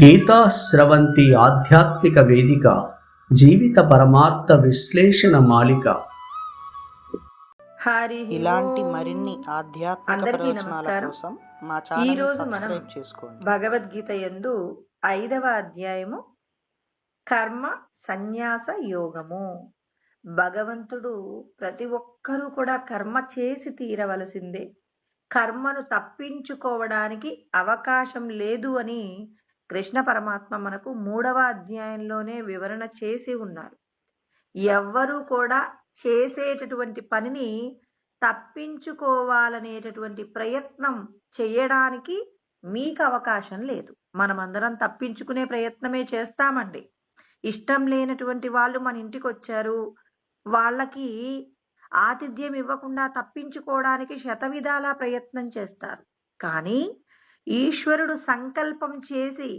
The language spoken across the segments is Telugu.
గీతా స్రవంతి ఆధ్యాత్మిక వేదిక, జీవిత పరమార్థ విశ్లేషణ మాలిక. హరి ఇలాంటి మరిన్ని ఆధ్యాత్మిక అందరికీ ప్రవచనాల నమస్కారం. కోసం మా ఈ ఛానల్ రోజు మనం సబ్స్క్రైబ్ చేసుకోండి. భగవద్గీత యందు 5వ అధ్యాయము కర్మ సన్యాస యోగము. భగవంతుడు ప్రతి ఒక్కరూ కూడా కర్మ చేసి తీరవలసిందే, కర్మను తప్పించుకోవడానికి అవకాశం లేదు అని కృష్ణ పరమాత్మ మనకు 3వ అధ్యాయంలోనే వివరణ చేసి ఉన్నారు. ఎవ్వరూ కూడా చేసేటటువంటి పనిని తప్పించుకోవాలనేటటువంటి ప్రయత్నం చేయడానికి మీకు అవకాశం లేదు. మనమందరం తప్పించుకునే ప్రయత్నమే చేస్తామండి. ఇష్టం లేనటువంటి వాళ్ళు మన ఇంటికి వచ్చారు, వాళ్ళకి ఆతిథ్యం ఇవ్వకుండా తప్పించుకోవడానికి శతవిధాలా ప్రయత్నం చేస్తారు. కానీ ఈశ్వరుడు సంకల్పం చేసి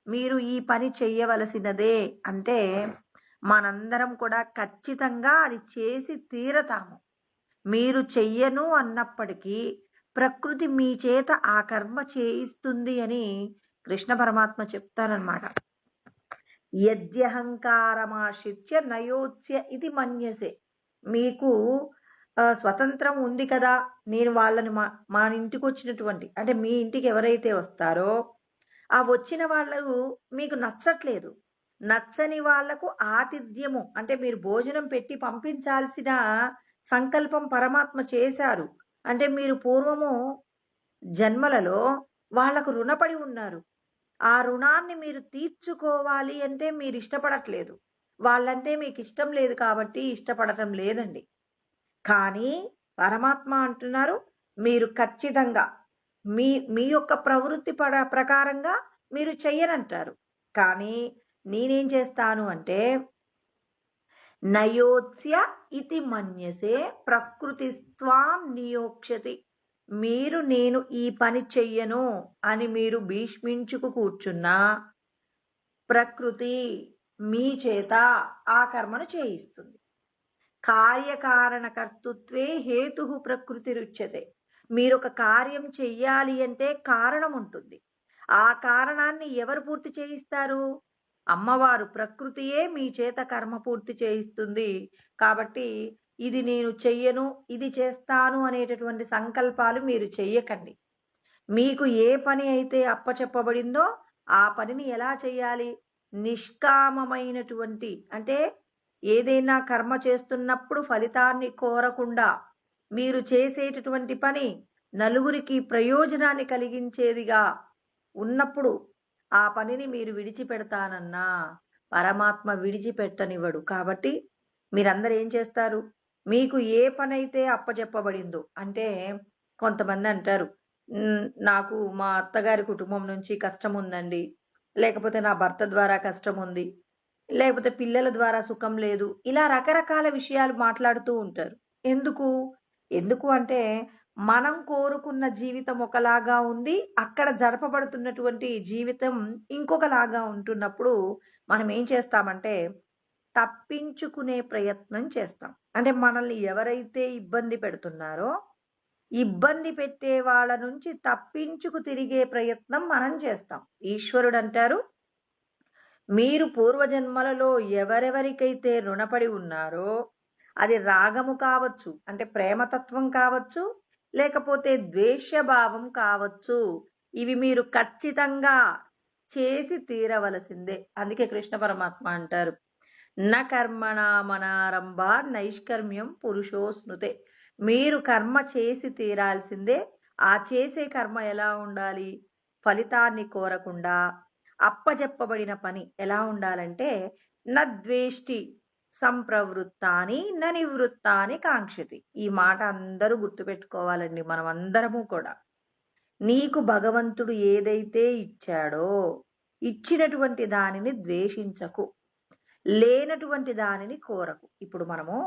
మీరు ఈ పని చెయ్యవలసినదే అంటే మనందరం కూడా ఖచ్చితంగా అది చేసి తీరతాము. మీరు చెయ్యను అన్నప్పటికీ ప్రకృతి మీ చేత ఆ కర్మ చేయిస్తుంది అని కృష్ణ పరమాత్మ చెప్తారనమాట. యద్యహంకారమాశ్రిత్య నయోత్స్య ఇది మన్యసే. మీకు స్వతంత్రం ఉంది కదా, నేను వాళ్ళని మా ఇంటికి వచ్చినటువంటి అంటే మీ ఇంటికి ఎవరైతే వస్తారో ఆ వచ్చిన వాళ్ళు మీకు నచ్చట్లేదు, నచ్చని వాళ్లకు ఆతిథ్యము అంటే మీరు భోజనం పెట్టి పంపించాల్సిన సంకల్పం పరమాత్మ చేశారు అంటే మీరు పూర్వము జన్మలలో వాళ్లకు రుణపడి ఉన్నారు. ఆ రుణాన్ని మీరు తీర్చుకోవాలి అంటే మీరు ఇష్టపడట్లేదు, వాళ్ళంటే మీకు ఇష్టం లేదు కాబట్టి ఇష్టపడటం లేదండి. కానీ పరమాత్మ అంటున్నారు మీరు ఖచ్చితంగా మీ మీ యొక్క ప్రవృత్తి ప్రకారంగా మీరు చెయ్యనంటారు. కానీ నేనేం చేస్తాను అంటే నయోత్స్య ఇతి మన్యసే ప్రకృతిస్త్వాం నియోక్షతి. మీరు నేను ఈ పని చెయ్యను అని మీరు భీష్మించుకు కూర్చున్నా ప్రకృతి మీ చేత ఆ కర్మను చేయిస్తుంది. కార్యకారణ కర్తృత్వే హేతు ప్రకృతి రుచ్యతే. మీరు ఒక కార్యం చెయ్యాలి అంటే కారణం ఉంటుంది. ఆ కారణాన్ని ఎవరు పూర్తి చేయిస్తారు? అమ్మవారు ప్రకృతియే మీ చేత కర్మ పూర్తి చేయిస్తుంది. కాబట్టి ఇది నేను చెయ్యను, ఇది చేస్తాను అనేటటువంటి సంకల్పాలు మీరు చెయ్యకండి. మీకు ఏ పని అయితే అప్పచెప్పబడిందో ఆ పనిని ఎలా చేయాలి? నిష్కామమైనటువంటి అంటే ఏదైనా కర్మ చేస్తున్నప్పుడు ఫలితాన్ని కోరకుండా మీరు చేసేటటువంటి పని నలుగురికి ప్రయోజనాన్ని కలిగించేదిగా ఉన్నప్పుడు ఆ పనిని మీరు విడిచిపెడతానన్నా పరమాత్మ విడిచిపెట్టనివ్వడు. కాబట్టి మీరందరూ ఏం చేస్తారు? మీకు ఏ పని అయితే అప్పచెప్పబడిందో అంటే కొంతమంది అంటారు నాకు మా అత్తగారి కుటుంబం నుంచి కష్టం ఉందండి, లేకపోతే నా భర్త ద్వారా కష్టం ఉంది, లేకపోతే పిల్లల ద్వారా సుఖం లేదు, ఇలా రకరకాల విషయాలు మాట్లాడుతూ ఉంటారు. ఎందుకు అంటే మనం కోరుకున్న జీవితం ఒకలాగా ఉంది, అక్కడ జరపబడుతున్నటువంటి జీవితం ఇంకొకలాగా ఉంటున్నప్పుడు మనం ఏం చేస్తామంటే తప్పించుకునే ప్రయత్నం చేస్తాం. అంటే మనల్ని ఎవరైతే ఇబ్బంది పెడుతున్నారో ఇబ్బంది పెట్టే వాళ్ళ నుంచి తప్పించుకు తిరిగే ప్రయత్నం మనం చేస్తాం. ఈశ్వరుడు అంటారు మీరు పూర్వజన్మలలో ఎవరెవరికైతే రుణపడి ఉన్నారో అది రాగము కావచ్చు అంటే ప్రేమతత్వం కావచ్చు, లేకపోతే ద్వేషభావం కావచ్చు, ఇవి మీరు ఖచ్చితంగా చేసి తీరవలసిందే. అందుకే కృష్ణ పరమాత్మ అంటారు న కర్మణా మనారంభ నైష్కర్మ్యం పురుషోస్నుతే. మీరు కర్మ చేసి తీరాల్సిందే. ఆ చేసే కర్మ ఎలా ఉండాలి? ఫలితాన్ని కోరకుండా అప్పచెప్పబడిన పని ఎలా ఉండాలంటే నద్వేష్టి సంప్రవృత్తాని న నివృత్తాని కాంక్షతి. ఈ మాట అందరూ గుర్తుపెట్టుకోవాలండి. మనం అందరము కూడా నీకు భగవంతుడు ఏదైతే ఇచ్చాడో ఇచ్చినటువంటి దానిని ద్వేషించకు, లేనటువంటి దానిని కోరకు. ఇప్పుడు మనము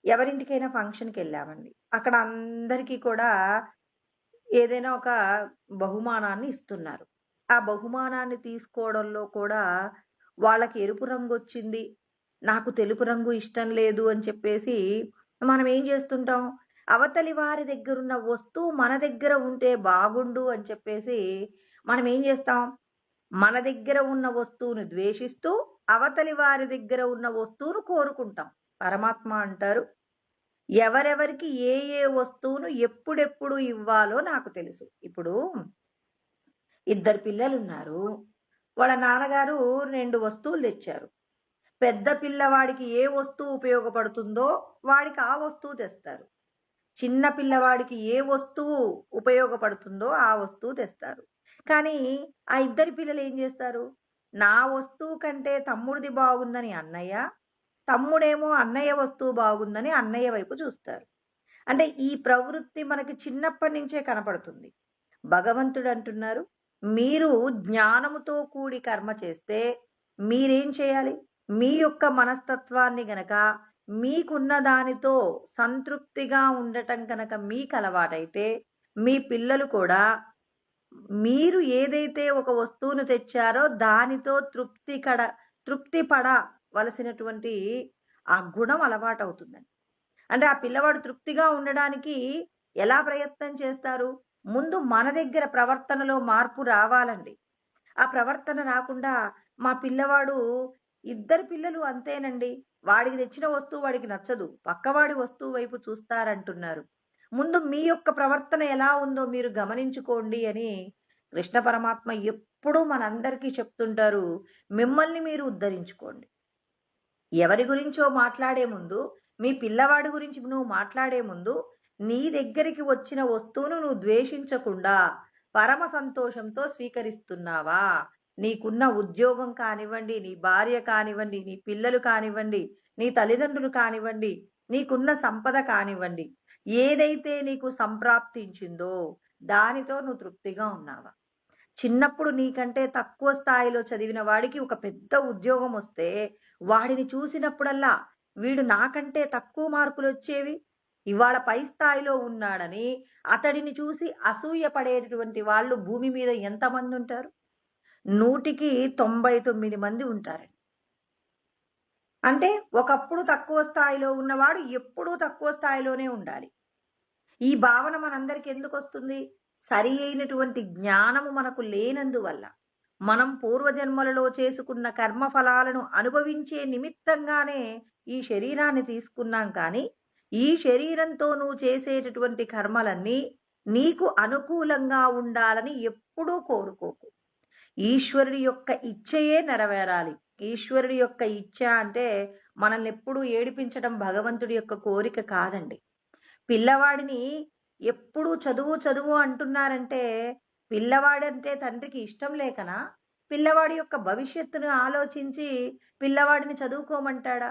ఎవరింటికైనా ఫంక్షన్కి వెళ్ళామండి, అక్కడ అందరికీ కూడా ఏదైనా ఒక బహుమానాన్ని ఇస్తున్నారు. ఆ బహుమానాన్ని తీసుకోవడంలో కూడా వాళ్ళకి ఎరుపు రంగు వచ్చింది, నాకు తెలుపు రంగు ఇష్టం లేదు అని చెప్పేసి మనం ఏం చేస్తుంటాం? అవతలి వారి దగ్గరున్న వస్తువు మన దగ్గర ఉంటే బాగుండు అని చెప్పేసి మనం ఏం చేస్తాం? మన దగ్గర ఉన్న వస్తువును ద్వేషిస్తూ అవతలి వారి దగ్గర ఉన్న వస్తువును కోరుకుంటాం. పరమాత్మ అంటారు, ఎవరెవరికి ఏ ఏ వస్తువును ఎప్పుడెప్పుడు ఇవ్వాలో నాకు తెలుసు. ఇప్పుడు ఇద్దరు పిల్లలున్నారు. వాళ్ళ నాన్నగారు 2 వస్తువులు తెచ్చారు. పెద్ద పిల్లవాడికి ఏ వస్తువు ఉపయోగపడుతుందో వాడికి ఆ వస్తువు తెస్తారు. చిన్న పిల్లవాడికి ఏ వస్తువు ఉపయోగపడుతుందో ఆ వస్తువు తెస్తారు. కానీ ఆ ఇద్దరి పిల్లలు ఏం చేస్తారు? నా వస్తువు కంటే తమ్ముడిది బాగుందని అన్నయ్య, తమ్ముడేమో అన్నయ్య వస్తువు బాగుందని అన్నయ్య వైపు చూస్తారు. అంటే ఈ ప్రవృత్తి మనకి చిన్నప్పటి నుంచే కనపడుతుంది. భగవంతుడు అంటున్నారు, మీరు జ్ఞానముతో కూడి కర్మ చేస్తే మీరేం చేయాలి? మీ యొక్క మనస్తత్వాన్ని గనక మీకున్న దానితో సంతృప్తిగా ఉండటం కనుక మీకు అలవాటైతే మీ పిల్లలు కూడా మీరు ఏదైతే ఒక వస్తువును తెచ్చారో దానితో తృప్తి పడవలసినటువంటి ఆ గుణం అలవాటవుతుందండి. అంటే ఆ పిల్లవాడు తృప్తిగా ఉండడానికి ఎలా ప్రయత్నం చేస్తారు? ముందు మన దగ్గర ప్రవర్తనలో మార్పు రావాలండి. ఆ ప్రవర్తన రాకుండా మా పిల్లవాడు, ఇద్దరు పిల్లలు అంతేనండి. వాడికి తెచ్చిన వస్తువు వాడికి నచ్చదు. పక్కవాడి వస్తువు వైపు చూస్తారంటున్నారు. ముందు మీ యొక్క ప్రవర్తన ఎలా ఉందో మీరు గమనించుకోండి అని కృష్ణ పరమాత్మ ఎప్పుడూ మనందరికీ చెప్తుంటారు. మిమ్మల్ని మీరు ఉద్ధరించుకోండి. ఎవరి గురించో మాట్లాడే ముందు, మీ పిల్లవాడి గురించి నువ్వు మాట్లాడే ముందు, నీ దగ్గరికి వచ్చిన వస్తువును నువ్వు ద్వేషించకుండా పరమ సంతోషంతో స్వీకరిస్తున్నావా? నీకున్న ఉద్యోగం కానివ్వండి, నీ భార్య కానివ్వండి, నీ పిల్లలు కానివ్వండి, నీ తల్లిదండ్రులు కానివ్వండి, నీకున్న సంపద కానివ్వండి, ఏదైతే నీకు సంప్రాప్తించిందో దానితో నువ్వు తృప్తిగా ఉన్నావా? చిన్నప్పుడు నీకంటే తక్కువ స్థాయిలో చదివిన వాడికి ఒక పెద్ద ఉద్యోగం వస్తే వాడిని చూసినప్పుడల్లా వీడు నాకంటే తక్కువ మార్కులు వచ్చేవి, ఇవాళ పై స్థాయిలో ఉన్నాడని అతడిని చూసి అసూయ పడేటటువంటి వాళ్ళు భూమి మీద ఎంతమంది ఉంటారు? 100కి 99 మంది ఉంటారండి. అంటే ఒకప్పుడు తక్కువ స్థాయిలో ఉన్నవాడు ఎప్పుడూ తక్కువ స్థాయిలోనే ఉండాలి. ఈ భావన మనందరికి ఎందుకు వస్తుంది? సరి అయినటువంటి జ్ఞానము మనకు లేనందువల్ల. మనం పూర్వజన్మలలో చేసుకున్న కర్మ ఫలాలను అనుభవించే నిమిత్తంగానే ఈ శరీరాన్ని తీసుకున్నాం. కానీ ఈ శరీరంతో నువ్వు చేసేటటువంటి కర్మలన్నీ నీకు అనుకూలంగా ఉండాలని ఎప్పుడూ కోరుకోకు. ఈశ్వరుడి యొక్క ఇచ్ఛయే నెరవేరాలి. ఈశ్వరుడి యొక్క ఇచ్ఛ అంటే మనల్ని ఎప్పుడూ ఏడిపించడం భగవంతుడి యొక్క కోరిక కాదండి. పిల్లవాడిని ఎప్పుడూ చదువు చదువు అంటున్నారంటే పిల్లవాడంటే తండ్రికి ఇష్టం లేకనా? పిల్లవాడి యొక్క భవిష్యత్తును ఆలోచించి పిల్లవాడిని చదువుకోమంటాడా?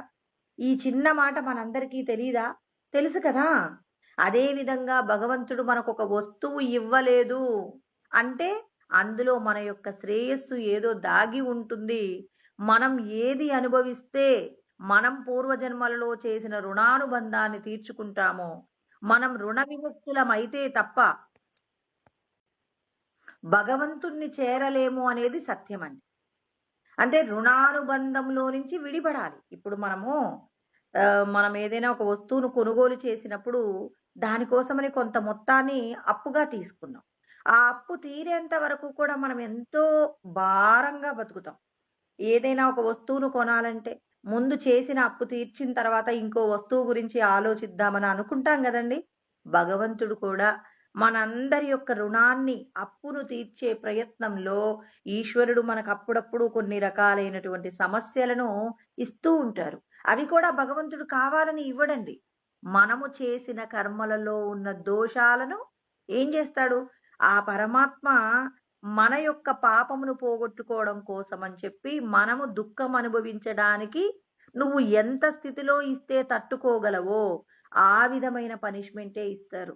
ఈ చిన్న మాట మనందరికీ తెలీదా? తెలుసు కదా. అదే విధంగా భగవంతుడు మనకొక వస్తువు ఇవ్వలేదు అంటే అందులో మన యొక్క శ్రేయస్సు ఏదో దాగి ఉంటుంది. మనం ఏది అనుభవిస్తే మనం పూర్వజన్మలలో చేసిన రుణానుబంధాన్ని తీర్చుకుంటామో, మనం రుణ విముక్తులమైతే తప్ప భగవంతుణ్ణి చేరలేము అనేది సత్యమండి. అంటే రుణానుబంధంలో నుంచి విడిపడాలి. ఇప్పుడు మనం ఏదైనా ఒక వస్తువును కొనుగోలు చేసినప్పుడు దానికోసమని కొంత మొత్తాన్ని అప్పుగా తీసుకున్నాం. ఆ అప్పు తీరేంత వరకు కూడా మనం ఎంతో భారంగా బతుకుతాం. ఏదైనా ఒక వస్తువును కొనాలంటే ముందు చేసిన అప్పు తీర్చిన తర్వాత ఇంకో వస్తువు గురించి ఆలోచిద్దామని అనుకుంటాం కదండి. భగవంతుడు కూడా మనందరి యొక్క రుణాన్ని, అప్పును తీర్చే ప్రయత్నంలో ఈశ్వరుడు మనకు అప్పుడప్పుడు కొన్ని రకాలైనటువంటి సమస్యలను ఇస్తూ ఉంటారు. అవి కూడా భగవంతుడు కావాలని ఇవ్వడండి. మనము చేసిన కర్మలలో ఉన్న దోషాలను ఏం చేస్తాడు? ఆ పరమాత్మ మన యొక్క పాపమును పోగొట్టుకోవడం కోసం అని చెప్పి మనము దుఃఖం అనుభవించడానికి నువ్వు ఎంత స్థితిలో ఇస్తే తట్టుకోగలవో ఆ విధమైన పనిష్మెంటే ఇస్తారు.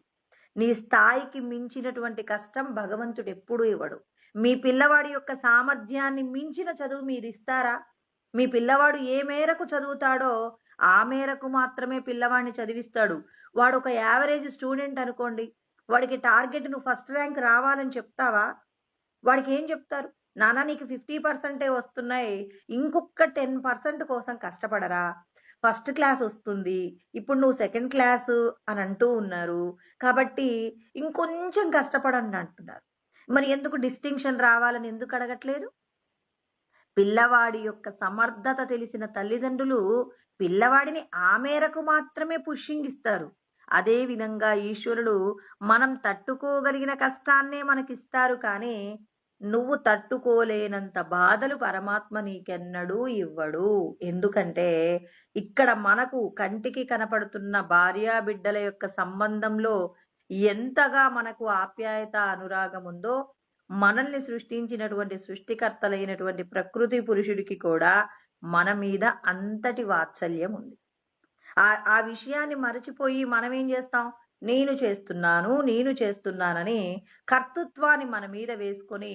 నీ స్థాయికి మించినటువంటి కష్టం భగవంతుడు ఎప్పుడూ ఇవ్వడు. మీ పిల్లవాడి యొక్క సామర్థ్యాన్ని మించిన చదువు మీరు ఇస్తారా? మీ పిల్లవాడు ఏ మేరకు చదువుతాడో ఆ మేరకు మాత్రమే పిల్లవాడిని చదివిస్తాడు. వాడు ఒక యావరేజ్ స్టూడెంట్ అనుకోండి, వాడికి టార్గెట్ నువ్వు ఫస్ట్ ర్యాంక్ రావాలని చెప్తావా? వాడికి ఏం చెప్తారు? నాన్న నీకు 50% వస్తున్నాయి, ఇంకొక 10% కోసం కష్టపడరా, ఫస్ట్ క్లాస్ వస్తుంది, ఇప్పుడు నువ్వు సెకండ్ క్లాస్ అని అంటూ ఉన్నారు కాబట్టి ఇంకొంచెం కష్టపడండి అంటున్నారు. మరి ఎందుకు డిస్టింక్షన్ రావాలని ఎందుకు అడగట్లేదు? పిల్లవాడి యొక్క సమర్థత తెలిసిన తల్లిదండ్రులు పిల్లవాడిని ఆ మేరకు మాత్రమే పుషింగ్ ఇస్తారు. అదే విధంగా ఈశ్వరుడు మనం తట్టుకోగలిగిన కష్టాన్నే మనకిస్తారు, కానీ నువ్వు తట్టుకోలేనంత బాధలు పరమాత్మ నీకెన్నడూ ఇవ్వడు. ఎందుకంటే ఇక్కడ మనకు కంటికి కనపడుతున్న భార్యా బిడ్డల యొక్క సంబంధంలో ఎంతగా మనకు ఆప్యాయత అనురాగం ఉందో, మనల్ని సృష్టించినటువంటి సృష్టికర్తలైనటువంటి ప్రకృతి పురుషుడికి కూడా మన మీద అంతటి వాత్సల్యం ఉంది. ఆ విషయాన్ని మరచిపోయి మనం ఏం చేస్తాం, నేను చేస్తున్నానని కర్తృత్వాన్ని మన మీద వేసుకొని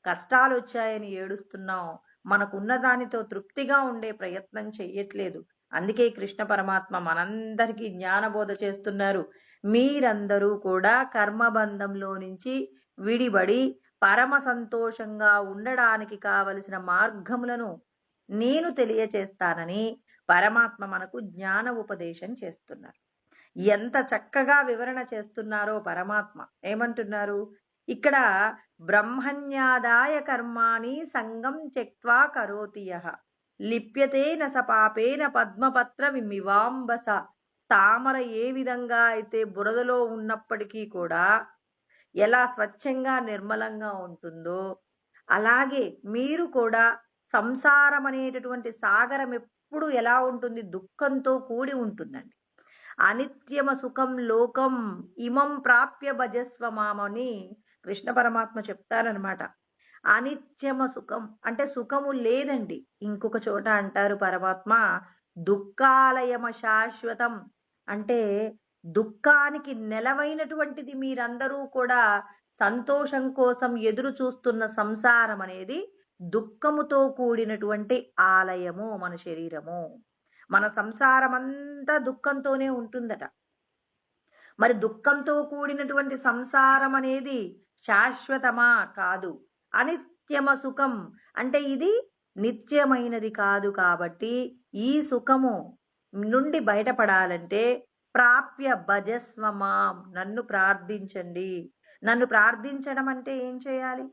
కష్టాలు వచ్చాయని ఏడుస్తున్నాం. మనకున్న దానితో తృప్తిగా ఉండే ప్రయత్నం చెయ్యట్లేదు. అందుకే కృష్ణ పరమాత్మ మనందరికీ జ్ఞానబోధ చేస్తున్నారు. మీరందరూ కూడా కర్మబంధంలో నుంచి విడిబడి పరమ సంతోషంగా ఉండడానికి కావలసిన మార్గములను నేను తెలియచేస్తానని పరమాత్మ మనకు జ్ఞాన ఉపదేశం చేస్తున్నారు. ఎంత చక్కగా వివరణ చేస్తున్నారో పరమాత్మ. ఏమంటున్నారు ఇక్కడ, బ్రహ్మణ్యాదాయ కర్మాణి సంగం త్యక్త్వా కరోతి యః లిప్యతేన స పాపేన పద్మపత్ర విమివాంబస. తామర ఏ విధంగా అయితే బురదలో ఉన్నప్పటికీ కూడా ఎలా స్వచ్ఛంగా నిర్మలంగా ఉంటుందో, అలాగే మీరు కూడా సంసారం అనేటటువంటి సాగరం ఎప్పుడు ఎలా ఉంటుంది, దుఃఖంతో కూడి ఉంటుందండి. అనిత్యమ సుఖం లోకం ఇమం ప్రాప్య భజస్వ మామని కృష్ణ పరమాత్మ చెప్తారనమాట. అనిత్యమ సుఖం అంటే సుఖము లేదండి. ఇంకొక చోట అంటారు పరమాత్మ, దుఃఖాలయమ శాశ్వతం అంటే దుఃఖానికి నెలవైనటువంటిది మీరందరూ కూడా సంతోషం కోసం ఎదురు చూస్తున్న సంసారం అనేది దుఃఖముతో కూడినటువంటి ఆలయము మన శరీరము. మన సంసారం అంతా దుఃఖంతోనే ఉంటుందట. మరి దుఃఖంతో కూడినటువంటి సంసారం అనేది శాశ్వతమా? కాదు. అనిత్యమ సుఖం అంటే ఇది నిత్యమైనది కాదు. కాబట్టి ఈ సుఖము నుండి బయటపడాలంటే ప్రాప్య భజస్వ మాం, నన్ను ప్రార్థించండి. నన్ను ప్రార్థించడం అంటే ఏం చేయాలి?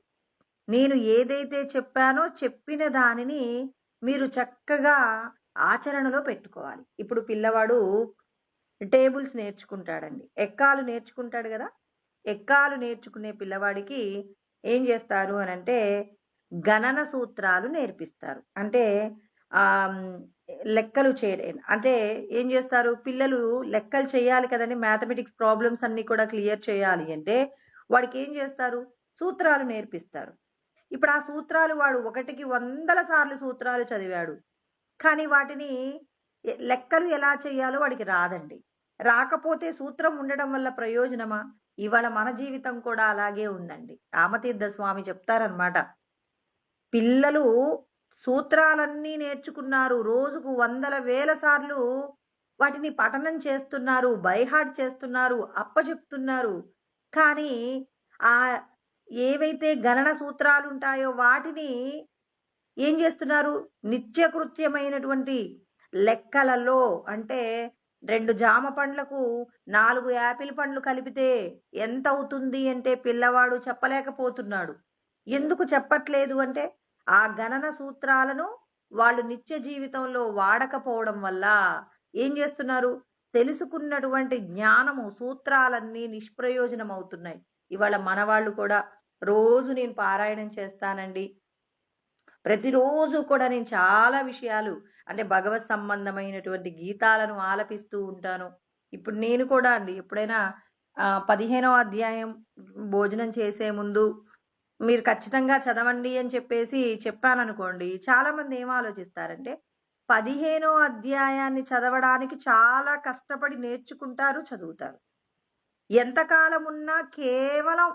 నేను ఏదైతే చెప్పానో చెప్పిన దానిని మీరు చక్కగా ఆచరణలో పెట్టుకోవాలి. ఇప్పుడు పిల్లవాడు టేబుల్స్ నేర్చుకుంటాడండి, ఎక్కాలు నేర్చుకుంటాడు కదా. ఎక్కాలు నేర్చుకునే పిల్లవాడికి ఏం చేస్తారు అని అంటే గణన సూత్రాలు నేర్పిస్తారు. అంటే లెక్కలు అంటే ఏం చేస్తారు, పిల్లలు లెక్కలు చేయాలి కదండి. మ్యాథమెటిక్స్ ప్రాబ్లమ్స్ అన్ని కూడా క్లియర్ చేయాలి అంటే వాడికి ఏం చేస్తారు, సూత్రాలు నేర్పిస్తారు. ఇప్పుడు ఆ సూత్రాలు వాడు 1కి 100 సార్లు సూత్రాలు చదివాడు, కానీ వాటిని లెక్కలు ఎలా చేయాలో వాడికి రాదండి. రాకపోతే సూత్రం ఉండడం వల్ల ప్రయోజనమా? ఇవాళ మన జీవితం కూడా అలాగే ఉందండి. రామతీర్థ స్వామి చెప్తారనమాట, పిల్లలు సూత్రాలన్నీ నేర్చుకున్నారు, రోజుకు 100,000 సార్లు వాటిని పఠనం చేస్తున్నారు, బైహార్ట్ చేస్తున్నారు, అప్పచెప్తున్నారు. కానీ ఆ ఏవైతే గణన సూత్రాలు ఉంటాయో వాటిని ఏం చేస్తున్నారు, నిత్యకృత్యమైనటువంటి లెక్కలలో అంటే 2 జామ పండ్లకు 4 యాపిల్ పండ్లు కలిపితే ఎంత అవుతుంది అంటే పిల్లవాడు చెప్పలేకపోతున్నాడు. ఎందుకు చెప్పట్లేదు అంటే ఆ గణన సూత్రాలను వాళ్ళు నిత్య జీవితంలో వాడకపోవడం వల్ల ఏం చేస్తున్నారు, తెలుసుకున్నటువంటి జ్ఞానము సూత్రాలన్నీ నిష్ప్రయోజనం అవుతున్నాయి. ఇవాళ మన వాళ్ళు కూడా రోజు నేను పారాయణం చేస్తానండి, ప్రతిరోజు కూడా నేను చాలా విషయాలు అంటే భగవత్ సంబంధమైనటువంటి గీతాలను ఆలపిస్తూ ఉంటాను. ఇప్పుడు నేను కూడా అండి ఎప్పుడైనా 15వ అధ్యాయం భోజనం చేసే ముందు మీరు ఖచ్చితంగా చదవండి అని చెప్పేసి చెప్పాననుకోండి, చాలా మంది ఏం ఆలోచిస్తారంటే 15వ అధ్యాయాన్ని చదవడానికి చాలా కష్టపడి నేర్చుకుంటారు, చదువుతారు. ఎంతకాలం ఉన్నా కేవలం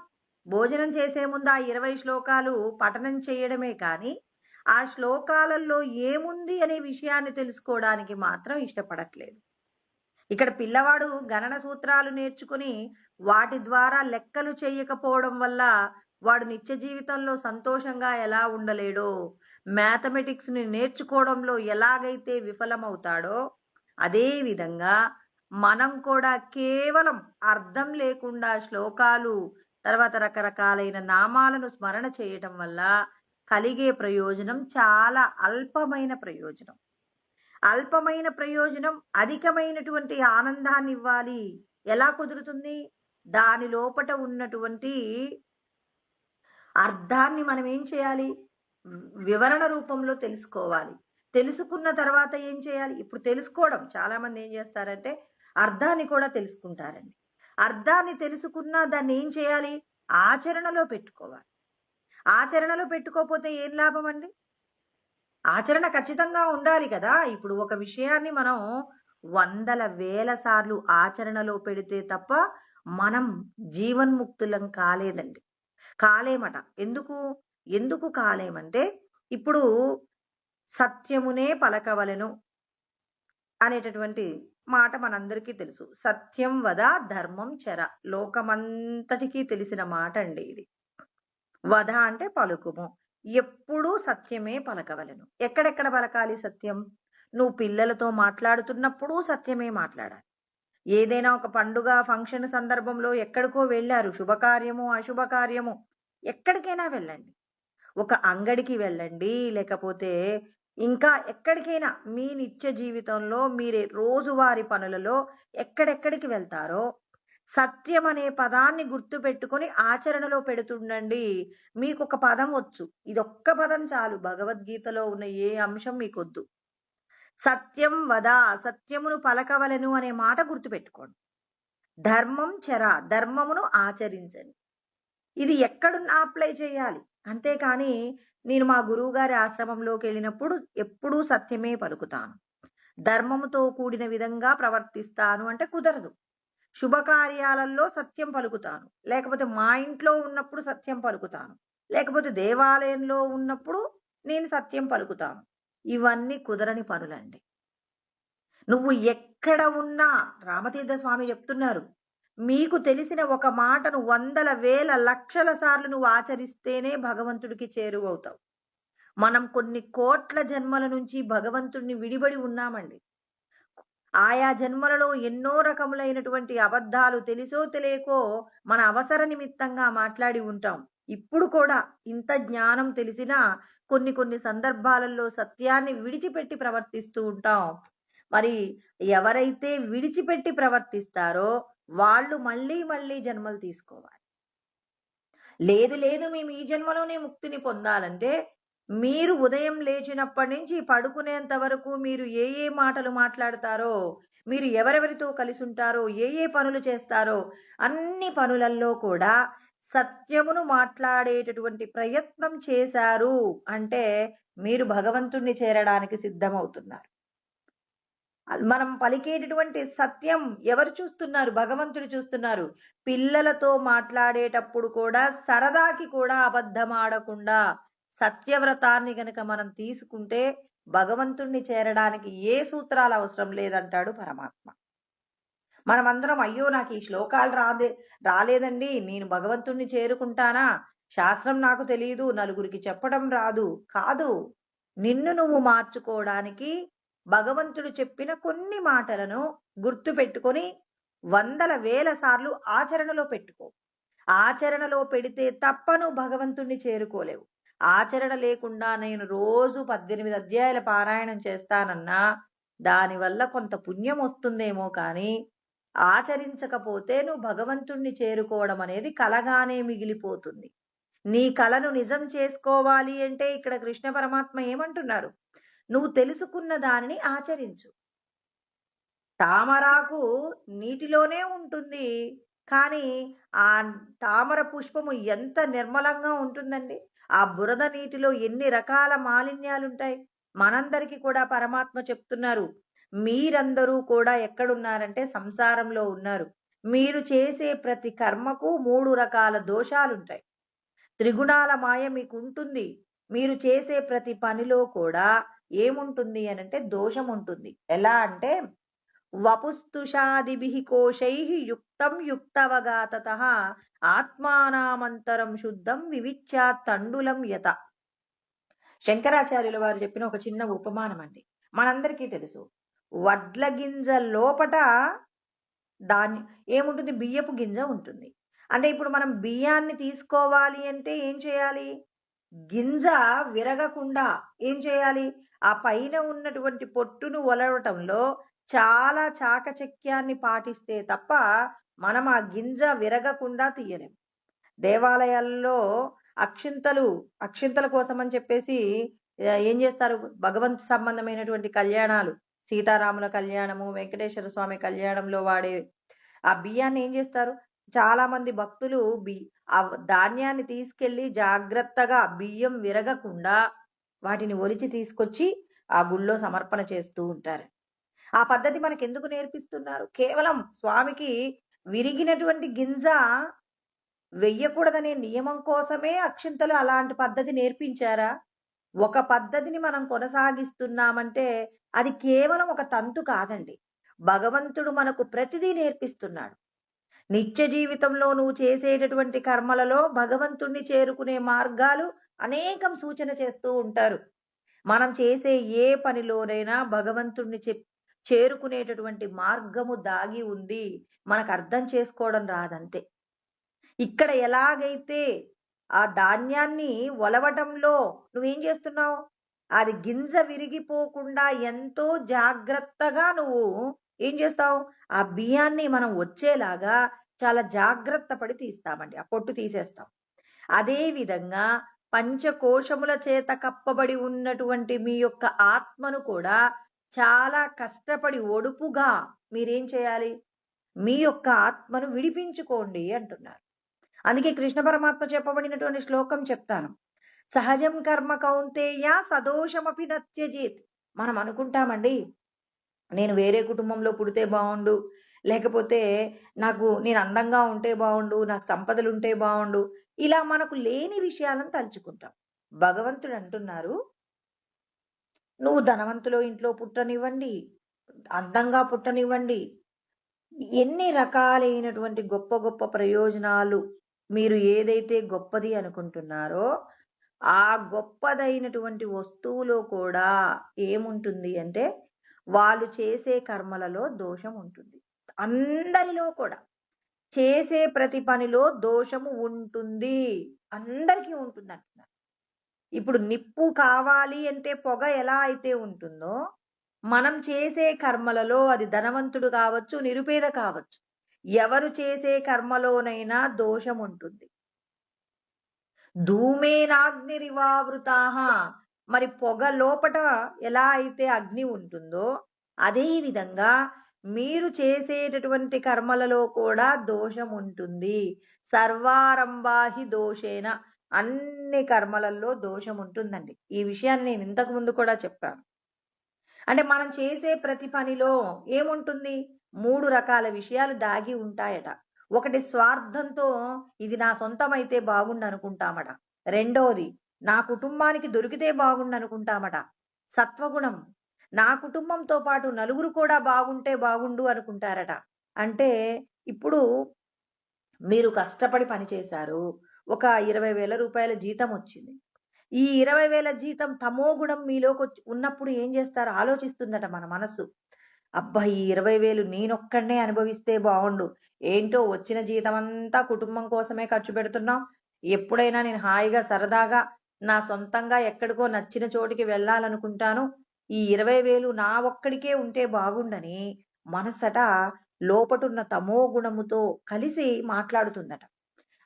భోజనం చేసే ముందు ఆ 20 శ్లోకాలు పఠనం చేయడమే కానీ ఆ శ్లోకాలలో ఏముంది అనే విషయాన్ని తెలుసుకోవడానికి మాత్రం ఇష్టపడట్లేదు. ఇక్కడ పిల్లవాడు గణన సూత్రాలు నేర్చుకుని వాటి ద్వారా లెక్కలు చేయకపోవడం వల్ల వాడు నిత్య జీవితంలో సంతోషంగా ఎలా ఉండలేడో, మ్యాథమెటిక్స్ ని నేర్చుకోవడంలో ఎలాగైతే విఫలమవుతాడో, అదే విధంగా మనం కూడా కేవలం అర్థం లేకుండా శ్లోకాలు తర్వాత రకరకాలైన నామాలను స్మరణ చేయటం వల్ల కలిగే ప్రయోజనం చాలా అల్పమైన ప్రయోజనం. అల్పమైన ప్రయోజనం అధికమైనటువంటి ఆనందాన్ని ఇవ్వాలి. ఎలా కుదురుతుంది? దాని లోపట ఉన్నటువంటి అర్థాన్ని మనం ఏం చేయాలి? వివరణ రూపంలో తెలుసుకోవాలి. తెలుసుకున్న తర్వాత ఏం చేయాలి? ఇప్పుడు తెలుసుకోవడం చాలా మంది ఏం చేస్తారంటే అర్థాన్ని కూడా తెలుసుకుంటారండి. అర్థాన్ని తెలుసుకున్నా దాన్ని ఏం చేయాలి? ఆచరణలో పెట్టుకోవాలి. ఆచరణలో పెట్టుకోకపోతే ఏం లాభం అండి? ఆచరణ ఖచ్చితంగా ఉండాలి కదా! ఇప్పుడు ఒక విషయాన్ని మనం వందల వేల సార్లు ఆచరణలో పెడితే తప్ప మనం జీవన్ముక్తులం కాలేదండి. కాలేమట. ఎందుకు కాలేమంటే ఇప్పుడు సత్యమునే పలకవలెను అనేటటువంటి మాట మనందరికీ తెలుసు. సత్యం వద ధర్మం చెర. లోకమంతటికీ తెలిసిన మాట అండి ఇది. వధ అంటే పలుకుము. ఎప్పుడూ సత్యమే పలకవలెను. ఎక్కడెక్కడ పలకాలి సత్యం? నువ్వు పిల్లలతో మాట్లాడుతున్నప్పుడు సత్యమే మాట్లాడాలి. ఏదైనా ఒక పండుగ ఫంక్షన్ సందర్భంలో ఎక్కడికో వెళ్ళారు, శుభకార్యము అశుభకార్యము ఎక్కడికైనా వెళ్ళండి. ఒక అంగడికి వెళ్ళండి, లేకపోతే ఇంకా ఎక్కడికైనా మీ నిత్య జీవితంలో మీరే రోజువారి పనులలో ఎక్కడెక్కడికి వెళ్తారో సత్యం అనే పదాన్ని గుర్తు పెట్టుకొని ఆచరణలో పెడుతుండండి. మీకు ఒక పదం వచ్చు, ఇదొక్క పదం చాలు. భగవద్గీతలో ఉన్న ఏ అంశం మీకొద్దు. సత్యం వద, సత్యమును పలకవలెను అనే మాట గుర్తుపెట్టుకోండి. ధర్మం చెర, ధర్మమును ఆచరించండి. ఇది ఎక్కడున్నా అప్లై చేయాలి. అంతేకాని నేను మా గురువు గారి ఆశ్రమంలోకి వెళ్ళినప్పుడు ఎప్పుడూ సత్యమే పలుకుతాను, ధర్మముతో కూడిన విధంగా ప్రవర్తిస్తాను అంటే కుదరదు. శుభకార్యాలలో సత్యం పలుకుతాను, లేకపోతే మా ఇంట్లో ఉన్నప్పుడు సత్యం పలుకుతాను, లేకపోతే దేవాలయంలో ఉన్నప్పుడు నేను సత్యం పలుకుతాను. ఇవన్నీ కుదరని పనులండి. నువ్వు ఎక్కడ ఉన్నా, రామతీర్థ స్వామి చెప్తున్నారు, మీకు తెలిసిన ఒక మాటను వందల వేల లక్షల సార్లు నువ్వు ఆచరిస్తేనే భగవంతుడికి చేరువవుతావు. మనం కొన్ని కోట్ల జన్మల నుంచి భగవంతుడిని విడిబడి ఉన్నామండి. ఆయా జన్మలలో ఎన్నో రకములైనటువంటి అబద్ధాలు తెలిసో తెలియకో మన అవసర నిమిత్తంగా మాట్లాడి ఉంటాం. ఇప్పుడు కూడా ఇంత జ్ఞానం తెలిసినా కొన్ని సందర్భాలలో సత్యాన్ని విడిచిపెట్టి ప్రవర్తిస్తూ ఉంటాం. మరి ఎవరైతే విడిచిపెట్టి ప్రవర్తిస్తారో వాళ్ళు మళ్ళీ జన్మలు తీసుకోవాలి. లేదు మేము ఈ జన్మలోనే ముక్తిని పొందాలంటే మీరు ఉదయం లేచినప్పటి నుంచి పడుకునేంత వరకు మీరు ఏ మాటలు మాట్లాడతారో, మీరు ఎవరెవరితో కలిసి ఉంటారో, ఏ పనులు చేస్తారో అన్ని పనులలో కూడా సత్యమును మాట్లాడేటటువంటి ప్రయత్నం చేశారు అంటే మీరు భగవంతుణ్ణి చేరడానికి సిద్ధమవుతున్నారు. మనం పలికేటటువంటి సత్యం ఎవరు చూస్తున్నారు? భగవంతుడు చూస్తున్నారు. పిల్లలతో మాట్లాడేటప్పుడు కూడా సరదాకి కూడా అబద్ధం ఆడకుండా సత్యవ్రతాన్ని గనక మనం తీసుకుంటే భగవంతుణ్ణి చేరడానికి ఏ సూత్రాలు అవసరం లేదంటాడు పరమాత్మ. మనమందరం అయ్యో నాకు ఈ శ్లోకాలు రాలేదండి, నేను భగవంతుణ్ణి చేరుకుంటానా, శాస్త్రం నాకు తెలియదు, నలుగురికి చెప్పడం రాదు కాదు. నిన్ను నువ్వు మార్చుకోవడానికి భగవంతుడు చెప్పిన కొన్ని మాటలను గుర్తు పెట్టుకొని వందల వేల సార్లు ఆచరణలో పెట్టుకో. ఆచరణలో పెడితే తప్ప నువ్వు భగవంతుణ్ణి చేరుకోలేవు. ఆచరణ లేకుండా నేను రోజు 18 అధ్యాయాల పారాయణం చేస్తానన్నా దానివల్ల కొంత పుణ్యం వస్తుందేమో కానీ ఆచరించకపోతే నువ్వు భగవంతుణ్ణి చేరుకోవడం అనేది కలగానే మిగిలిపోతుంది. నీ కలను నిజం చేసుకోవాలి అంటే ఇక్కడ కృష్ణ పరమాత్మ ఏమంటున్నారు? నువ్వు తెలుసుకున్న దానిని ఆచరించు. తామరాకు నీటిలోనే ఉంటుంది, కానీ ఆ తామర పుష్పము ఎంత నిర్మలంగా ఉంటుందండి. ఆ బురద నీటిలో ఎన్ని రకాల మాలిన్యాలుంటాయి. మనందరికీ కూడా పరమాత్మ చెప్తున్నారు, మీరందరూ కూడా ఎక్కడున్నారంటే సంసారంలో ఉన్నారు. మీరు చేసే ప్రతి కర్మకు 3 రకాల దోషాలుంటాయి. త్రిగుణాల మాయ మీకు ఉంటుంది. మీరు చేసే ప్రతి పనిలో కూడా ఏముంటుంది అనంటే దోషం ఉంటుంది. ఎలా అంటే వపుస్తుషాదిభిః కోశైః యుక్తం యుక్తవగాతతః ఆత్మానామంతరం శుద్ధం వివిచ్యాత్ తండులం యత. శంకరాచార్యుల వారు చెప్పిన ఒక చిన్న ఉపమానం అండి. మనందరికీ తెలుసు, వడ్ల గింజ లోపట దాన్ని ఏముంటుంది? బియ్యపు గింజ ఉంటుంది. అంటే ఇప్పుడు మనం బియ్యాన్ని తీసుకోవాలి అంటే ఏం చేయాలి? గింజ విరగకుండా ఏం చేయాలి? ఆ పైన ఉన్నటువంటి పొట్టును ఒలవటంలో చాలా చాకచక్యాన్ని పాటిస్తే తప్ప మనం ఆ గింజ విరగకుండా తీయలేం. దేవాలయాల్లో అక్షింతల కోసం అని చెప్పేసి ఏం చేస్తారు? భగవంత్ సంబంధమైనటువంటి కళ్యాణాలు, సీతారాముల కళ్యాణము, వెంకటేశ్వర స్వామి కళ్యాణంలో వాడే ఆ బియ్యాన్ని ఏం చేస్తారు? చాలా మంది భక్తులు ఆ ధాన్యాన్ని తీసుకెళ్లి జాగ్రత్తగా బియ్యం విరగకుండా వాటిని ఒలిచి తీసుకొచ్చి ఆ గుళ్ళో సమర్పణ చేస్తూ ఉంటారు. ఆ పద్ధతి మనకెందుకు నేర్పిస్తున్నారు? కేవలం స్వామికి విరిగినటువంటి గింజ వెయ్యకూడదనే నియమం కోసమే అక్షింతలు అలాంటి పద్ధతి నేర్పించారా? ఒక పద్ధతిని మనం కొనసాగిస్తున్నామంటే అది కేవలం ఒక తంతు కాదండి. భగవంతుడు మనకు ప్రతిదీ నేర్పిస్తున్నాడు. నిత్య జీవితంలో నువ్వు చేసేటటువంటి కర్మలలో భగవంతుణ్ణి చేరుకునే మార్గాలు అనేకం సూచన చేస్తూ ఉంటారు. మనం చేసే ఏ పనిలోనైనా భగవంతుణ్ణి చేరుకునేటటువంటి మార్గము దాగి ఉంది. మనకు అర్థం చేసుకోవడం రాదంతే. ఇక్కడ ఎలాగైతే ఆ ధాన్యాన్ని ఒలవటంలో నువ్వేం చేస్తున్నావు? అది గింజ విరిగిపోకుండా ఎంతో జాగ్రత్తగా నువ్వు ఏం చేస్తావు? ఆ బియ్యాన్ని మనం వచ్చేలాగా చాలా జాగ్రత్త పడి తీస్తామండి. ఆ పొట్టు తీసేస్తాం. అదే విధంగా పంచకోశముల చేత కప్పబడి ఉన్నటువంటి మీ యొక్క ఆత్మను కూడా చాలా కష్టపడి ఒడుపుగా మీరేం చేయాలి? మీ యొక్క ఆత్మను విడిపించుకోండి అంటున్నారు. అందుకే కృష్ణ పరమాత్మ చెప్పబడినటువంటి శ్లోకం చెప్తాను. సహజం కర్మ కౌంతేయ సదోషమపి నత్యజేత్. మనం అనుకుంటామండి, నేను వేరే కుటుంబంలో పుడితే బాగుండు, లేకపోతే నేను అందంగా ఉంటే బాగుండు, నాకు సంపదలు ఉంటే బాగుండు, ఇలా మనకు లేని విషయాలను తలుచుకుంటాం. భగవంతుడు అంటున్నారు, నువ్వు ధనవంతులో ఇంట్లో పుట్టనివ్వండి, అందంగా పుట్టనివ్వండి, ఎన్ని రకాలైనటువంటి గొప్ప గొప్ప ప్రయోజనాలు మీరు ఏదైతే గొప్పది అనుకుంటున్నారో ఆ గొప్పదైనటువంటి వస్తువులో కూడా ఏముంటుంది అంటే వాళ్ళు చేసే కర్మలలో దోషం ఉంటుంది. అందరిలో కూడా చేసే ప్రతి పనిలో దోషము ఉంటుంది, అందరికీ ఉంటుంది అంటున్నారు. ఇప్పుడు నిప్పు కావాలి అంటే పొగ ఎలా అయితే ఉంటుందో మనం చేసే కర్మలలో అది ధనవంతుడు కావచ్చు, నిరుపేద కావచ్చు, ఎవరు చేసే కర్మలోనైనా దోషం ఉంటుంది. ధూమేనాగ్నిరివావృతాః, మరి పొగ లోపట ఎలా అయితే అగ్ని ఉంటుందో అదే విధంగా మీరు చేసేటటువంటి కర్మలలో కూడా దోషం ఉంటుంది. సర్వారంభాహి దోషేన, అన్ని కర్మలలో దోషం ఉంటుందండి. ఈ విషయాన్ని నేను ఇంతకు ముందు కూడా చెప్పాను. అంటే మనం చేసే ప్రతి పనిలో ఏముంటుంది? 3 రకాల విషయాలు దాగి ఉంటాయట. ఒకటి స్వార్థంతో ఇది నా సొంతమైతే బాగుండు అనుకుంటామట. రెండోది నా కుటుంబానికి దొరికితే బాగుండు అనుకుంటామట. సత్వగుణం, నా కుటుంబంతో పాటు నలుగురు కూడా బాగుంటే బాగుండు అనుకుంటారట. అంటే ఇప్పుడు మీరు కష్టపడి పనిచేశారు, ఒక 20,000 రూపాయల జీతం వచ్చింది. ఈ 20,000 జీతం తమో గుణం మీలోకి ఉన్నప్పుడు ఏం చేస్తారు? ఆలోచిస్తుందట మన మనస్సు. అబ్బా, ఈ 20,000 నేనొక్కడినే అనుభవిస్తే బాగుండు, ఏంటో వచ్చిన జీతం అంతా కుటుంబం కోసమే ఖర్చు పెడుతున్నాం, ఎప్పుడైనా నేను హాయిగా సరదాగా నా సొంతంగా ఎక్కడికో నచ్చిన చోటికి వెళ్ళాలనుకుంటాను, ఈ 20,000 నా ఒక్కడికే ఉంటే బాగుండని మనసట లోపటున్న తమో గుణముతో కలిసి మాట్లాడుతుందట.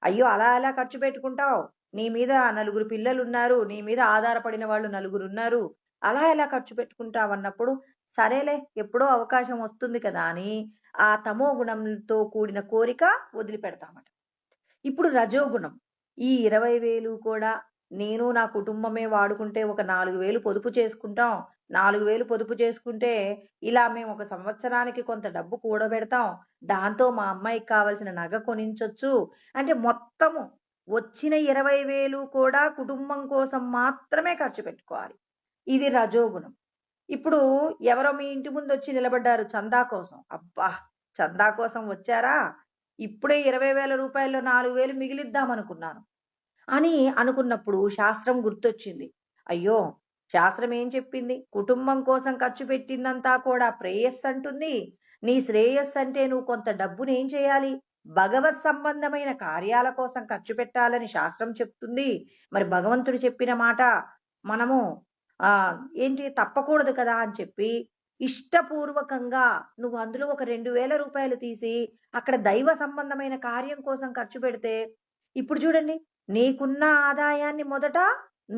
అయ్యో, అలా ఎలా ఖర్చు పెట్టుకుంటావు? నీ మీద నలుగురు పిల్లలున్నారు, నీ మీద ఆధారపడిన వాళ్ళు నలుగురు ఉన్నారు, అలా ఎలా ఖర్చు పెట్టుకుంటావు అన్నప్పుడు సరేలే ఎప్పుడో అవకాశం వస్తుంది కదా అని ఆ తమో గుణంతో కూడిన కోరిక వదిలిపెడతామట. ఇప్పుడు రజోగుణం, ఈ 20,000 కూడా నేను నా కుటుంబమే వాడుకుంటే ఒక 4,000 పొదుపు చేసుకుంటాం, 4,000 పొదుపు చేసుకుంటే ఇలా మేము ఒక సంవత్సరానికి కొంత డబ్బు కూడబెడతాం, దాంతో మా అమ్మాయికి కావలసిన నగ కొనించొచ్చు అంటే మొత్తము వచ్చిన 20,000 కూడా కుటుంబం కోసం మాత్రమే ఖర్చు పెట్టుకోవాలి. ఇది రజోగుణం. ఇప్పుడు ఎవరో మీ ఇంటి ముందు వచ్చి నిలబడ్డారు చందా కోసం. అబ్బా, చందా కోసం వచ్చారా, ఇప్పుడే 20,000 రూపాయల్లో 4,000 మిగిలిద్దాం అనుకున్నాను అని అనుకున్నప్పుడు శాస్త్రం గుర్తొచ్చింది. అయ్యో, శాస్త్రం ఏం చెప్పింది? కుటుంబం కోసం ఖర్చు పెట్టిందంతా కూడా ప్రేయస్సు అంటుంది. నీ శ్రేయస్సు అంటే నువ్వు కొంత డబ్బుని ఏం చేయాలి? భగవత్ సంబంధమైన కార్యాల కోసం ఖర్చు పెట్టాలని శాస్త్రం చెప్తుంది. మరి భగవంతుడు చెప్పిన మాట మనము ఆ ఏంటి తప్పకూడదు కదా అని చెప్పి ఇష్టపూర్వకంగా నువ్వు అందులో ఒక 2000 రూపాయలు తీసి అక్కడ దైవ సంబంధమైన కార్యం కోసం ఖర్చు పెడితే ఇప్పుడు చూడండి, నీకున్న ఆదాయాన్ని మొదట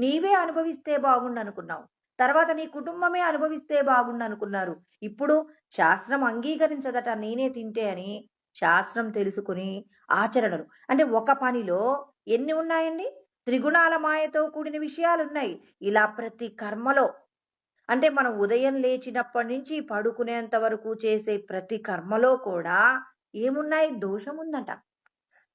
నీవే అనుభవిస్తే బాగుండు అనుకున్నావు, తర్వాత నీ కుటుంబమే అనుభవిస్తే బాగుండు అనుకున్నారు. ఇప్పుడు శాస్త్రం అంగీకరించదట నేనే తింటే అని. శాస్త్రం తెలుసుకుని ఆచరణలు అంటే ఒక పనిలో ఎన్ని ఉన్నాయండి? త్రిగుణాల మాయతో కూడిన విషయాలున్నాయి. ఇలా ప్రతి కర్మలో అంటే మనం ఉదయం లేచినప్పటి నుంచి పడుకునేంత వరకు చేసే ప్రతి కర్మలో కూడా ఏమున్నాయి? దోషం ఉందట.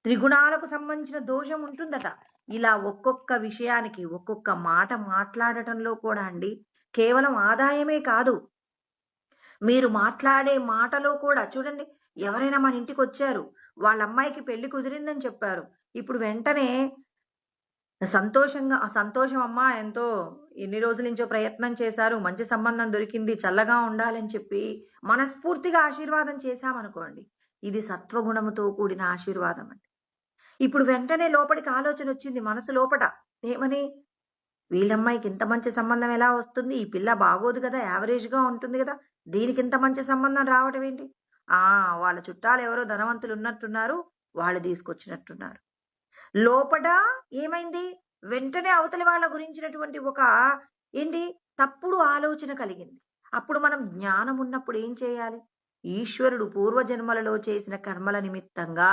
త్రిగుణాలకు సంబంధించిన దోషం ఉంటుందట. ఇలా ఒక్కొక్క విషయానికి ఒక్కొక్క మాట మాట్లాడటంలో కూడా అండి కేవలం ఆదాయమే కాదు, మీరు మాట్లాడే మాటలో కూడా చూడండి, ఎవరైనా మన ఇంటికి వచ్చారు, వాళ్ళ అమ్మాయికి పెళ్లి కుదిరిందని చెప్పారు. ఇప్పుడు వెంటనే సంతోషం అమ్మా, ఎంతో ఎన్ని రోజుల నుంచో ప్రయత్నం చేశారు, మంచి సంబంధం దొరికింది, చల్లగా ఉండాలని చెప్పి మనస్ఫూర్తిగా ఆశీర్వాదం చేశామనుకోండి, ఇది సత్వగుణముతో కూడిన ఆశీర్వాదం అండి. ఇప్పుడు వెంటనే లోపలికి ఆలోచన వచ్చింది మనసు లోపట, ఏమని? వీళ్ళమ్మాయికి ఇంత మంచి సంబంధం ఎలా వస్తుంది? ఈ పిల్ల బాగోదు కదా, యావరేజ్గా ఉంటుంది కదా, దీనికి ఇంత మంచి సంబంధం రావటం ఏంటి? వాళ్ళ చుట్టాలు ఎవరో ధనవంతులు ఉన్నట్టున్నారు, వాళ్ళు తీసుకొచ్చినట్టున్నారు. లోపట ఏమైంది? వెంటనే అవతలి వాళ్ళ గురించినటువంటి ఒక ఏంటి తప్పుడు ఆలోచన కలిగింది. అప్పుడు మనం జ్ఞానం ఉన్నప్పుడు ఏం చేయాలి? ఈశ్వరుడు పూర్వజన్మలలో చేసిన కర్మల నిమిత్తంగా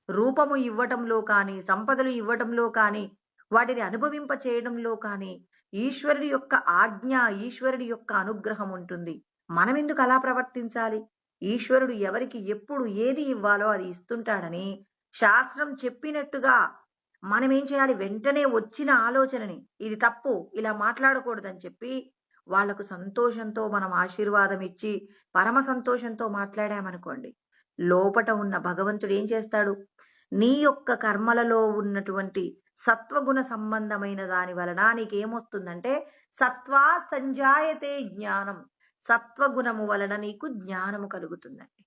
రూపము ఇవ్వటంలో కానీ, సంపదలు ఇవ్వటంలో కానీ, వాటిని అనుభవింప చేయడంలో కానీ ఈశ్వరుడి యొక్క ఆజ్ఞ, ఈశ్వరుడి యొక్క అనుగ్రహం ఉంటుంది. మనం ఎందుకు అలా ప్రవర్తించాలి? ఈశ్వరుడు ఎవరికి ఎప్పుడు ఏది ఇవ్వాలో అది ఇస్తుంటాడని శాస్త్రం చెప్పినట్టుగా మనం ఏం చేయాలి? వెంటనే వచ్చిన ఆలోచనని ఇది తప్పు, ఇలా మాట్లాడకూడదని చెప్పి వాళ్లకు సంతోషంతో మనం ఆశీర్వాదం ఇచ్చి పరమ సంతోషంతో మాట్లాడామనుకోండి, లోపట ఉన్న భగవంతుడు ఏం చేస్తాడు? నీ యొక్క కర్మలలో ఉన్నటువంటి సత్వగుణ సంబంధమైన దాని వలన నీకేమొస్తుందంటే సత్వా సంజాయతే జ్ఞానం, సత్వగుణము వలన నీకు జ్ఞానము కలుగుతుందండి.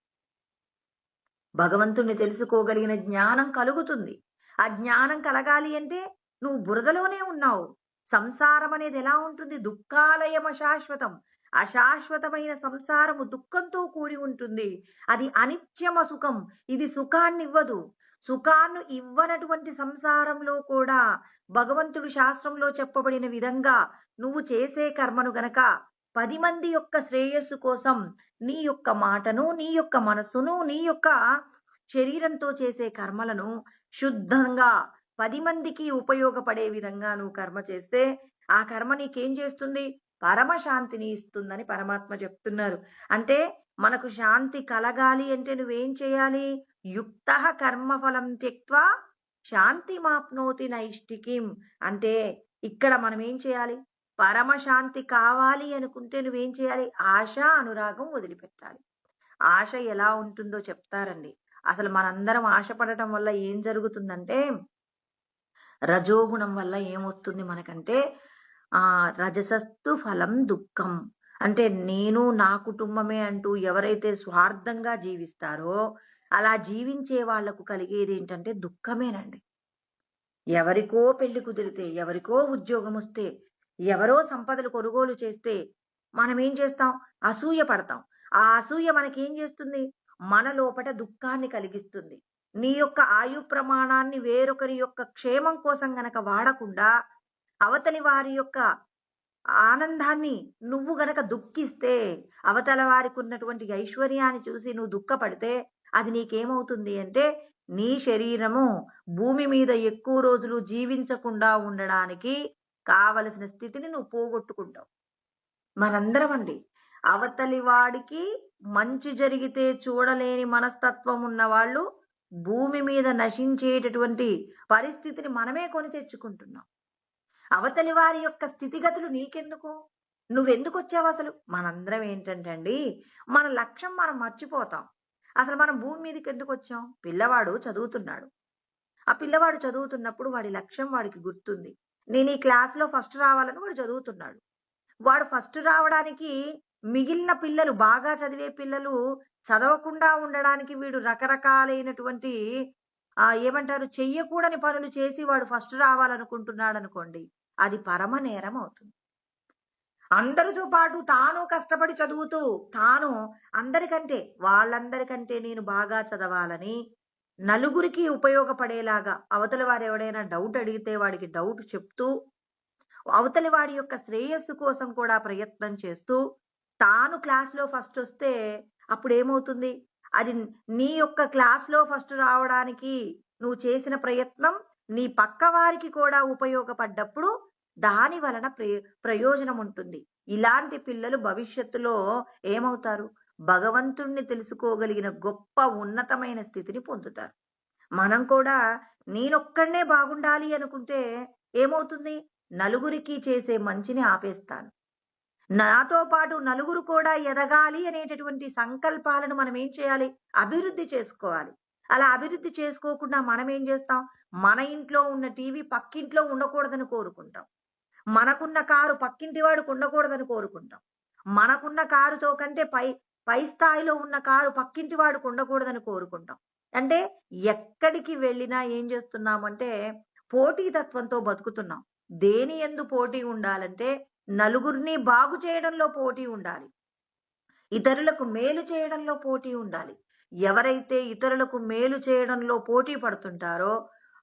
భగవంతుణ్ణి తెలుసుకోగలిగిన జ్ఞానం కలుగుతుంది. ఆ జ్ఞానం కలగాలి అంటే నువ్వు బురదలోనే ఉన్నావు. సంసారం అనేది ఎలా ఉంటుంది? దుఃఖాలయం అశాశ్వతం. అశాశ్వతమైన సంసారము దుఃఖంతో కూడి ఉంటుంది. అది అనిత్యమ సుఖం. ఇది సుఖాన్ని ఇవ్వదు. సుఖాన్ని ఇవ్వనటువంటి సంసారంలో కూడా భగవంతుడు శాస్త్రంలో చెప్పబడిన విధంగా నువ్వు చేసే కర్మను గనక 10 మంది యొక్క శ్రేయస్సు కోసం నీ యొక్క మాటను, నీ యొక్క మనస్సును, నీ యొక్క శరీరంతో చేసే కర్మలను శుద్ధంగా 10 మందికి ఉపయోగపడే విధంగా నువ్వు కర్మ చేస్తే ఆ కర్మ నీకేం చేస్తుంది? పరమశాంతిని ఇస్తుందని పరమాత్మ చెప్తున్నారు. అంటే మనకు శాంతి కలగాలి అంటే నువ్వేం చేయాలి? యుక్తః కర్మఫలం త్యక్త్వా శాంతి మాప్నోతి నైష్టికీం. అంటే ఇక్కడ మనం ఏం చేయాలి? పరమశాంతి కావాలి అనుకుంటే నువ్వేం చేయాలి? ఆశ, అనురాగం వదిలిపెట్టాలి. ఆశ ఎలా ఉంటుందో చెప్తారండి. అసలు మనందరం ఆశపడటం వల్ల ఏం జరుగుతుందంటే, రజోగుణం వల్ల ఏమొస్తుంది మనకంటే రజసస్తు ఫలం దుఃఖం. అంటే నేను నా కుటుంబమే అంటూ ఎవరైతే స్వార్థంగా జీవిస్తారో అలా జీవించే వాళ్లకు కలిగేది ఏంటంటే దుఃఖమేనండి. ఎవరికో పెళ్లి కుదిరితే, ఎవరికో ఉద్యోగం వస్తే, ఎవరో సంపదలు కొనుగోలు చేస్తే మనం ఏం చేస్తాం? అసూయ పడతాం. ఆ అసూయ మనకేం చేస్తుంది? మన లోపట దుఃఖాన్ని కలిగిస్తుంది. నీ యొక్క ఆయు ప్రమాణాన్ని వేరొకరి యొక్క క్షేమం కోసం గనక వాడకుండా అవతలి వారి యొక్క ఆనందాన్ని నువ్వు గనక దుఃఖిస్తే, అవతల వారికి ఉన్నటువంటి ఐశ్వర్యాన్ని చూసి నువ్వు దుఃఖపడితే అది నీకేమవుతుంది అంటే నీ శరీరము భూమి మీద ఎక్కువ రోజులు జీవించకుండా ఉండడానికి కావలసిన స్థితిని నువ్వు పోగొట్టుకుంటావు. మనందరం అండి అవతలి వాడికి మంచి జరిగితే చూడలేని మనస్తత్వం ఉన్న వాళ్ళు భూమి మీద నశించేటటువంటి పరిస్థితిని మనమే కొని తెచ్చుకుంటున్నాం. అవతలి వారి యొక్క స్థితిగతులు నీకెందుకు? నువ్వెందుకు వచ్చావు? అసలు మనందరం ఏంటంటే అండి, మన లక్ష్యం మనం మర్చిపోతాం. అసలు మనం భూమి మీదకి ఎందుకు వచ్చాం? పిల్లవాడు చదువుతున్నాడు. ఆ పిల్లవాడు చదువుతున్నప్పుడు వాడి లక్ష్యం వాడికి గుర్తుంది. నేను ఈ క్లాస్లో ఫస్ట్ రావాలని వాడు చదువుతున్నాడు. వాడు ఫస్ట్ రావడానికి మిగిలిన పిల్లలు బాగా చదివే పిల్లలు చదవకుండా ఉండడానికి వీడు రకరకాలైనటువంటి ఏమంటారు చెయ్యకూడని పనులు చేసి వాడు ఫస్ట్ రావాలనుకుంటున్నాడు అనుకోండి, అది పరమ నేరం అవుతుంది. అందరితో పాటు తాను కష్టపడి చదువుతూ తాను వాళ్ళందరికంటే నేను బాగా చదవాలని నలుగురికి ఉపయోగపడేలాగా అవతల వారు ఎవడైనా డౌట్ అడిగితే వాడికి డౌట్ చెప్తూ అవతలి వాడి యొక్క శ్రేయస్సు కోసం కూడా ప్రయత్నం చేస్తూ తాను క్లాస్లో ఫస్ట్ వస్తే అప్పుడు ఏమవుతుంది? అది నీ యొక్క క్లాస్లో ఫస్ట్ రావడానికి నువ్వు చేసిన ప్రయత్నం నీ పక్క వారికి కూడా ఉపయోగపడ్డప్పుడు దాని వలన ప్రయోజనం ఉంటుంది. ఇలాంటి పిల్లలు భవిష్యత్తులో ఏమవుతారు? భగవంతుణ్ణి తెలుసుకోగలిగిన గొప్ప ఉన్నతమైన స్థితిని పొందుతారు. మనం కూడా నేనొక్కడే బాగుండాలి అనుకుంటే ఏమవుతుంది? నలుగురికి చేసే మంచిని ఆపేస్తాను. నాతో పాటు నలుగురు కూడా ఎదగాలి అనేటటువంటి సంకల్పాలను మనం ఏం చేయాలి? అభివృద్ధి చేసుకోవాలి. అలా అభివృద్ధి చేసుకోకుండా మనం ఏం చేస్తాం? మన ఇంట్లో ఉన్న టీవీ పక్కింట్లో ఉండకూడదని కోరుకుంటాం. మనకున్న కారు పక్కింటి వాడికి ఉండకూడదని కోరుకుంటాం. మనకున్న కారుతో కంటే పై స్థాయిలో ఉన్న కారు పక్కింటి వాడికి ఉండకూడదని కోరుకుంటాం. అంటే ఎక్కడికి వెళ్ళినా ఏం చేస్తున్నామంటే పోటీతత్వంతో బతుకుతున్నాం. దేని యందు పోటీ ఉండాలంటే నలుగురిని బాగు చేయడంలో పోటీ ఉండాలి. ఇతరులకు మేలు చేయడంలో పోటీ ఉండాలి. ఎవరైతే ఇతరులకు మేలు చేయడంలో పోటీ పడుతుంటారో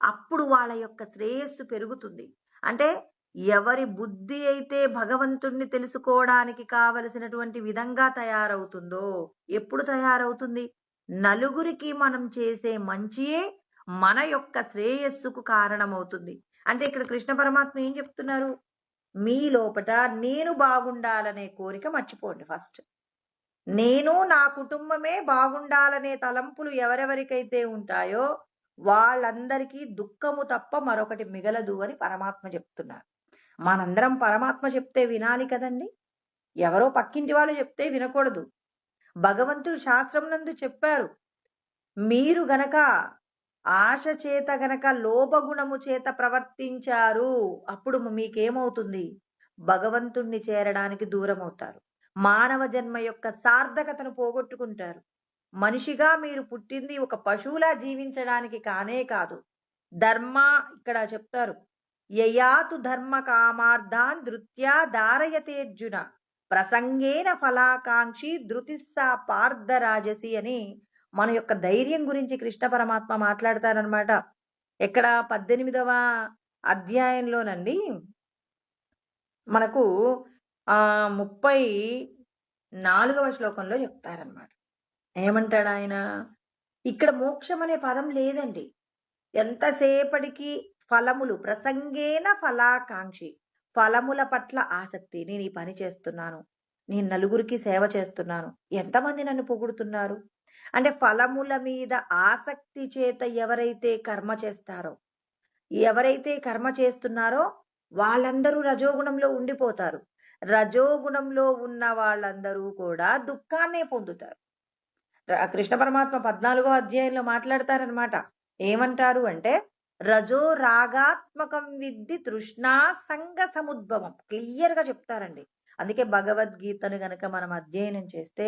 అప్పుడు వాళ్ళ యొక్క శ్రేయస్సు పెరుగుతుంది. అంటే ఎవరి బుద్ధి అయితే భగవంతుణ్ణి తెలుసుకోవడానికి కావలసినటువంటి విధంగా తయారవుతుందో, ఎప్పుడు తయారవుతుంది? నలుగురికి మనం చేసే మంచియే మన యొక్క శ్రేయస్సుకు కారణమవుతుంది. అంటే ఇక్కడ కృష్ణ పరమాత్మ ఏం చెప్తున్నారు? మీ లోపట నేను బాగుండాలనే కోరిక మర్చిపోండి. ఫస్ట్ నేను నా కుటుంబమే బాగుండాలనే తలంపులు ఎవరెవరికైతే ఉంటాయో వాళ్ళందరికీ దుఃఖము తప్ప మరొకటి మిగలదు అని పరమాత్మ చెప్తున్నారు. మనందరం పరమాత్మ చెప్తే వినాలి కదండి. ఎవరో పక్కింటి వాళ్ళు చెప్తే వినకూడదు. భగవంతుడు శాస్త్రం నందు చెప్పారు, మీరు గనక ఆశ చేత గనక లోభగుణము చేత ప్రవర్తించారు అప్పుడు మీకేమవుతుంది? భగవంతుణ్ణి చేరడానికి దూరం అవుతారు. మానవ జన్మ యొక్క సార్థకతను పోగొట్టుకుంటారు. మనిషిగా మీరు పుట్టింది ఒక పశువులా జీవించడానికి కానే కాదు. ఇక్కడ చెప్తారు, యయాతు ధర్మ కామార్థాన్ ధృత్యా ధారయతేర్జున ప్రసంగేన ఫలాకాంక్షి ధృతిస్సా పార్థరాజసి అని మన యొక్క ధైర్యం గురించి కృష్ణ పరమాత్మ మాట్లాడతారనమాట. ఇక్కడ 18వ అధ్యాయంలోనండి మనకు 34వ శ్లోకంలో చెప్తారనమాట. ఏమంటాడు ఆయన? ఇక్కడ మోక్షం అనే పదం లేదండి. ఎంతసేపటికి ఫలములు, ప్రసంగేన ఫలాకాంక్షి, ఫలముల పట్ల ఆసక్తి. నేను ఈ పని చేస్తున్నాను, నేను నలుగురికి సేవ చేస్తున్నాను, ఎంతమంది నన్ను పొగుడుతున్నారు అంటే ఫలముల మీద ఆసక్తి చేత ఎవరైతే కర్మ చేస్తున్నారో వాళ్ళందరూ రజోగుణంలో ఉండిపోతారు. రజోగుణంలో ఉన్న వాళ్ళందరూ కూడా దుఃఖాన్నే పొందుతారు. కృష్ణ పరమాత్మ 14వ అధ్యాయంలో మాట్లాడతారనమాట. ఏమంటారు అంటే రజో రాగాత్మకం విద్ధి తృష్ణా సంగ సముద్భవం. క్లియర్ గా చెప్తారండి. అందుకే భగవద్గీతను గనక మనం అధ్యయనం చేస్తే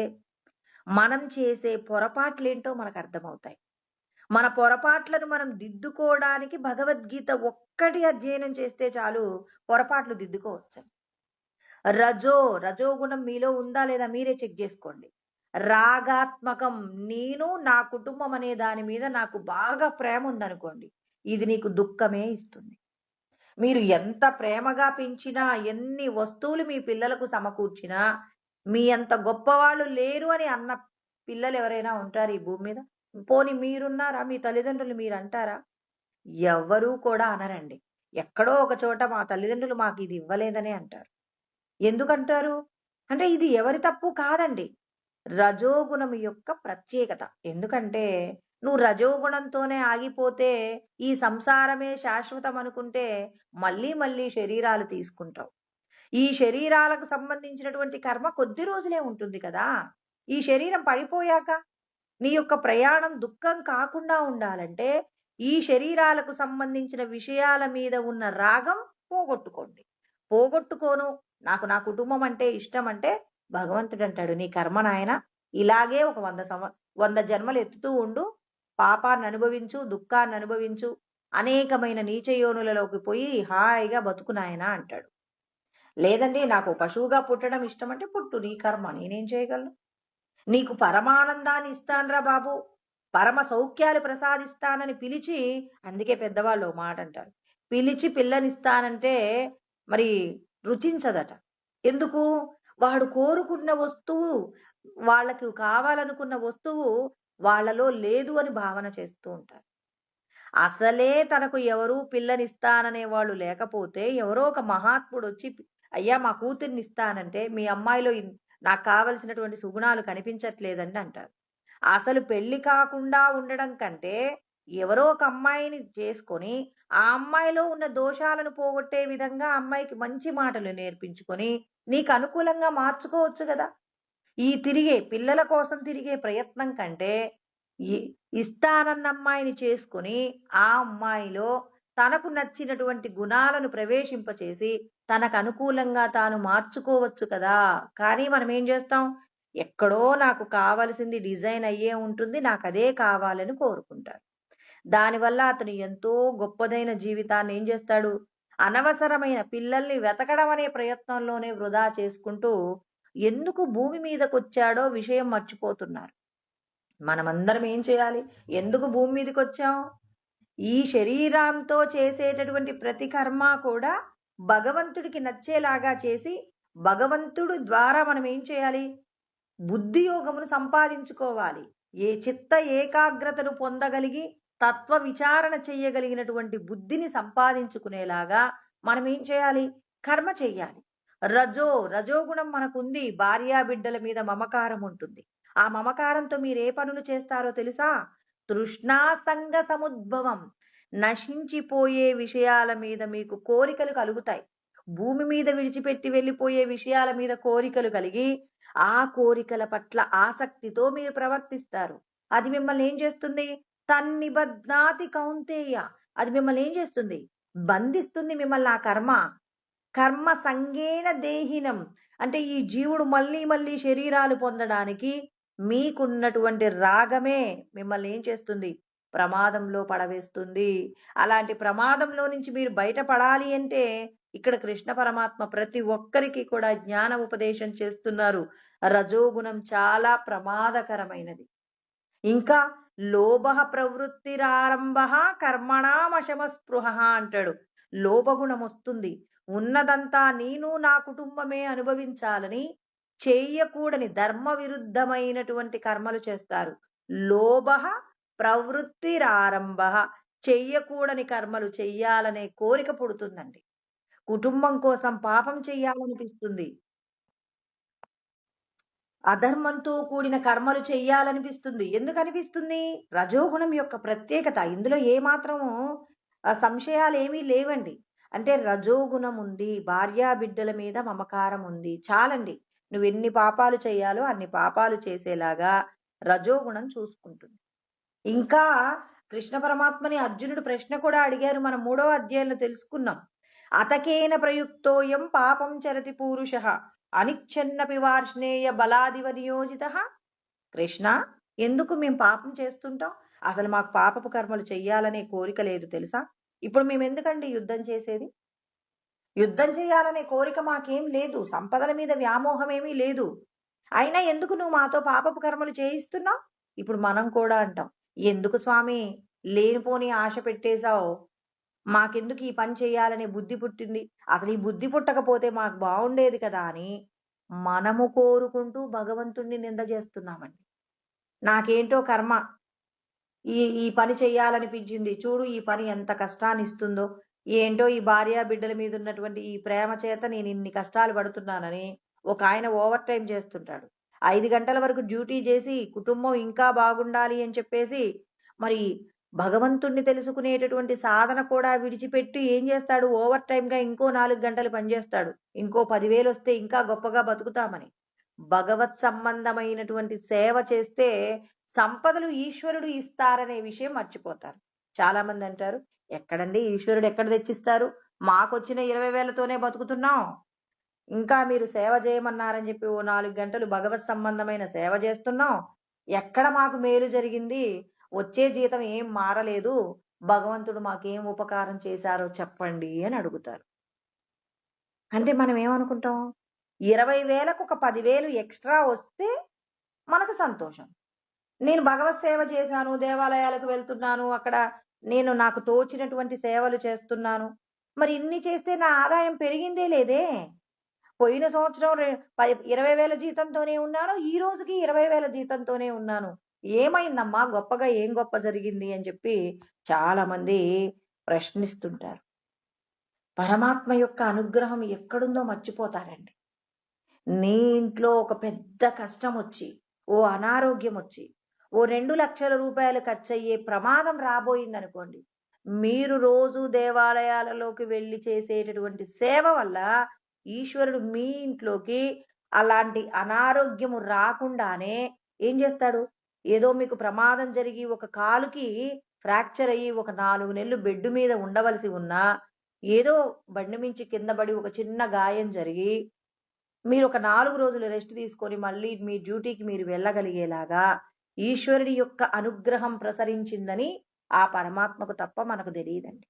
మనం చేసే పొరపాట్లేంటో మనకు అర్థమవుతాయి. మన పొరపాట్లను మనం దిద్దుకోవడానికి భగవద్గీత ఒక్కటి అధ్యయనం చేస్తే చాలు, పొరపాట్లు దిద్దుకోవచ్చు. రజోగుణం మీలో ఉందా లేదా మీరే చెక్ చేసుకోండి. రాగాత్మకం, నేను నా కుటుంబం అనే దాని మీద నాకు బాగా ప్రేమ ఉందనుకోండి, ఇది నీకు దుఃఖమే ఇస్తుంది. మీరు ఎంత ప్రేమగా పెంచినా, ఎన్ని వస్తువులు మీ పిల్లలకు సమకూర్చినా, మీ అంత గొప్పవాళ్ళు లేరు అని అన్న పిల్లలు ఎవరైనా ఉంటారు ఈ భూమి మీద? పోని మీరున్నారా? మీ తల్లిదండ్రులు మీరు అంటారా? ఎవ్వరూ కూడా అనరండి. ఎక్కడో ఒక చోట మా తల్లిదండ్రులు మాకు ఇది ఇవ్వలేదనే అంటారు. ఎందుకంటారు అంటే ఇది ఎవరి తప్పు కాదండి, రజోగుణం యొక్క ప్రత్యేకత. ఎందుకంటే నువ్వు రజోగుణంతోనే ఆగిపోతే ఈ సంసారమే శాశ్వతం అనుకుంటే మళ్ళీ మళ్ళీ శరీరాలు తీసుకుంటావు. ఈ శరీరాలకు సంబంధించినటువంటి కర్మ కొద్ది రోజులే ఉంటుంది కదా. ఈ శరీరం పడిపోయాక నీ యొక్క ప్రయాణం దుఃఖం కాకుండా ఉండాలంటే ఈ శరీరాలకు సంబంధించిన విషయాల మీద ఉన్న రాగం పోగొట్టుకోండి. పోగొట్టుకోను, నాకు నా కుటుంబం అంటే ఇష్టం అంటే భగవంతుడు అంటాడు, నీ కర్మ నాయన ఇలాగే ఒక 100 జన్మలు ఎత్తుతూ ఉండు, పాపాన్ని అనుభవించు, దుఃఖాన్ని అనుభవించు, అనేకమైన నీచ యోనులలోకి పోయి హాయిగా బతుకు నాయనా అంటాడు. లేదండి నాకు పశువుగా పుట్టడం ఇష్టం అంటే పుట్టు, నీ కర్మ, నేనేం చేయగలను? నీకు పరమానందాన్ని ఇస్తానురా బాబు, పరమ సౌఖ్యాలు ప్రసాదిస్తానని పిలిచి, అందుకే పెద్దవాళ్ళు ఓ మాట అంటారు, పిలిచి పిల్లనిస్తానంటే మరి రుచించదట. ఎందుకు? వాడు కోరుకున్న వస్తువు, వాళ్ళకి కావాలనుకున్న వస్తువు వాళ్ళలో లేదు అని భావన చేస్తూ ఉంటారు. అసలే తనకు ఎవరు పిల్లనిస్తాననే వాళ్ళు లేకపోతే ఎవరో ఒక మహాత్ముడు వచ్చి, అయ్యా మా కూతుర్ని ఇస్తానంటే, మీ అమ్మాయిలో నాకు కావలసినటువంటి సుగుణాలు కనిపించట్లేదండి అంటారు. అసలు పెళ్లి కాకుండా ఉండడం కంటే ఎవరో ఒక అమ్మాయిని చేసుకొని ఆ అమ్మాయిలో ఉన్న దోషాలను పోగొట్టే విధంగా అమ్మాయికి మంచి మాటలు నేర్పించుకొని నీకు అనుకూలంగా మార్చుకోవచ్చు కదా. ఈ తిరిగే పిల్లల కోసం తిరిగే ప్రయత్నం కంటే ఇస్తానన్న అమ్మాయిని చేసుకొని ఆ అమ్మాయిలో తనకు నచ్చినటువంటి గుణాలను ప్రవేశింపచేసి తనకు అనుకూలంగా తాను మార్చుకోవచ్చు కదా. కానీ మనం ఏం చేస్తాం, ఎక్కడో నాకు కావలసింది డిజైన్ అయ్యే ఉంటుంది, నాకు అదే కావాలని కోరుకుంటారు. దానివల్ల అతను ఎంతో గొప్పదైన జీవితాన్ని ఏం చేస్తాడు, అనవసరమైన పిల్లల్ని వెతకడం అనే ప్రయత్నంలోనే వృధా చేసుకుంటూ ఎందుకు భూమి మీదకి వచ్చాడో విషయం మర్చిపోతున్నారు. మనమందరం ఏం చేయాలి, ఎందుకు భూమి మీదకి వచ్చాం? ఈ శరీరంతో చేసేటటువంటి ప్రతి కర్మ కూడా భగవంతుడికి నచ్చేలాగా చేసి భగవంతుడు ద్వారా మనం ఏం చేయాలి, బుద్ధి యోగమును సంపాదించుకోవాలి. చిత్త ఏకాగ్రతను పొందగలిగి తత్వ విచారణ చెయ్యగలిగినటువంటి బుద్ధిని సంపాదించుకునేలాగా మనం ఏం చేయాలి, కర్మ చెయ్యాలి. రజోగుణం మనకుంది, భార్యా బిడ్డల మీద మమకారం ఉంటుంది. ఆ మమకారంతో మీరు ఏ పనులు చేస్తారో తెలుసా? తృష్ణా సంగ సముద్భవం, నశించిపోయే విషయాల మీద మీకు కోరికలు కలుగుతాయి. భూమి మీద విడిచిపెట్టి వెళ్ళిపోయే విషయాల మీద కోరికలు కలిగి ఆ కోరికల పట్ల ఆసక్తితో మీరు ప్రవర్తిస్తారు. అది మిమ్మల్ని ఏం చేస్తుంది, తన్నిబధ్నాతి కౌంతేయ, అది మిమ్మల్ని ఏం చేస్తుంది, బంధిస్తుంది మిమ్మల్ని ఆ కర్మ సంగేన దేహినం. అంటే ఈ జీవుడు మళ్ళీ మళ్ళీ శరీరాలు పొందడానికి మీకున్నటువంటి రాగమే మిమ్మల్ని ఏం చేస్తుంది, ప్రమాదంలో పడవేస్తుంది. అలాంటి ప్రమాదంలో నుంచి మీరు బయటపడాలి అంటే ఇక్కడ కృష్ణ పరమాత్మ ప్రతి ఒక్కరికి కూడా జ్ఞాన ఉపదేశం చేస్తున్నారు. రజోగుణం చాలా ప్రమాదకరమైనది. ఇంకా లోభ ప్రవృత్తిరారంభ కర్మణామశమస్పృహ అంటాడు. లోభగుణం వస్తుంది, ఉన్నదంతా నేను నా కుటుంబమే అనుభవించాలని చేయకూడని ధర్మ విరుద్ధమైనటువంటి కర్మలు చేస్తారు. లోభ ప్రవృత్తిరారంభ, చెయ్యకూడని కర్మలు చెయ్యాలనే కోరిక పుడుతుందండి. కుటుంబం కోసం పాపం చెయ్యాలనిపిస్తుంది, అధర్మంతో కూడిన కర్మలు చెయ్యాలనిపిస్తుంది. ఎందుకు అనిపిస్తుంది? రజోగుణం యొక్క ప్రత్యేకత. ఇందులో ఏమాత్రము సంశయాలు ఏమీ లేవండి. అంటే రజోగుణం ఉంది, భార్యా బిడ్డల మీద మమకారం ఉంది, చాలండి. నువ్వు ఎన్ని పాపాలు చేయాలో అన్ని పాపాలు చేసేలాగా రజోగుణం చూసుకుంటుంది. ఇంకా కృష్ణ పరమాత్మని అర్జునుడు ప్రశ్న కూడా అడిగారు, మనం 3వ అధ్యాయంలో తెలుసుకున్నాం. అతకేన ప్రయుక్తోయం పాపం చరతి పూరుష అనిచ్ఛన్నపి వార్ష్ణేయ బలాదివ నియోజిత. కృష్ణ, ఎందుకు మేము పాపం చేస్తుంటాం? అసలు మాకు పాపపు కర్మలు చెయ్యాలనే కోరిక లేదు తెలుసా. ఇప్పుడు మేము ఎందుకండి యుద్ధం చేసేది? యుద్ధం చేయాలనే కోరిక మాకేం లేదు, సంపదల మీద వ్యామోహం ఏమీ లేదు. అయినా ఎందుకు నువ్వు మాతో పాపపు కర్మలు చేయిస్తున్నావు? ఇప్పుడు మనం కూడా అంటాం, ఎందుకు స్వామి లేనిపోని ఆశ పెట్టేశావు, మాకెందుకు ఈ పని చేయాలనే బుద్ధి పుట్టింది, అసలు ఈ బుద్ధి పుట్టకపోతే మాకు బాగుండేది కదా అని మనము కోరుకుంటూ భగవంతుణ్ణి నింద చేస్తున్నామండి. నాకేంటో కర్మ, ఈ పని చెయ్యాలనిపించింది, చూడు ఈ పని ఎంత కష్టాన్ని ఇస్తుందో, ఏంటో ఈ భార్య బిడ్డల మీద ఉన్నటువంటి ఈ ప్రేమ చేత నేను ఇన్ని కష్టాలు పడుతున్నానని ఒక ఆయన ఓవర్ టైం చేస్తుంటాడు. 5 గంటల వరకు డ్యూటీ చేసి కుటుంబం ఇంకా బాగుండాలి అని చెప్పేసి మరి భగవంతుణ్ణి తెలుసుకునేటటువంటి సాధన కూడా విడిచిపెట్టి ఏం చేస్తాడు, ఓవర్ టైంగా ఇంకో 4 గంటలు పనిచేస్తాడు, ఇంకో 10,000 వస్తే ఇంకా గొప్పగా బతుకుతామని. భగవత్ సంబంధమైనటువంటి సేవ చేస్తే సంపదలు ఈశ్వరుడు ఇస్తారనే విషయం మర్చిపోతారు. చాలా మంది అంటారు, ఎక్కడండి ఈశ్వరుడు ఎక్కడ తెచ్చిస్తారు, మాకొచ్చిన 20,000తోనే బతుకుతున్నాం, ఇంకా మీరు సేవ చేయమన్నారని చెప్పి ఓ 4 గంటలు భగవత్ సంబంధమైన సేవ చేస్తున్నాం. ఎక్కడ మాకు మేలు జరిగింది? వచ్చే జీతం ఏం మారలేదు. భగవంతుడు మాకేం ఉపకారం చేశారో చెప్పండి అని అడుగుతారు. అంటే మనం ఏమనుకుంటాం? 20,000కు ఒక 10,000 ఎక్స్ట్రా వస్తే మనకు సంతోషం. నేను భగవత్ సేవ చేశాను, దేవాలయాలకు వెళ్తున్నాను, అక్కడ నేను నాకు తోచినటువంటి సేవలు చేస్తున్నాను. మరి ఇన్ని చేస్తే నా ఆదాయం పెరిగిందే లేదే. పోయిన సంవత్సరం 20,000 జీతంతోనే ఉన్నాను, ఈ రోజుకి 20,000 జీతంతోనే ఉన్నాను. ఏమైందమ్మా? గొప్పగా ఏం గొప్ప జరిగింది అని చెప్పి చాలా మంది ప్రశ్నిస్తుంటారు. పరమాత్మ యొక్క అనుగ్రహం ఎక్కడుందో మర్చిపోతారండి. నీ ఇంట్లో ఒక పెద్ద కష్టం వచ్చి, ఓ అనారోగ్యం వచ్చి, ఓ 2,00,000 రూపాయలు ఖర్చయ్యే ప్రమాదం రాబోయిందనుకోండి. మీరు రోజు దేవాలయాలలోకి వెళ్ళి చేసేటటువంటి సేవ వల్ల ఈశ్వరుడు మీ ఇంట్లోకి అలాంటి అనారోగ్యము రాకుండానే ఏం చేస్తాడు? ఏదో మీకు ప్రమాదం జరిగి ఒక కాలుకి ఫ్రాక్చర్ అయ్యి ఒక 4 నెలలు బెడ్ మీద ఉండవలసి ఉన్నా, ఏదో బండి మించి కింద పడి ఒక చిన్న గాయం జరిగి మీరు ఒక 4 రోజులు రెస్ట్ తీసుకొని మళ్ళీ మీ డ్యూటీకి మీరు వెళ్ళగలిగేలాగా ఈశ్వరుడి యొక్క అనుగ్రహం ప్రసరించిందని ఆ పరమాత్మకు తప్ప మనకు తెలియదండి.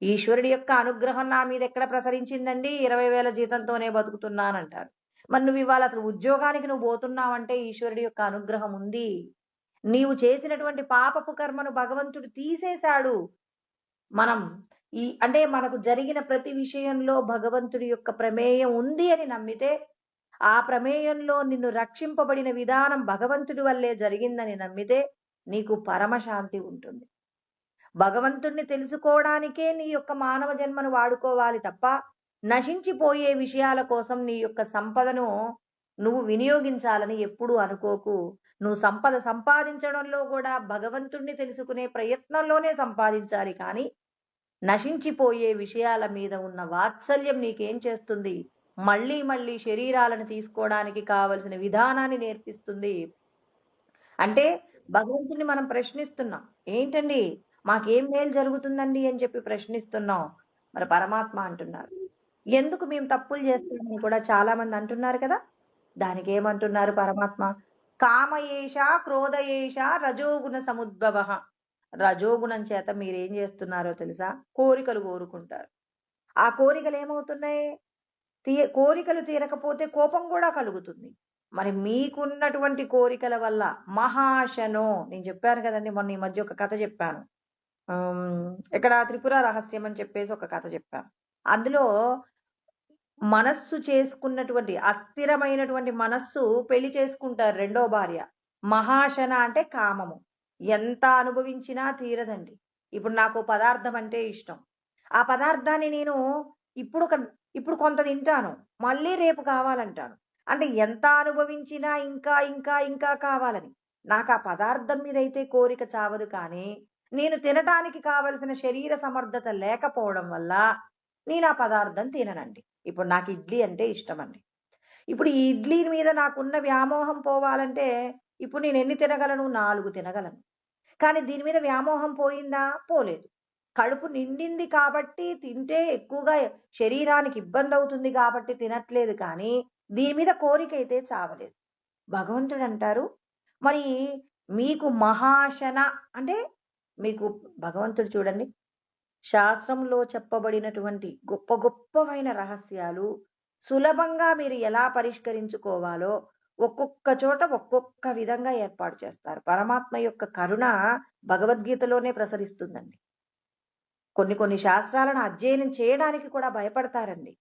ఈశ్వరుడి యొక్క అనుగ్రహం నా మీద ఎక్కడ ప్రసరించిందండి? 20,000 జీతంతోనే బతుకుతున్నానంటారు. మరి నువ్వు ఇవాళ అసలు ఉద్యోగానికి నువ్వు పోతున్నావంటే ఈశ్వరుడి యొక్క అనుగ్రహం ఉంది. నీవు చేసినటువంటి పాపపు కర్మను భగవంతుడు తీసేశాడు. మనం అంటే మనకు జరిగిన ప్రతి విషయంలో భగవంతుడి యొక్క ప్రమేయం ఉంది అని నమ్మితే, ఆ ప్రమేయంలో నిన్ను రక్షింపబడిన విధానం భగవంతుడి వల్లే జరిగిందని నమ్మితే నీకు పరమశాంతి ఉంటుంది. భగవంతుణ్ణి తెలుసుకోవడానికే నీ యొక్క మానవ జన్మను వాడుకోవాలి తప్ప, నశించిపోయే విషయాల కోసం నీ యొక్క సంపదను నువ్వు వినియోగించాలని ఎప్పుడూ అనుకోకు. నువ్వు సంపద సంపాదించడంలో కూడా భగవంతుణ్ణి తెలుసుకునే ప్రయత్నంలోనే సంపాదించాలి కానీ, నశించిపోయే విషయాల మీద ఉన్న వాత్సల్యం నీకేం చేస్తుంది? మళ్ళీ మళ్ళీ శరీరాలను తీసుకోవడానికి కావలసిన విధానాన్ని నేర్పిస్తుంది. అంటే భగవంతుని మనం ప్రశ్నిస్తున్నాం. ఏంటండి మాకేం మేలు జరుగుతుందండి అని చెప్పి ప్రశ్నిస్తున్నాం. మరి పరమాత్మ అంటున్నారు, ఎందుకు మేము తప్పులు చేస్తామని కూడా చాలా మంది అంటున్నారు కదా. దానికి ఏమంటున్నారు పరమాత్మ? కామయేష క్రోధయేష రజోగుణ సముద్భవ. రజోగుణం చేత మీరేం చేస్తున్నారో తెలుసా? కోరికలు కోరుకుంటారు. ఆ కోరికలు ఏమవుతున్నాయి? కోరికలు తీరకపోతే కోపం కూడా కలుగుతుంది. మరి మీకున్నటువంటి కోరికల వల్ల మహాశనో, నేను చెప్పాను కదండి మొన్న ఈ మధ్య ఒక కథ చెప్పాను. ఇక్కడ త్రిపుర రహస్యం అని చెప్పేసి ఒక కథ చెప్పాను. అందులో మనస్సు చేసుకున్నటువంటి అస్థిరమైనటువంటి మనస్సు పెళ్లి చేసుకుంటారు రెండో భార్య. మహాశన అంటే కామము. ఎంత అనుభవించినా తీరదండి. ఇప్పుడు నాకు పదార్థం అంటే ఇష్టం. ఆ పదార్థాన్ని నేను ఇప్పుడు కొంత తింటాను, మళ్ళీ రేపు కావాలంటాను. అంటే ఎంత అనుభవించినా ఇంకా ఇంకా ఇంకా కావాలని. నాకు ఆ పదార్థం మీద అయితే కోరిక చావదు, కానీ నేను తినటానికి కావలసిన శరీర సమర్థత లేకపోవడం వల్ల నేను ఆ పదార్థం తిననండి. ఇప్పుడు నాకు ఇడ్లీ అంటే ఇష్టం అండి. ఇప్పుడు ఈ ఇడ్లీ మీద నాకున్న వ్యామోహం పోవాలంటే ఇప్పుడు నేను ఎన్ని తినగలను? 4 తినగలను. కానీ దీని మీద వ్యామోహం పోయిందా? పోలేదు. కడుపు నిండింది కాబట్టి తింటే ఎక్కువగా శరీరానికి ఇబ్బంది అవుతుంది కాబట్టి తినట్లేదు, కానీ దీని మీద కోరిక అయితే చావలేదు. భగవంతుడు అంటారు, మరి మీకు మహాశన అంటే మీకు భగవంతుడు చూడండి, శాస్త్రంలో చెప్పబడినటువంటి గొప్ప గొప్పవైన రహస్యాలు సులభంగా మీరు ఎలా పరిష్కరించుకోవాలో ఒక్కొక్క చోట ఒక్కొక్క విధంగా ఏర్పాటు చేస్తారు. పరమాత్మ యొక్క కరుణ భగవద్గీతలోనే ప్రసరిస్తుందండి. కొన్ని శాస్త్రాలను అధ్యయనం చేయడానికి కూడా భయపడతారండి.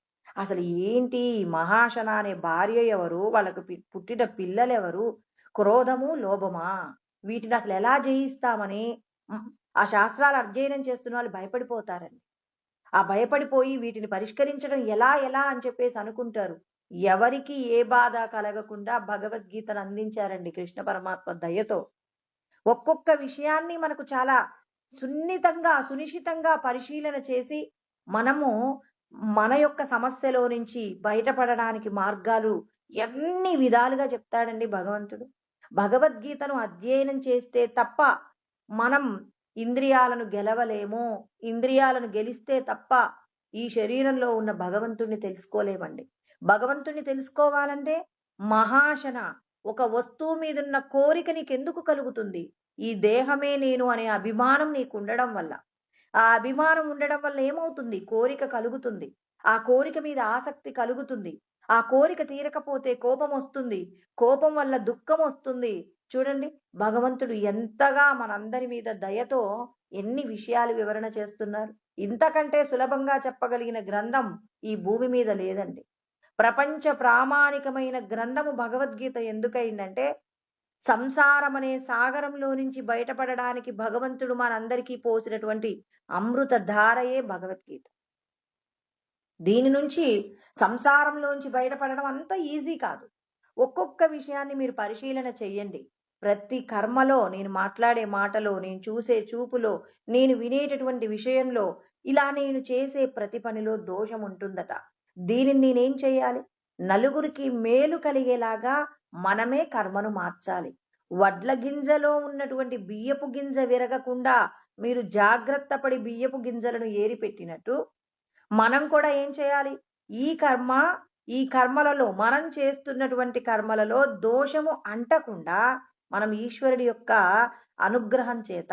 అసలు ఏంటి మహాశన అనే భార్య ఎవరు? వాళ్ళకు పుట్టిన పిల్లలెవరు? క్రోధము లోభమా? వీటిని అసలు ఎలా జయిస్తామని ఆ శాస్త్రాలు అధ్యయనం చేస్తున్న వాళ్ళు భయపడిపోతారండి. ఆ భయపడిపోయి వీటిని పరిష్కరించడం ఎలా ఎలా అని చెప్పేసి అనుకుంటారు. ఎవరికి ఏ బాధ కలగకుండా భగవద్గీతను అందించారండి కృష్ణ పరమాత్మ దయతో. ఒక్కొక్క విషయాన్ని మనకు చాలా సున్నితంగా సునిశితంగా పరిశీలన చేసి మనము మన యొక్క సమస్యలో నుంచి బయటపడడానికి మార్గాలు ఎన్ని విధాలుగా చెప్తాడండి భగవంతుడు. భగవద్గీతను అధ్యయనం చేస్తే తప్ప మనం ఇంద్రియాలను గెలవలేము. ఇంద్రియాలను గెలిస్తే తప్ప ఈ శరీరంలో ఉన్న భగవంతుడిని తెలుసుకోలేమండి. భగవంతుని తెలుసుకోవాలంటే మహాశన, ఒక వస్తువు మీదున్న కోరిక నీకెందుకు కలుగుతుంది? ఈ దేహమే నేను అనే అభిమానం నీకు ఉండడం వల్ల. ఆ అభిమానం ఉండడం వల్ల ఏమవుతుంది? కోరిక కలుగుతుంది. ఆ కోరిక మీద ఆసక్తి కలుగుతుంది. ఆ కోరిక తీరకపోతే కోపం వస్తుంది. కోపం వల్ల దుఃఖం వస్తుంది. చూడండి, భగవంతుడు ఎంతగా మనందరి మీద దయతో ఎన్ని విషయాలు వివరణ చేస్తున్నారు. ఇంతకంటే సులభంగా చెప్పగలిగిన గ్రంథం ఈ భూమి మీద లేదండి. ప్రపంచ ప్రామాణికమైన గ్రంథము భగవద్గీత ఎందుకయిందంటే, సంసారం అనే సాగరంలో నుంచి బయటపడడానికి భగవంతుడు మనందరికీ పోసినటువంటి అమృత ధారయే భగవద్గీత. దీని నుంచి, సంసారంలోంచి బయటపడడం అంత ఈజీ కాదు. ఒక్కొక్క విషయాన్ని మీరు పరిశీలన చెయ్యండి. ప్రతి కర్మలో, నేను మాట్లాడే మాటలో, నేను చూసే చూపులో, నేను వినేటటువంటి విషయంలో, ఇలా నేను చేసే ప్రతి పనిలో దోషం ఉంటుందట. దీనిని నేనేం చేయాలి? నలుగురికి మేలు కలిగేలాగా మనమే కర్మను మార్చాలి. వడ్ల గింజలో ఉన్నటువంటి బియ్యపు గింజ విరగకుండా మీరు జాగ్రత్త పడి బియ్యపు గింజలను ఏరిపెట్టినట్టు, మనం కూడా ఏం చేయాలి? ఈ కర్మలలో, మనం చేస్తున్నటువంటి కర్మలలో దోషము అంటకుండా మనం ఈశ్వరుడి యొక్క అనుగ్రహం చేత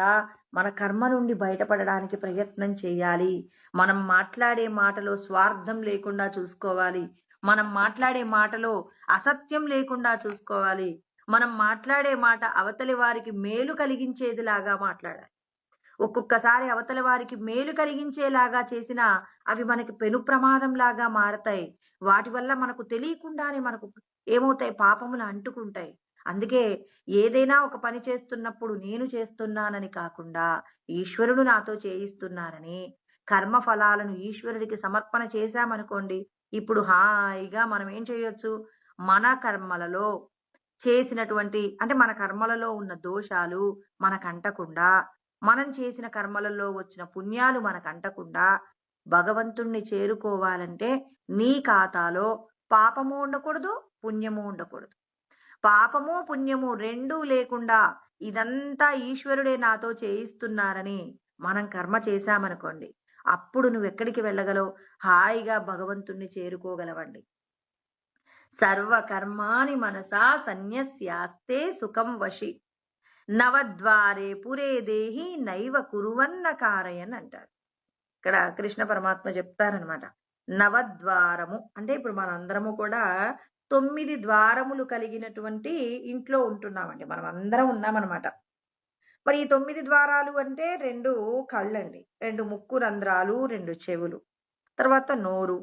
మన కర్మ నుండి బయటపడడానికి ప్రయత్నం చేయాలి. మనం మాట్లాడే మాటలో స్వార్థం లేకుండా చూసుకోవాలి. మనం మాట్లాడే మాటలో అసత్యం లేకుండా చూసుకోవాలి. మనం మాట్లాడే మాట అవతలి వారికి మేలు కలిగించేదిలాగా మాట్లాడాలి. ఒక్కొక్కసారి అవతలి వారికి మేలు కలిగించేలాగా చేసినా అవి మనకి పెను ప్రమాదంలాగా మారతాయి. వాటి వల్ల మనకు తెలియకుండానే మనకు ఏమవుతాయి? పాపములు అంటుకుంటాయి. అందుకే ఏదైనా ఒక పని చేస్తున్నప్పుడు నేను చేస్తున్నానని కాకుండా ఈశ్వరుడు నాతో చేయిస్తున్నారని కర్మ ఫలాలను ఈశ్వరుడికి సమర్పణ చేశామనుకోండి, ఇప్పుడు హాయిగా మనం ఏం చేయొచ్చు? మన కర్మలలో చేసినటువంటి, అంటే మన కర్మలలో ఉన్న దోషాలు మనకంటకుండా, మనం చేసిన కర్మలలో వచ్చిన పుణ్యాలు మనకంటకుండా భగవంతుణ్ణి చేరుకోవాలంటే నీ ఖాతాలో పాపము ఉండకూడదు, పుణ్యము ఉండకూడదు. పాపము పుణ్యము రెండూ లేకుండా ఇదంతా ఈశ్వరుడే నాతో చేయిస్తున్నారని మనం కర్మ చేశామనుకోండి, అప్పుడు నువ్వు ఎక్కడికి వెళ్ళగలవు? హాయిగా భగవంతుణ్ణి చేరుకోగలవండి. సర్వకర్మాణి మనసా సన్యస్యాస్తే సుఖం వశి, నవద్వారే పురే దేహి నైవ కురువన్న కారయన్ అంటారు. ఇక్కడ కృష్ణ పరమాత్మ చెప్తారనమాట. నవద్వారము అంటే ఇప్పుడు మనందరము కూడా 9 ద్వారములు కలిగినటువంటి ఇంట్లో ఉంటున్నామండి. మనం అందరం ఉన్నామన్నమాట. మరి ఈ 9 ద్వారాలు అంటే 2 కళ్ళండి, 2 ముక్కు రంధ్రాలు, 2 చెవులు, తర్వాత నోరు,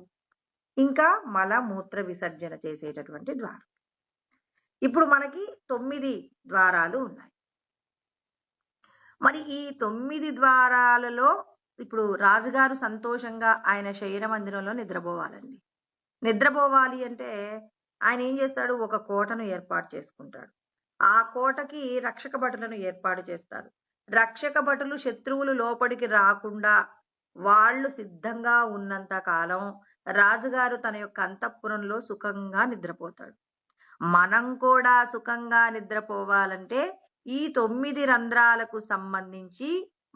ఇంకా మల మూత్ర విసర్జన చేసేటటువంటి ద్వారం. ఇప్పుడు మనకి 9 ద్వారాలు ఉన్నాయి. మరి ఈ 9 ద్వారాలలో ఇప్పుడు రాజుగారు సంతోషంగా ఆయన శయన మందిరంలో నిద్రపోవాలండి. నిద్రపోవాలి అంటే ఆయన ఏం చేస్తాడు? ఒక కోటను ఏర్పాటు చేసుకుంటాడు. ఆ కోటకి రక్షక భటులను ఏర్పాటు చేస్తాడు. రక్షక భటులు శత్రువులు లోపలికి రాకుండా వాళ్ళు సిద్ధంగా ఉన్నంత కాలం రాజుగారు తన యొక్క అంతఃపురంలో సుఖంగా నిద్రపోతాడు. మనం కూడా సుఖంగా నిద్రపోవాలంటే ఈ 9 రంధ్రాలకు సంబంధించి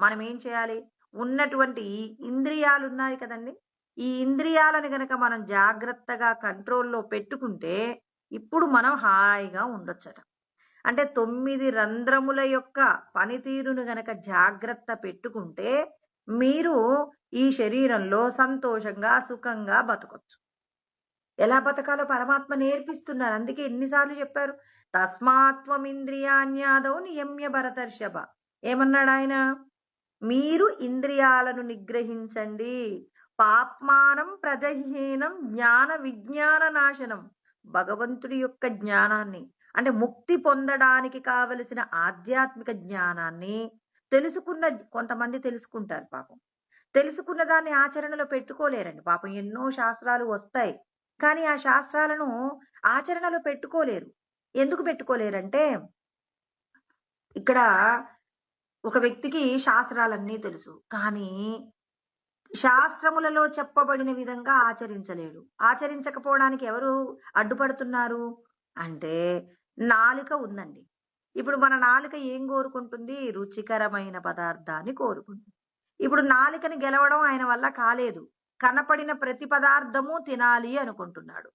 మనం ఏం చేయాలి? ఉన్నటువంటి ఇంద్రియాలు ఉన్నాయి కదండి, ఈ ఇంద్రియాలను గనక మనం జాగ్రత్తగా కంట్రోల్లో పెట్టుకుంటే ఇప్పుడు మనం హాయిగా ఉండొచ్చట. అంటే 9 రంధ్రముల యొక్క పనితీరును గనక జాగ్రత్త పెట్టుకుంటే మీరు ఈ శరీరంలో సంతోషంగా సుఖంగా బతకొచ్చు. ఎలా బతకాలో పరమాత్మ నేర్పిస్తున్నారు. అందుకే ఎన్నిసార్లు చెప్పారు? తస్మాత్వమింద్రియాణ్యాదౌ నియమ్య భరతర్షభ. ఏమన్నాడు ఆయన? మీరు ఇంద్రియాలను నిగ్రహించండి. పాప్మానం ప్రజహీనం జ్ఞాన విజ్ఞాన నాశనం. భగవంతుడి యొక్క జ్ఞానాన్ని, అంటే ముక్తి పొందడానికి కావలసిన ఆధ్యాత్మిక జ్ఞానాన్ని తెలుసుకున్న కొంతమంది తెలుసుకుంటారు పాపం. తెలుసుకున్న దాన్ని ఆచరణలో పెట్టుకోలేరండి పాపం. ఎన్నో శాస్త్రాలు వస్తాయి, కానీ ఆ శాస్త్రాలను ఆచరణలో పెట్టుకోలేరు. ఎందుకు పెట్టుకోలేరంటే, ఇక్కడ ఒక వ్యక్తికి శాస్త్రాలన్నీ తెలుసు, కానీ శాస్త్రములలో చెప్పబడిన విధంగా ఆచరించలేడు. ఆచరించకపోవడానికి ఎవరు అడ్డుపడుతున్నారు అంటే నాలుక ఉందండి. ఇప్పుడు మన నాలుక ఏం కోరుకుంటుంది? రుచికరమైన పదార్థాన్ని కోరుకుంటుంది. ఇప్పుడు నాలుకని గెలవడం ఆయన వల్ల కాలేదు. కనపడిన ప్రతి పదార్థము తినాలి అనుకుంటున్నాడు.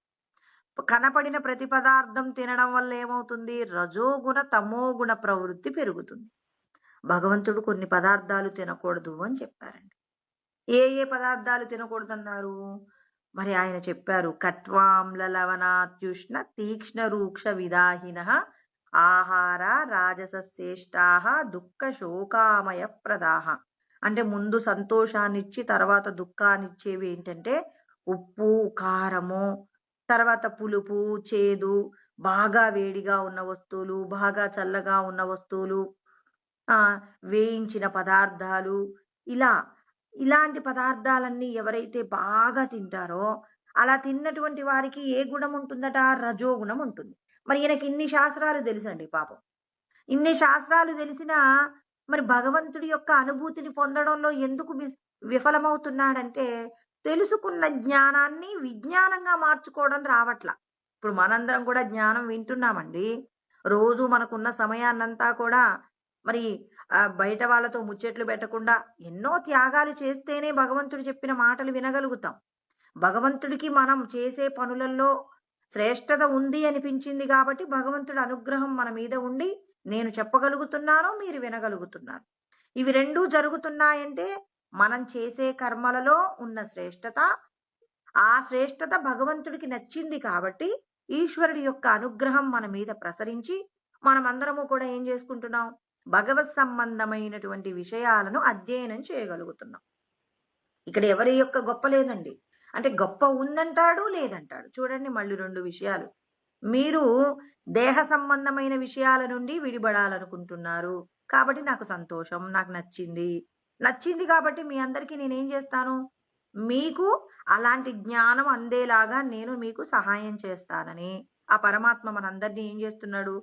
కనపడిన ప్రతి పదార్థం తినడం వల్ల ఏమవుతుంది? రజోగుణ తమోగుణ ప్రవృత్తి పెరుగుతుంది. భగవంతుడు కొన్ని పదార్థాలు తినకూడదు అని చెప్పారండి. ఏ ఏ పదార్థాలు తినకూడదన్నారు? మరి ఆయన చెప్పారు, కట్వాంల లవణాత్యుష్ణ తీక్ష్ణ రూక్ష విదాహిన ఆహార రాజసశ్రేష్టాహ దుఃఖ శోకామయ ప్రదాహ. అంటే ముందు సంతోషాన్నిచ్చి తర్వాత దుఃఖాన్నిచ్చేవి ఏంటంటే ఉప్పు, కారము, తర్వాత పులుపు, చేదు, బాగా వేడిగా ఉన్న వస్తువులు, బాగా చల్లగా ఉన్న వస్తువులు, వేయించిన పదార్థాలు, ఇలా ఇలాంటి పదార్థాలన్నీ ఎవరైతే బాగా తింటారో అలా తిన్నటువంటి వారికి ఏ గుణం ఉంటుందట? రజోగుణం ఉంటుంది. మరి ఈయనకి ఇన్ని శాస్త్రాలు తెలుసండి పాపం. ఇన్ని శాస్త్రాలు తెలిసినా మరి భగవంతుడి యొక్క అనుభూతిని పొందడంలో ఎందుకు విఫలమవుతున్నాడంటే తెలుసుకున్న జ్ఞానాన్ని విజ్ఞానంగా మార్చుకోవడం రావట్ల. ఇప్పుడు మనందరం కూడా జ్ఞానం వింటున్నామండి. రోజు మనకున్న సమయాన్నంతా కూడా మరి బయట వాళ్ళతో ముచ్చట్లు పెట్టకుండా ఎన్నో త్యాగాలు చేస్తేనే భగవంతుడు చెప్పిన మాటలు వినగలుగుతాం. భగవంతుడికి మనం చేసే పనులలో శ్రేష్టత ఉంది అనిపించింది కాబట్టి భగవంతుడి అనుగ్రహం మన మీద ఉండి నేను చెప్పగలుగుతున్నాను, మీరు వినగలుగుతున్నారు. ఇవి రెండూ జరుగుతున్నాయంటే మనం చేసే కర్మలలో ఉన్న శ్రేష్టత, ఆ శ్రేష్టత భగవంతుడికి నచ్చింది కాబట్టి ఈశ్వరుడి యొక్క అనుగ్రహం మన మీద ప్రసరించి మనమందరము కూడా ఏం చేసుకుంటున్నాం? భగవత్ సంబంధమైనటువంటి విషయాలను అధ్యయనం చేయగలుగుతున్నాం. ఇక్కడ ఎవరి యొక్క గొప్ప లేదండి. అంటే గొప్ప ఉందంటాడు, లేదంటాడు. చూడండి మళ్ళీ రెండు విషయాలు. మీరు దేహ సంబంధమైన విషయాల నుండి విడిపడాలనుకుంటున్నారు కాబట్టి నాకు సంతోషం, నాకు నచ్చింది కాబట్టి మీ అందరికీ నేనేం చేస్తాను? మీకు అలాంటి జ్ఞానం అందేలాగా నేను మీకు సహాయం చేస్తానని ఆ పరమాత్మ మనందరినీ ఏం చేస్తున్నాడు?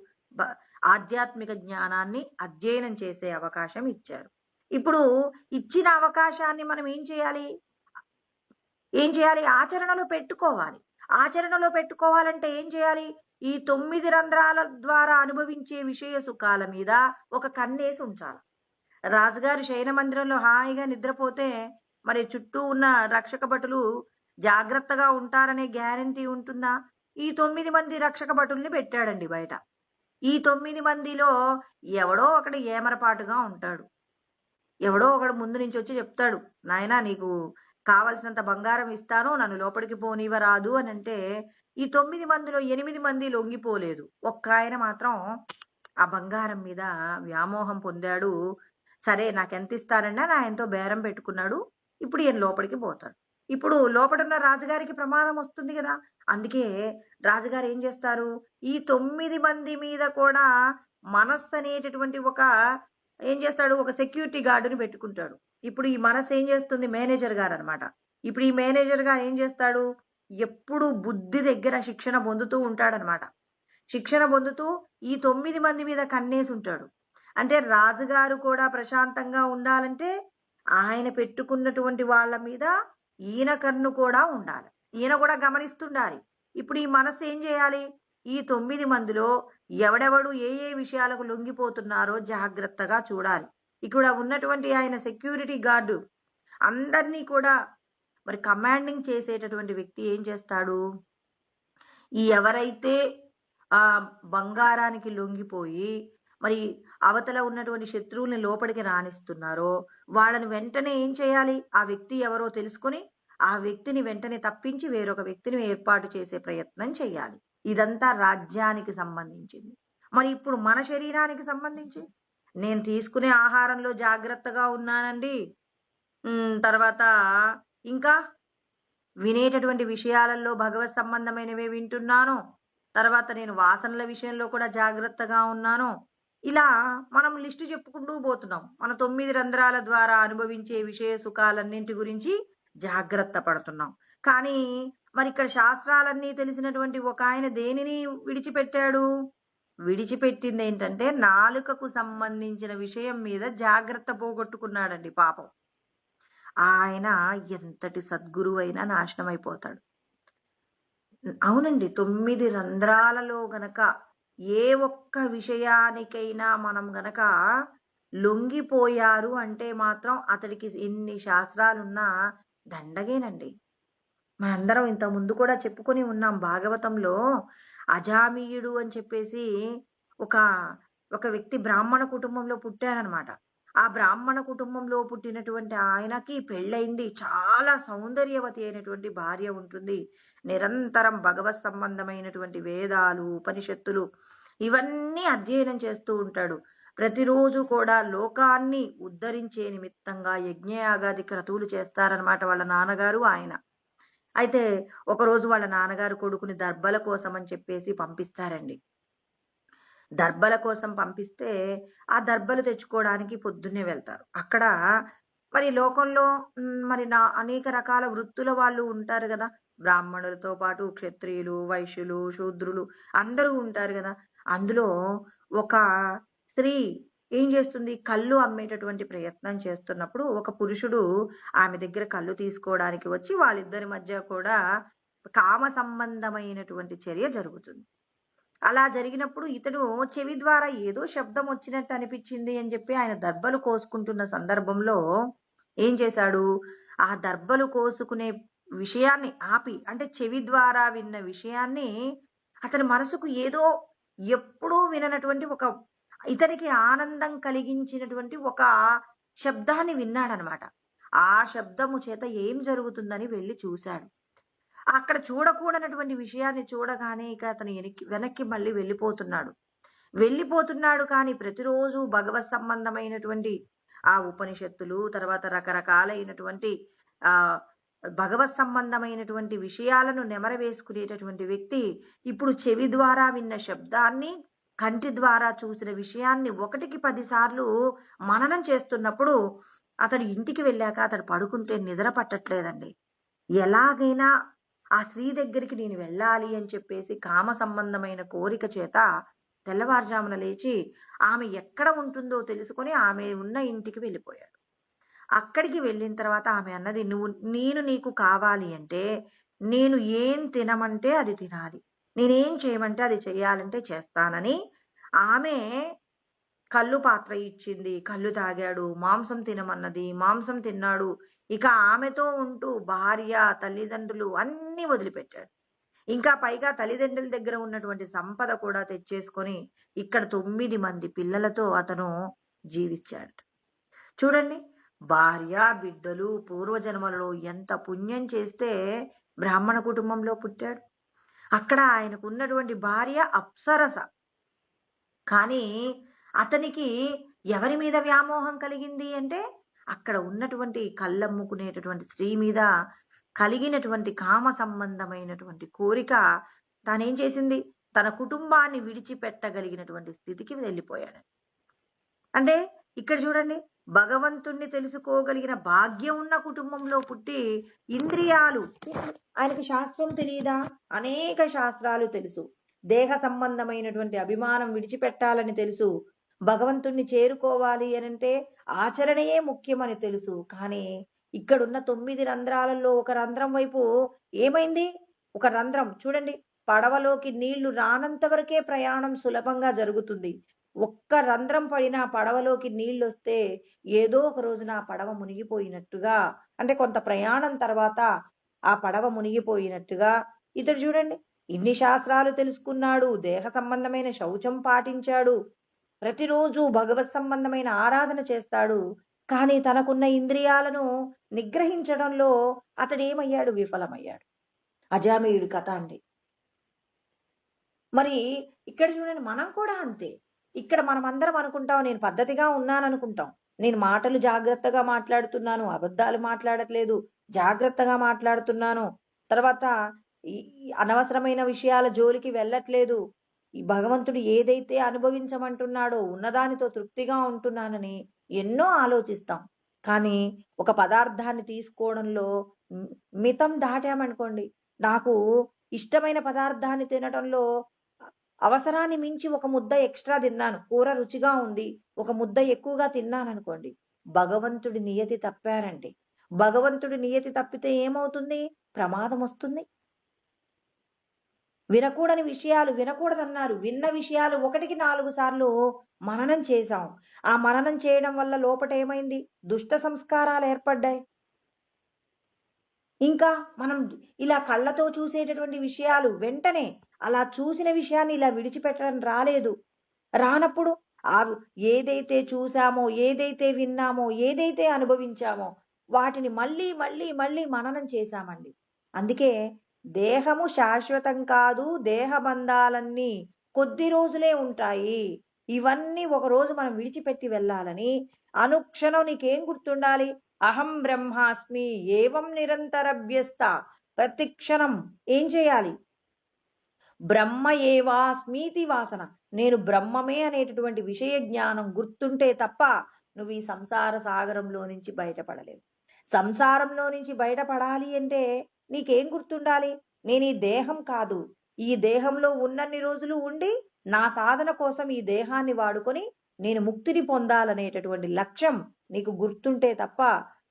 ఆధ్యాత్మిక జ్ఞానాన్ని అధ్యయనం చేసే అవకాశం ఇచ్చారు. ఇప్పుడు ఇచ్చిన అవకాశాన్ని మనం ఏం చేయాలి? ఆచరణలో పెట్టుకోవాలి. ఆచరణలో పెట్టుకోవాలంటే ఏం చేయాలి? ఈ 9 రంధ్రాల ద్వారా అనుభవించే విషయ సుఖాల మీద ఒక కన్నేసి ఉంచాలి. రాజుగారు శయన మందిరంలో హాయిగా నిద్రపోతే మరి చుట్టూ ఉన్న రక్షక భటులు జాగ్రత్తగా ఉంటారనే గ్యారంటీ ఉంటుందా? ఈ 9 మంది రక్షక భటుల్ని పెట్టాడండి బయట. ఈ 9 మందిలో ఎవడో ఒకడు ఏమరపాటుగా ఉంటాడు. ఎవడో ఒకడు ముందు నుంచి వచ్చి చెప్తాడు, నాయనా నీకు కావలసినంత బంగారం ఇస్తాను, నన్ను లోపలికి పోనివ్వరాదు అని అంటే ఈ 9 మందిలో 8 మంది లొంగిపోలేదు. ఒక్క ఆయన మాత్రం ఆ బంగారం మీద వ్యామోహం పొందాడు. సరే నాకెంత ఇస్తారన్నా నా ఎంతో బేరం పెట్టుకున్నాడు, ఇప్పుడు ఈయన లోపలికి పోతాడు. ఇప్పుడు లోపడున్న రాజుగారికి ప్రమాదం వస్తుంది కదా. అందుకే రాజుగారు ఏం చేస్తారు? ఈ 9 మంది మీద కూడా మనస్సు అనేటటువంటి ఏం చేస్తాడు? ఒక సెక్యూరిటీ గార్డుని పెట్టుకుంటాడు. ఇప్పుడు ఈ మనస్సు ఏం చేస్తుంది? మేనేజర్ గారు అనమాట. ఇప్పుడు ఈ మేనేజర్ గారు ఏం చేస్తాడు? ఎప్పుడు బుద్ధి దగ్గర శిక్షణ పొందుతూ ఉంటాడనమాట. శిక్షణ పొందుతూ ఈ 9 మంది మీద కన్నేసి ఉంటాడు. అంటే రాజుగారు కూడా ప్రశాంతంగా ఉండాలంటే ఆయన పెట్టుకున్నటువంటి వాళ్ళ మీద ఈయన కన్ను కూడా ఉండాలి, ఈయన కూడా గమనిస్తుండాలి. ఇప్పుడు ఈ మనస్సు ఏం చేయాలి? ఈ 9 మందిలో ఎవడెవడు ఏ ఏ విషయాలకు లొంగిపోతున్నారో జాగ్రత్తగా చూడాలి. ఇక్కడ ఉన్నటువంటి ఆయన సెక్యూరిటీ గార్డు అందరినీ కూడా మరి కమాండింగ్ చేసేటటువంటి వ్యక్తి ఏం చేస్తాడు? ఈ ఎవరైతే ఆ బంగారానికి లొంగిపోయి మరి అవతల ఉన్నటువంటి శత్రువుల్ని లోపలికి రాణిస్తున్నారో వాళ్ళని వెంటనే ఏం చేయాలి? ఆ వ్యక్తి ఎవరో తెలుసుకుని ఆ వ్యక్తిని వెంటనే తప్పించి వేరొక వ్యక్తిని ఏర్పాటు చేసే ప్రయత్నం చేయాలి. ఇదంతా రాజ్యానికి సంబంధించింది. మరి ఇప్పుడు మన శరీరానికి సంబంధించి నేను తీసుకునే ఆహారంలో జాగ్రత్తగా ఉన్నానండి, తర్వాత ఇంకా వినేటటువంటి విషయాలలో భగవత్ సంబంధమైనవే వింటున్నాను, తర్వాత నేను వాసనల విషయంలో కూడా జాగ్రత్తగా ఉన్నాను. ఇలా మనం లిస్టు చెప్పుకుంటూ పోతున్నాం. మన 9 రంధ్రాల ద్వారా అనుభవించే విషయ సుఖాలన్నింటి గురించి జాగ్రత్త పడుతున్నాం. కానీ మరి ఇక్కడ శాస్త్రాలన్నీ తెలిసినటువంటి ఒక ఆయన దేనిని విడిచిపెట్టాడు? విడిచిపెట్టింది ఏంటంటే నాలుకకు సంబంధించిన విషయం మీద జాగ్రత్త పోగొట్టుకున్నాడండి పాపం. ఆయన ఎంతటి సద్గురువు అయినా నాశనం అయిపోతాడు. అవునండి, 9 రంధ్రాలలో గనక ఏ ఒక్క విషయానికైనా మనం గనక లొంగిపోయారు అంటే మాత్రం అతడికి ఎన్ని శాస్త్రాలున్నా దండగేనండి. మనందరం ఇంత ముందు కూడా చెప్పుకొని ఉన్నాం భాగవతంలో. అజామీయుడు అని చెప్పేసి ఒక ఒక వ్యక్తి బ్రాహ్మణ కుటుంబంలో పుట్టారనమాట. ఆ బ్రాహ్మణ కుటుంబంలో పుట్టినటువంటి ఆయనకి పెళ్ళయింది. చాలా సౌందర్యవతి అయినటువంటి భార్య ఉంటుంది. నిరంతరం భగవత్ సంబంధమైనటువంటి వేదాలు, ఉపనిషత్తులు ఇవన్నీ అధ్యయనం చేస్తూ ఉంటాడు. ప్రతిరోజు కూడా లోకాన్ని ఉద్ధరించే నిమిత్తంగా యజ్ఞయాగాది క్రతువులు చేస్తారనమాట వాళ్ళ నాన్నగారు ఆయన. అయితే ఒకరోజు వాళ్ళ నాన్నగారు కొడుకుని దర్భల కోసం అని చెప్పేసి పంపిస్తారండి. దర్భల కోసం పంపిస్తే ఆ దర్భలు తెచ్చుకోవడానికి పొద్దున్నే వెళ్తారు. అక్కడ మరి లోకంలో మరి అనేక రకాల వృత్తుల వాళ్ళు ఉంటారు కదా! బ్రాహ్మణులతో పాటు క్షత్రియులు, వైశ్యులు, శూద్రులు అందరూ ఉంటారు కదా! అందులో ఒక స్త్రీ ఏం చేస్తుంది? కళ్ళు అమ్మేటటువంటి ప్రయత్నం చేస్తున్నప్పుడు ఒక పురుషుడు ఆమె దగ్గర కళ్ళు తీసుకోవడానికి వచ్చి వాళ్ళిద్దరి మధ్య కూడా కామ సంబంధమైనటువంటి చర్య జరుగుతుంది. అలా జరిగినప్పుడు ఇతడు చెవి ద్వారా ఏదో శబ్దం వచ్చినట్టు అనిపించింది అని చెప్పి ఆయన దర్భలు కోసుకుంటున్న సందర్భంలో ఏం చేశాడు? ఆ దర్భలు కోసుకునే విషయాన్ని ఆపి, అంటే చెవి ద్వారా విన్న విషయాన్ని అతని మనసుకు ఏదో ఎప్పుడూ విననటువంటి ఒక ఇతనికి ఆనందం కలిగించినటువంటి ఒక శబ్దాన్ని విన్నాడనమాట. ఆ శబ్దము చేత ఏం జరుగుతుందని వెళ్ళి చూశాడు. అక్కడ చూడకూడనటువంటి విషయాన్ని చూడగానే ఇక అతను వెనక్కి మళ్ళీ వెళ్ళిపోతున్నాడు. కానీ ప్రతిరోజు భగవత్ సంబంధమైనటువంటి ఆ ఉపనిషత్తులు, తర్వాత రకరకాలైనటువంటి ఆ భగవత్ సంబంధమైనటువంటి విషయాలను నెమరవేసుకునేటటువంటి వ్యక్తి ఇప్పుడు చెవి ద్వారా విన్న శబ్దాన్ని, కంటి ద్వారా చూసిన విషయాన్ని 1కి 10 సార్లు మననం చేస్తున్నప్పుడు అతడు ఇంటికి వెళ్ళాక అతడు పడుకుంటే నిద్ర పట్టట్లేదండి. ఎలాగైనా ఆ స్త్రీ దగ్గరికి నేను వెళ్ళాలి అని చెప్పేసి కామ సంబంధమైన కోరిక చేత తెల్లవారుజామున లేచి ఆమె ఎక్కడ ఉంటుందో తెలుసుకొని ఆమె ఉన్న ఇంటికి వెళ్ళిపోయాడు. అక్కడికి వెళ్ళిన తర్వాత ఆమె అన్నది, నేను నీకు కావాలి అంటే నేను ఏం తినమంటే అది తినాలి, నేనేం చేయమంటే అది చేయాలంటే చేస్తానని ఆమె కళ్ళు పాత్ర ఇచ్చింది. కళ్ళు తాగాడు. మాంసం తినమన్నది. మాంసం తిన్నాడు. ఇక ఆమెతో ఉంటూ భార్య, తల్లిదండ్రులు అన్నీ వదిలిపెట్టాడు. ఇంకా పైగా తల్లిదండ్రుల దగ్గర ఉన్నటువంటి సంపద కూడా తెచ్చేసుకొని ఇక్కడ 9 మంది పిల్లలతో అతను జీవించాడు. చూడండి, భార్య, బిడ్డలు పూర్వజన్మలలో ఎంత పుణ్యం చేస్తే బ్రాహ్మణ కుటుంబంలో పుట్టాడు. అక్కడ ఆయనకు ఉన్నటువంటి భార్య అప్సరస. కానీ అతనికి ఎవరి మీద వ్యామోహం కలిగింది అంటే అక్కడ ఉన్నటువంటి కళ్ళమ్ముకునేటటువంటి స్త్రీ మీద కలిగినటువంటి కామ సంబంధమైనటువంటి కోరిక తానేం చేసింది? తన కుటుంబాన్ని విడిచిపెట్టగలిగినటువంటి స్థితికి వెళ్ళిపోయాడు. అంటే ఇక్కడ చూడండి, భగవంతుణ్ణి తెలుసుకోగలిగిన భాగ్యం ఉన్న కుటుంబంలో పుట్టి ఇంద్రియాలు, ఆయనకి శాస్త్రం తెలియదా? అనేక శాస్త్రాలు తెలుసు. దేహ సంబంధమైనటువంటి అభిమానం విడిచిపెట్టాలని తెలుసు. భగవంతుణ్ణి చేరుకోవాలి అనంటే ఆచరణయే ముఖ్యమని తెలుసు. కానీ ఇక్కడున్న 9 రంధ్రాలలో ఒక రంధ్రం వైపు ఏమైంది? ఒక రంధ్రం చూడండి, పడవలోకి నీళ్లు రానంత వరకే ప్రయాణం సులభంగా జరుగుతుంది. ఒక్క రంధ్రం పడినా పడవలోకి నీళ్ళు వస్తే ఏదో ఒక రోజున ఆ పడవ మునిగిపోయినట్టుగా, అంటే కొంత ప్రయాణం తర్వాత ఆ పడవ మునిగిపోయినట్టుగా ఇతడు చూడండి, ఇన్ని శాస్త్రాలు తెలుసుకున్నాడు, దేహ సంబంధమైన శౌచం పాటించాడు, ప్రతిరోజు భగవత్ సంబంధమైన ఆరాధన చేస్తాడు. కానీ తనకున్న ఇంద్రియాలను నిగ్రహించడంలో అతడేమయ్యాడు? విఫలమయ్యాడు. అజామీయుడి కథ అండి. మరి ఇక్కడ చూడండి, మనం కూడా అంతే. ఇక్కడ మనం అందరం అనుకుంటాం, నేను పద్ధతిగా ఉన్నాననుకుంటాం, నేను మాటలు జాగ్రత్తగా మాట్లాడుతున్నాను, అబద్ధాలు మాట్లాడట్లేదు, జాగ్రత్తగా మాట్లాడుతున్నాను, తర్వాత ఈ అనవసరమైన విషయాల జోలికి వెళ్ళట్లేదు, ఈ భగవంతుడు ఏదైతే అనుభవించమంటున్నాడో ఉన్నదానితో తృప్తిగా ఉంటున్నానని ఎన్నో ఆలోచిస్తాం. కానీ ఒక పదార్థాన్ని తీసుకోవడంలో మితం దాటామనుకోండి, నాకు ఇష్టమైన పదార్థాన్ని తినడంలో అవసరాన్ని మించి ఒక ముద్ద ఎక్స్ట్రా తిన్నాను, కూర రుచిగా ఉంది, ఒక ముద్ద ఎక్కువగా తిన్నాను అనుకోండి, భగవంతుడి నియతి తప్పానండి. భగవంతుడి నియతి తప్పితే ఏమవుతుంది? ప్రమాదం వస్తుంది. వినకూడని విషయాలు వినకూడదన్నారు, విన్న విషయాలు 1కి 4 సార్లు మననం చేశాం. ఆ మననం చేయడం వల్ల లోపట ఏమైంది? దుష్ట సంస్కారాలు ఏర్పడ్డాయి. ఇంకా మనం ఇలా కళ్ళతో చూసేటటువంటి విషయాలు వెంటనే అలా చూసిన విషయాన్ని ఇలా విడిచిపెట్టడం రాలేదు. రానప్పుడు ఆ ఏదైతే చూసామో, ఏదైతే విన్నామో, ఏదైతే అనుభవించామో వాటిని మళ్ళీ, మళ్ళీ, మళ్ళీ మననం చేశామండి. అందుకే దేహము శాశ్వతం కాదు. దేహబంధాలన్నీ కొద్ది రోజులే ఉంటాయి. ఇవన్నీ ఒకరోజు మనం విడిచిపెట్టి వెళ్ళాలని అనుక్షణం నీకేం గుర్తుండాలి? అహం బ్రహ్మాస్మి ఏవం నిరంతరభ్యస్త. ప్రతి క్షణం ఏం చేయాలి? బ్రహ్మ ఏవాస్మీతి వాసన. నేను బ్రహ్మమే అనేటటువంటి విషయ జ్ఞానం గుర్తుంటే తప్ప నువ్వు ఈ సంసార సాగరంలో నుంచి బయటపడలేవు. సంసారంలో నుంచి బయటపడాలి అంటే నీకేం గుర్తుండాలి? నేను ఈ దేహం కాదు. ఈ దేహంలో ఉన్నన్ని రోజులు ఉండి నా సాధన కోసం ఈ దేహాన్ని వాడుకొని నేను ముక్తిని పొందాలనేటటువంటి లక్ష్యం నీకు గుర్తుంటే తప్ప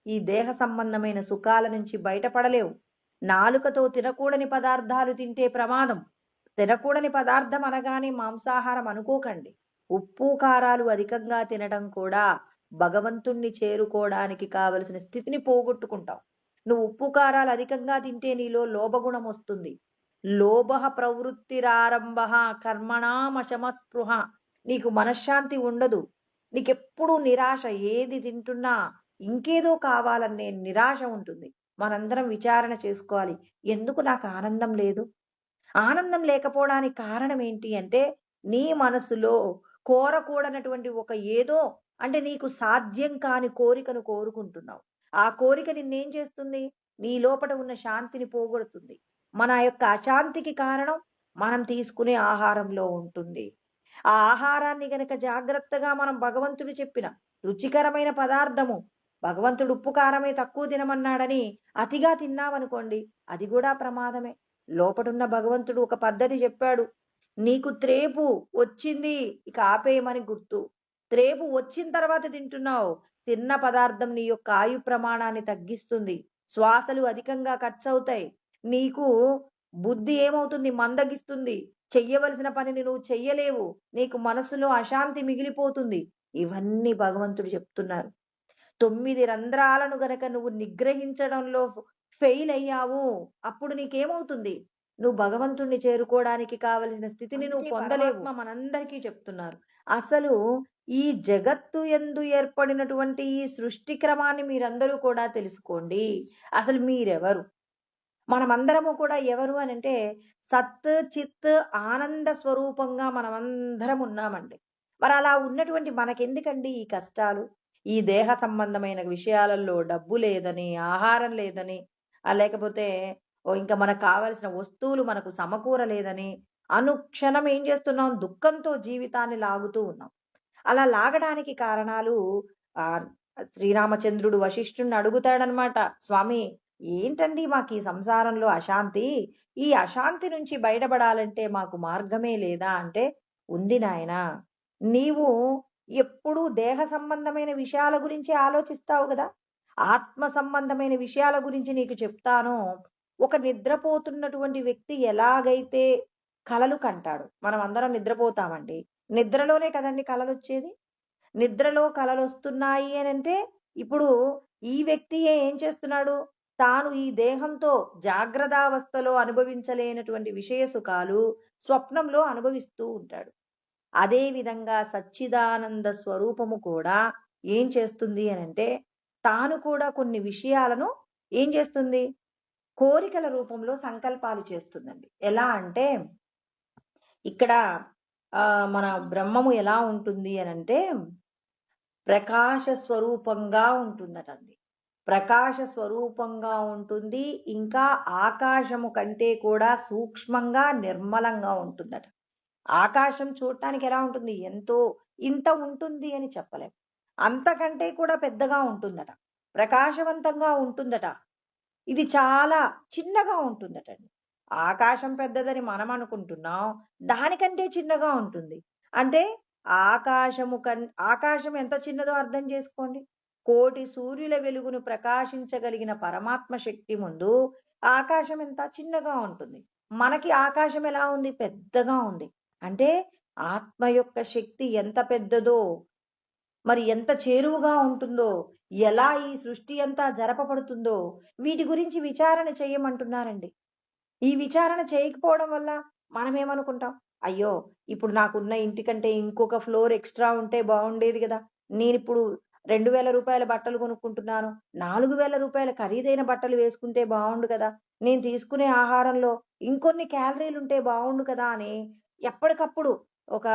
ఈ దేహ సంబంధమైన సుఖాల నుంచి బయటపడలేవు. నాలుకతో తినకూడని పదార్థాలు తింటే ప్రమాదం. తినకూడని పదార్థం అనగానే మాంసాహారం అనుకోకండి. ఉప్పు కారాలు అధికంగా తినడం కూడా భగవంతుణ్ణి చేరుకోవడానికి కావలసిన స్థితిని పోగొట్టుకుంటావు. నువ్వు ఉప్పు కారాలు అధికంగా తింటే నీలో లోభగుణం వస్తుంది. లోభ ప్రవృత్తిరారంభ కర్మణామశమస్పృహ. నీకు మనశ్శాంతి ఉండదు. నీకెప్పుడు నిరాశ. ఏది తింటున్నా ఇంకేదో కావాలనే నిరాశ ఉంటుంది. మనందరం విచారణ చేసుకోవాలి. ఎందుకు నాకు ఆనందం లేదు? ఆనందం లేకపోవడానికి కారణం ఏంటి అంటే నీ మనసులో కోరకూడనటువంటి ఒక ఏదో, అంటే నీకు సాధ్యం కాని కోరికను కోరుకుంటున్నావు. ఆ కోరిక నిన్నేం చేస్తుంది? నీ లోపట ఉన్న శాంతిని పోగొడుతుంది. మన యొక్క అశాంతికి కారణం మనం తీసుకునే ఆహారంలో ఉంటుంది. ఆ ఆహారాన్ని గనక జాగ్రత్తగా మనం భగవంతుడు చెప్పిన రుచికరమైన పదార్థము, భగవంతుడు ఉప్పు కారమే తక్కువ తినమన్నాడని అతిగా తిన్నామనుకోండి, అది కూడా ప్రమాదమే. లోపటున్న భగవంతుడు ఒక పద్ధతి చెప్పాడు. నీకు త్రేపు వచ్చింది, ఇక ఆపేయమని గుర్తు. త్రేపు వచ్చిన తర్వాత తింటున్నావు. తిన్న పదార్థం నీ యొక్క ఆయు ప్రమాణాన్ని తగ్గిస్తుంది. శ్వాసలు అధికంగా ఖర్చు అవుతాయి. నీకు బుద్ధి ఏమవుతుంది? మందగిస్తుంది. చెయ్యవలసిన పనిని నువ్వు చెయ్యలేవు. నీకు మనసులో అశాంతి మిగిలిపోతుంది. ఇవన్నీ భగవంతుడు చెప్తున్నారు. 9 రంధ్రాలను గనక నువ్వు నిగ్రహించడంలో ఫెయిల్ అయ్యావు, అప్పుడు నీకేమవుతుంది? నువ్వు భగవంతుణ్ణి చేరుకోవడానికి కావలసిన స్థితిని నువ్వు పొందలేవు. మనందరికీ చెప్తున్నారు. అసలు ఈ జగత్తు యందు ఏర్పడినటువంటి ఈ సృష్టి క్రమాన్ని మీరందరూ కూడా తెలుసుకోండి. అసలు మీరెవరు? మనమందరము కూడా ఎవరు అని అంటే సత్ చిత్ ఆనంద స్వరూపంగా మనమందరం ఉన్నామండి. మరి అలా ఉన్నటువంటి మనకెందుకండి ఈ కష్టాలు? ఈ దేహ సంబంధమైన విషయాలలో డబ్బు లేదని, ఆహారం లేదని, లేకపోతే ఇంకా మనకు కావలసిన వస్తువులు మనకు సమకూరలేదని అనుక్షణం ఏం చేస్తున్నాం? దుఃఖంతో జీవితాన్ని లాగుతూ ఉన్నాం. అలా లాగడానికి కారణాలు ఆ శ్రీరామచంద్రుడు వశిష్ఠుడిని అడుగుతాడనమాట. స్వామి, ఏంటండి మాకు ఈ సంసారంలో అశాంతి? ఈ అశాంతి నుంచి బయటపడాలంటే మాకు మార్గమే లేదా అంటే, ఉంది నాయనా. నీవు ఎప్పుడూ దేహ సంబంధమైన విషయాల గురించి ఆలోచిస్తావు కదా. ఆత్మ సంబంధమైన విషయాల గురించి నీకు చెప్తాను. ఒక నిద్రపోతున్నటువంటి వ్యక్తి ఎలాగైతే కలలు కంటాడు. మనం అందరం నిద్రపోతామండి. నిద్రలోనే కదండి కలలు వచ్చేది. నిద్రలో కలలు వస్తున్నాయి అని అంటే ఇప్పుడు ఈ వ్యక్తి ఏం చేస్తున్నాడు? తాను ఈ దేహంతో జాగ్రత్తావస్థలో అనుభవించలేనటువంటి విషయ సుఖాలు స్వప్నంలో అనుభవిస్తూ ఉంటాడు. అదే విధంగా సచ్చిదానంద స్వరూపము కూడా ఏం చేస్తుంది అని అంటే తాను కూడా కొన్ని విషయాలను ఏం చేస్తుంది? కోరికల రూపంలో సంకల్పాలు చేస్తుందండి. ఎలా అంటే ఇక్కడ మన బ్రహ్మము ఎలా ఉంటుంది అని అంటే ప్రకాశ స్వరూపంగా ఉంటుందటండి. ప్రకాశ స్వరూపంగా ఉంటుంది. ఇంకా ఆకాశము కంటే కూడా సూక్ష్మంగా నిర్మలంగా ఉంటుందట. ఆకాశం చూడటానికి ఎలా ఉంటుంది? ఎంతో ఇంత ఉంటుంది అని చెప్పలేం. అంతకంటే కూడా పెద్దగా ఉంటుందట. ప్రకాశవంతంగా ఉంటుందట. ఇది చాలా చిన్నగా ఉంటుందటండి. ఆకాశం పెద్దదని మనం అనుకుంటున్నాం. దానికంటే చిన్నగా ఉంటుంది. అంటే ఆకాశం ఎంత చిన్నదో అర్థం చేసుకోండి. కోటి సూర్యుల వెలుగును ప్రకాశించగలిగిన పరమాత్మ శక్తి ముందు ఆకాశం ఎంత చిన్నగా ఉంటుంది. మనకి ఆకాశం ఎలా ఉంది? పెద్దగా ఉంది. అంటే ఆత్మ యొక్క శక్తి ఎంత పెద్దదో మరి ఎంత చేరువుగా ఉంటుందో, ఎలా ఈ సృష్టి అంతా జరపబడుతుందో వీటి గురించి విచారణ చేయమంటున్నారండి. ఈ విచారణ చేయకపోవడం వల్ల మనమేమనుకుంటాం, అయ్యో! ఇప్పుడు నాకున్న ఇంటి కంటే ఇంకొక ఫ్లోర్ ఎక్స్‌ట్రా ఉంటే బావుండేది గదా! నేనిప్పుడు రూ. 2000 బట్టలు కొనుక్కుంటున్నాను. రూ. 4000 ఖరీదైన బట్టలు వేసుకుంటే బావుండు కదా! నేను తీసుకునే ఆహారంలో ఇంకొన్ని క్యాలరీలుంటే బావుండు కదా! అని ఎప్పటికప్పుడు ఒక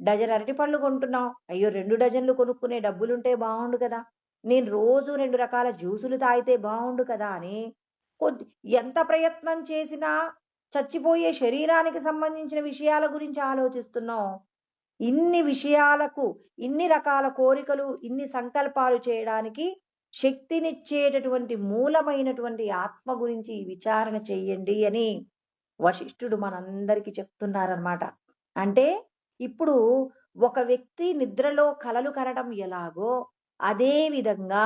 డజన్ అరటిపళ్ళు కొంటున్నాం. అయ్యో! 2 డజన్‌లు కొనుక్కునే డబ్బులుంటే బావుండు కదా! నేను రోజు 2 రకాల జ్యూసులు తాగితే బావుండు కదా! అని కొద్ది ఎంత ప్రయత్నం చేసినా చచ్చిపోయే శరీరానికి సంబంధించిన విషయాల గురించి ఆలోచిస్తున్నాం. ఇన్ని విషయాలకు, ఇన్ని రకాల కోరికలు, ఇన్ని సంకల్పాలు చేయడానికి శక్తినిచ్చేటటువంటి మూలమైనటువంటి ఆత్మ గురించి విచారణ చెయ్యండి అని వశిష్ఠుడు మనందరికీ చెప్తున్నారనమాట. అంటే ఇప్పుడు ఒక వ్యక్తి నిద్రలో కలలు కనడం ఎలాగో, అదే విధంగా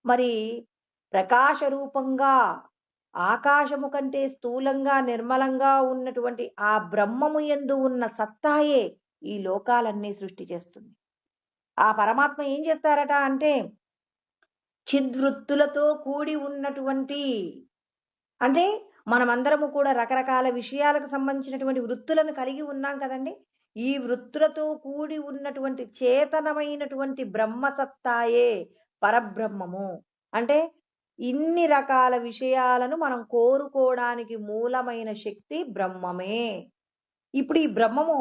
మరి ప్రకాశ రూపంగా ఆకాశము కంటే స్థూలంగా, నిర్మలంగా ఉన్నటువంటి ఆ బ్రహ్మము యందు ఉన్న సత్తాయే ఈ లోకాలన్నీ సృష్టి చేస్తుంది. ఆ పరమాత్మ ఏం చేస్తారట అంటే, చిద్వృత్తులతో కూడి ఉన్నటువంటి అంటే మనమందరము కూడా రకరకాల విషయాలకు సంబంధించినటువంటి వృత్తులను కలిగి ఉన్నాం కదండీ! ఈ వృత్తులతో కూడి ఉన్నటువంటి చేతనమైనటువంటి బ్రహ్మసత్తాయే పరబ్రహ్మము. అంటే ఇన్ని రకాల విషయాలను మనం కోరుకోవడానికి మూలమైన శక్తి బ్రహ్మమే. ఇప్పుడు ఈ బ్రహ్మము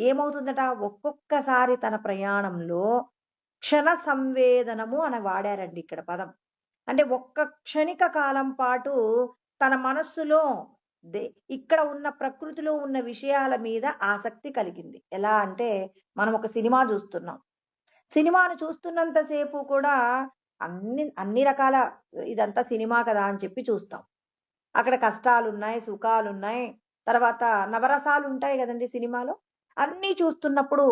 ఏమవుతుందట, ఒక్కొక్కసారి తన ప్రయాణంలో క్షణ సంవేదనము అని వాడారండి ఇక్కడ పదం. అంటే ఒక్క క్షణిక కాలం పాటు తన మనస్సులో దే ఇక్కడ ఉన్న ప్రకృతిలో ఉన్న విషయాల మీద ఆసక్తి కలిగింది. ఎలా అంటే మనం ఒక సినిమా చూస్తున్నాం. సినిమాను చూస్తున్నంత సేపు కూడా అన్ని రకాల ఇదంతా సినిమా కదా అని చెప్పి చూస్తాం. అక్కడ కష్టాలున్నాయి, సుఖాలున్నాయి, తర్వాత నవరసాలుంటాయి గదండీ సినిమాలో. అన్నీ చూస్తున్నప్పుడు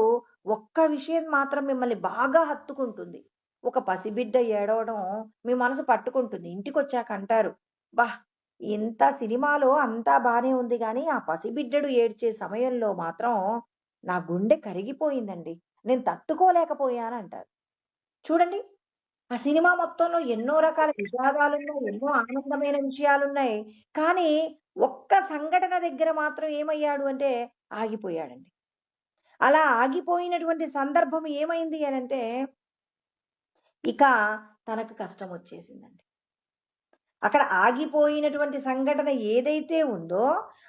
ఒక్క విషయం మాత్రం మిమ్మల్ని బాగా హత్తుకుంటుంది. ఒక పసిబిడ్డ ఏడవడం మీ మనసు పట్టుకుంటుంది. ఇంటికొచ్చాక అంటారు, "అబ్బా! ఇంత సినిమాలో అంతా బానే ఉంది గానీ, ఆ పసిబిడ్డడు ఏడ్చే సమయంలో మాత్రం నా గుండె కరిగిపోయిందండి. నేను తట్టుకోలేకపోయానంటారు." చూడండి, ఆ సినిమా మొత్తంలో ఎన్నో రకాల విషాదాలున్నాయి, ఎన్నో ఆనందమైన విషయాలున్నాయి. కానీ ఒక్క సంఘటన దగ్గర మాత్రం ఏమయ్యాడు అంటే ఆగిపోయాడండి. అలా ఆగిపోయినటువంటి సందర్భం ఏమైంది అనంటే, ఇక తనకు కష్టమొచ్చేసిందండి. అక్కడ ఆగిపోయినటువంటి సంఘటన ఏదైతే ఉందో,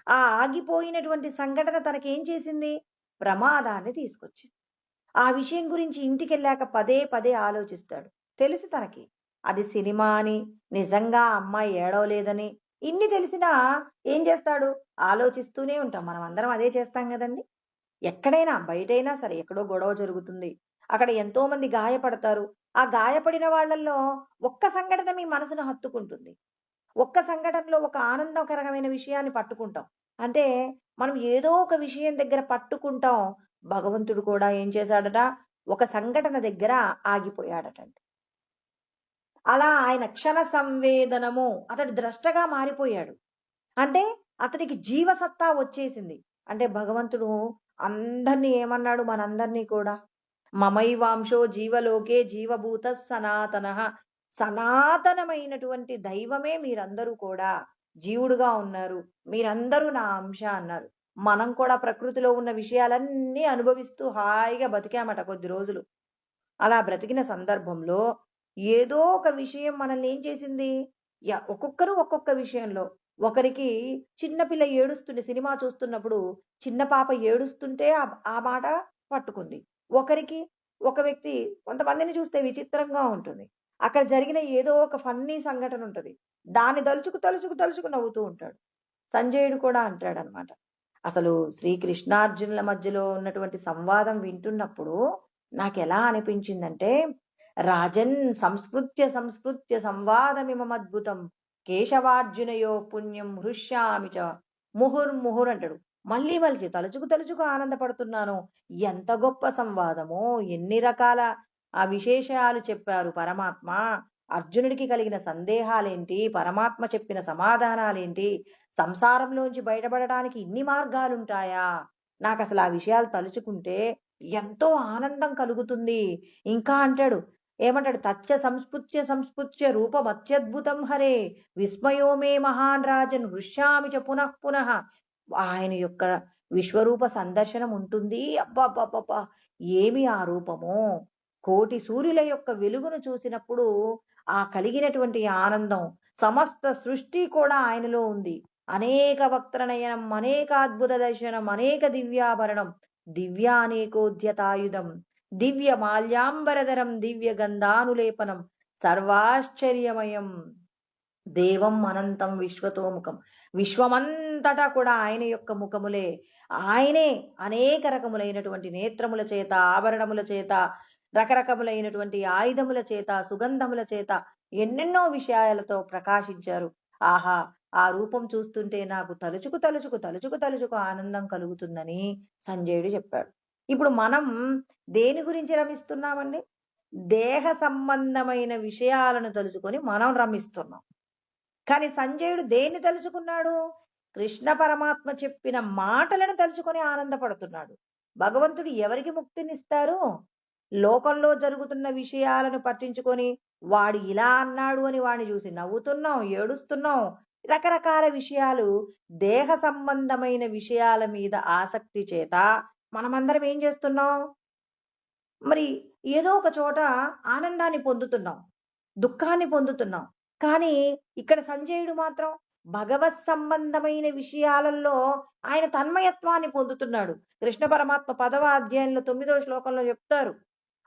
ఆ ఆగిపోయినటువంటి సంఘటన తనకేం చేసింది? ప్రమాదాన్ని తీసుకొచ్చింది. ఆ విషయం గురించి ఇంటికెళ్ళాక పదే పదే ఆలోచిస్తాడు. తెలుసు తనకి. అది సినిమా అని, నిజంగా ఆ అమ్మాయి ఏడవలేదని, ఇన్ని తెలిసినా ఏం చేస్తాడు? ఆలోచిస్తూనే ఉంటాం. మనమందరం అదే చేస్తాం గదండీ! ఎక్కడైనా బయటైనా సరే ఎక్కడో గొడవ జరుగుతుంది. అక్కడ ఎంతోమంది గాయపడతారు. ఆ గాయపడిన వాళ్ళల్లో ఒక్క సంఘటన మీ మనసును హత్తుకుంటుంది. ఒక్క సంఘటనలో ఒక ఆనందకరమైన విషయాన్ని పట్టుకుంటాం. అంటే మనం ఏదో ఒక విషయం దగ్గర పట్టుకుంటాం. భగవంతుడు కూడా ఏం చేశాడట? ఒక సంఘటన దగ్గర ఆగిపోయాడటండి. అలా ఆయన క్షణ సంవేదనము అతడు ద్రష్టగా మారిపోయాడు. అంటే అతడికి జీవసత్తా వచ్చేసింది. అంటే భగవంతుడు అందరిని ఏమన్నాడు మనందరినీ కూడా? మమైవాంశో జీవలోకే జీవభూత సనాతనః. సనాతనమైనటువంటి దైవమే మీరందరూ కూడా. జీవుడుగా ఉన్నారు. మీరందరూ నా అంశ అన్నారు. మనం కూడా ప్రకృతిలో ఉన్న విషయాలన్నీ అనుభవిస్తూ హాయిగా బతికామట కొద్ది రోజులు. అలా బ్రతికిన సందర్భంలో ఏదో ఒక విషయం మనల్ని ఏం చేసింది? ఒక్కొక్కరు ఒక్కొక్క విషయంలో ఒకరికి చిన్న పిల్ల ఏడుస్తుంటే సినిమా చూస్తున్నప్పుడు చిన్న పాప ఏడుస్తుంటే ఆ మాట పట్టుకుంది. ఒకరికి ఒక వ్యక్తి కొంతమందిని చూస్తే విచిత్రంగా ఉంటుంది. అక్కడ జరిగిన ఏదో ఒక ఫన్నీ సంఘటన ఉంటది. దాన్ని తలుచుకు నవ్వుతూ ఉంటాడు. సంజయుడు కూడా అంటాడనమాట. అసలు శ్రీకృష్ణార్జునుల మధ్యలో ఉన్నటువంటి సంవాదం వింటున్నప్పుడు నాకెలా అనిపించిందంటే, రాజన్ సంస్కృత్య సంవాదమిమమద్భుతం కేశవార్జునయో పుణ్యం హృష్యామి చ ముహుర్ముహుర్ అంటాడు. మళ్ళీ మలిచి తలుచుకు ఆనందపడుతున్నాను. ఎంత గొప్ప సంవాదమో! ఎన్ని రకాల విశేషాలు చెప్పారు పరమాత్మ. అర్జునుడికి కలిగిన సందేహాలేంటి? పరమాత్మ చెప్పిన సమాధానాలేంటి? సంసారంలోంచి బయటపడడానికి ఇన్ని మార్గాలుంటాయా? నాకసలు ఆ విషయాలు తలుచుకుంటే ఎంతో ఆనందం కలుగుతుంది. ఇంకా అంటాడు, ఏమంటాడు, తచ్చ సంస్పృత్య రూపం అత్యద్భుతం హరే విస్మయో మే మహాన్ రాజన్ హృష్యామి చ పునః పునః. ఆయన యొక్క విశ్వరూప సందర్శనం ఉంటుంది. అబ్బా, ఏమి ఆ రూపము! కోటి సూర్యుల యొక్క వెలుగును చూసినప్పుడు ఆ కలిగినటువంటి ఆనందం, సమస్త సృష్టి కూడా ఆయనలో ఉంది. అనేక వక్త్రనయనం, అనేక అద్భుత దర్శనం, అనేక దివ్యాభరణం, దివ్యానేకోద్యతాయుధం, దివ్య మాల్యాంబరధరం, దివ్య గంధానులేపనం, సర్వాశ్చర్యమయం, దేవం అనంతం విశ్వతోముఖం. విశ్వమంతటా కూడా ఆయన యొక్క ముఖములే. ఆయనే అనేక రకములైనటువంటి నేత్రముల చేత, ఆభరణముల చేత, రకరకములైనటువంటి ఆయుధముల చేత, సుగంధముల చేత, ఎన్నెన్నో విషయాలతో ప్రకాశించారు. ఆహా, ఆ రూపం చూస్తుంటే నాకు తలుచుకు ఆనందం కలుగుతుందని సంజయుడు చెప్పాడు. ఇప్పుడు మనం దేని గురించి రమిస్తున్నామండి? దేహ సంబంధమైన విషయాలను తలుచుకొని మనం రమిస్తున్నాం. కానీ సంజయుడు దేన్ని తలుచుకున్నాడు? కృష్ణ పరమాత్మ చెప్పిన మాటలను తలుచుకొని ఆనందపడుతున్నాడు. భగవంతుడు ఎవరికి ముక్తినిస్తారు? లోకంలో జరుగుతున్న విషయాలను పట్టించుకొని వాడు ఇలా అన్నాడు అని వాడిని చూసి నవ్వుతున్నాం, ఏడుస్తున్నాం. రకరకాల విషయాలు, దేహ సంబంధమైన విషయాల మీద ఆసక్తి చేత మనమందరం ఏం చేస్తున్నాం? మరి ఏదో ఒక చోట ఆనందాన్ని పొందుతున్నాం, దుఃఖాన్ని పొందుతున్నాం. కానీ ఇక్కడ సంజయుడు మాత్రం భగవత్ సంబంధమైన విషయాలలో ఆయన తన్మయత్వాన్ని పొందుతున్నాడు. కృష్ణ పరమాత్మ 10వ అధ్యాయంలో 9వ శ్లోకంలో చెప్తారు,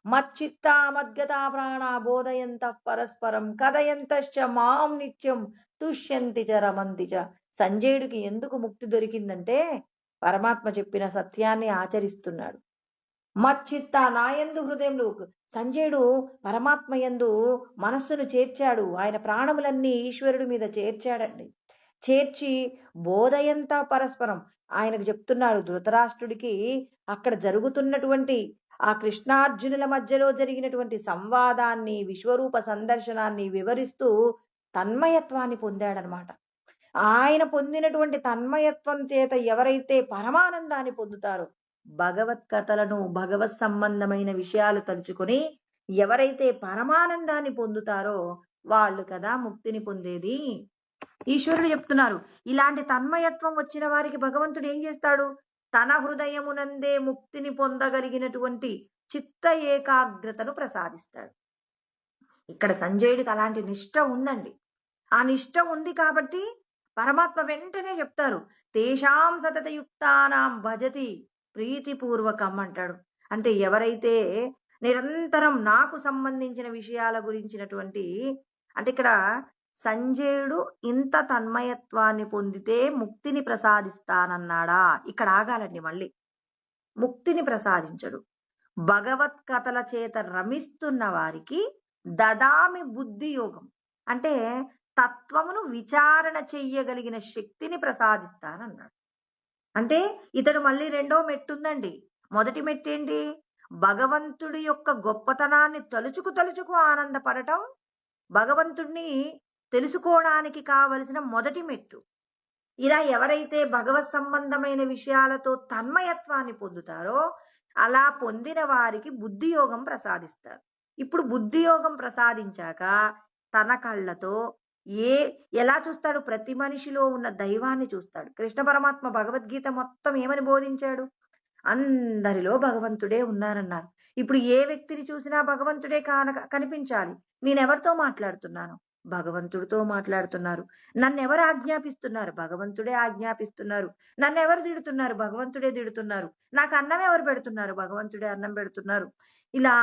మచ్చిత్త మద్గత ప్రాణ బోధయంత పరస్పరం కథయంతశ్చ మాం నిత్యం తుష్యంతి చ రమంతి చ. సంజయుడికి ఎందుకు ముక్తి దొరికిందంటే పరమాత్మ చెప్పిన సత్యాన్ని ఆచరిస్తున్నాడు. మచ్చిత్త, నాయందు హృదయంలో. సంజయుడు పరమాత్మ యందు మనస్సును చేర్చాడు. ఆయన ప్రాణములన్నీ ఈశ్వరుడి మీద చేర్చాడండి. చేర్చి బోధయంతా పరస్పరం ఆయనకు చెప్తున్నాడు. ధృతరాష్ట్రుడికి అక్కడ జరుగుతున్నటువంటి ఆ కృష్ణార్జునుల మధ్యలో జరిగినటువంటి సంవాదాన్ని, విశ్వరూప సందర్శనాన్ని వివరిస్తూ తన్మయత్వాన్ని పొందాడనమాట. ఆయన పొందినటువంటి తన్మయత్వం చేత ఎవరైతే పరమానందాన్ని పొందుతారో, భగవత్ కథలను, భగవత్ సంబంధమైన విషయాలు తలుచుకొని ఎవరైతే పరమానందాన్ని పొందుతారో వాళ్ళు కదా ముక్తిని పొందేది. ఈశ్వరుడు చెప్తున్నారు, ఇలాంటి తన్మయత్వం వచ్చిన వారికి భగవంతుడు ఏం చేస్తాడు? తన హృదయమునందే ముక్తిని పొందగలిగినటువంటి చిత్త ఏకాగ్రతను ప్రసాదిస్తాడు. ఇక్కడ సంజయుడికి అలాంటి నిష్ఠ ఉందండి. ఆ నిష్ఠ ఉంది కాబట్టి పరమాత్మ వెంటనే చెప్తారు, తేషాం సతతయుక్తానాం భజతి ప్రీతిపూర్వకం అంటాడు. అంటే ఎవరైతే నిరంతరం నాకు సంబంధించిన విషయాల గురించినటువంటి, అంటే ఇక్కడ సంజయుడు ఇంత తన్మయత్వాన్ని పొందితే ముక్తిని ప్రసాదిస్తానన్నాడా? ఇక్కడ ఆగాలండి. మళ్ళీ ముక్తిని ప్రసాదించడు. భగవత్ కథల చేత రమిస్తున్న వారికి దదామి బుద్ధి యోగం, అంటే తత్వమును విచారణ చెయ్యగలిగిన శక్తిని ప్రసాదిస్తానన్నాడు. అంటే ఇతడు మళ్ళీ రెండో మెట్టుందండి. మొదటి మెట్టేంటి? భగవంతుడి యొక్క గొప్పతనాన్ని తలుచుకు ఆనందపడటం భగవంతుడిని తెలుసుకోవడానికి కావలసిన మొదటి మెట్టు. ఇలా ఎవరైతే భగవత్ సంబంధమైన విషయాలతో తన్మయత్వాన్ని పొందుతారో అలా పొందిన వారికి బుద్ధి యోగం ప్రసాదిస్తారు. ఇప్పుడు బుద్ధి యోగం ప్రసాదించాక తన కళ్ళతో ఎలా చూస్తాడు? ప్రతి మనిషిలో ఉన్న దైవాన్ని చూస్తాడు. కృష్ణ పరమాత్మ భగవద్గీత మొత్తం ఏమని బోధించాడు? అందరిలో భగవంతుడే ఉన్నారన్నారు. ఇప్పుడు ఏ వ్యక్తిని చూసినా భగవంతుడే కనిపించాలి. నేనెవరితో మాట్లాడుతున్నాను? భగవంతుడితో మాట్లాడుతున్నారు. నన్నెవరు ఆజ్ఞాపిస్తున్నారు? భగవంతుడే ఆజ్ఞాపిస్తున్నారు. నన్నెవరు తిడుతున్నారు? భగవంతుడే తిడుతున్నారు. నాకు అన్నం ఎవరు పెడుతున్నారు? భగవంతుడే అన్నం పెడుతున్నారు. ఇలా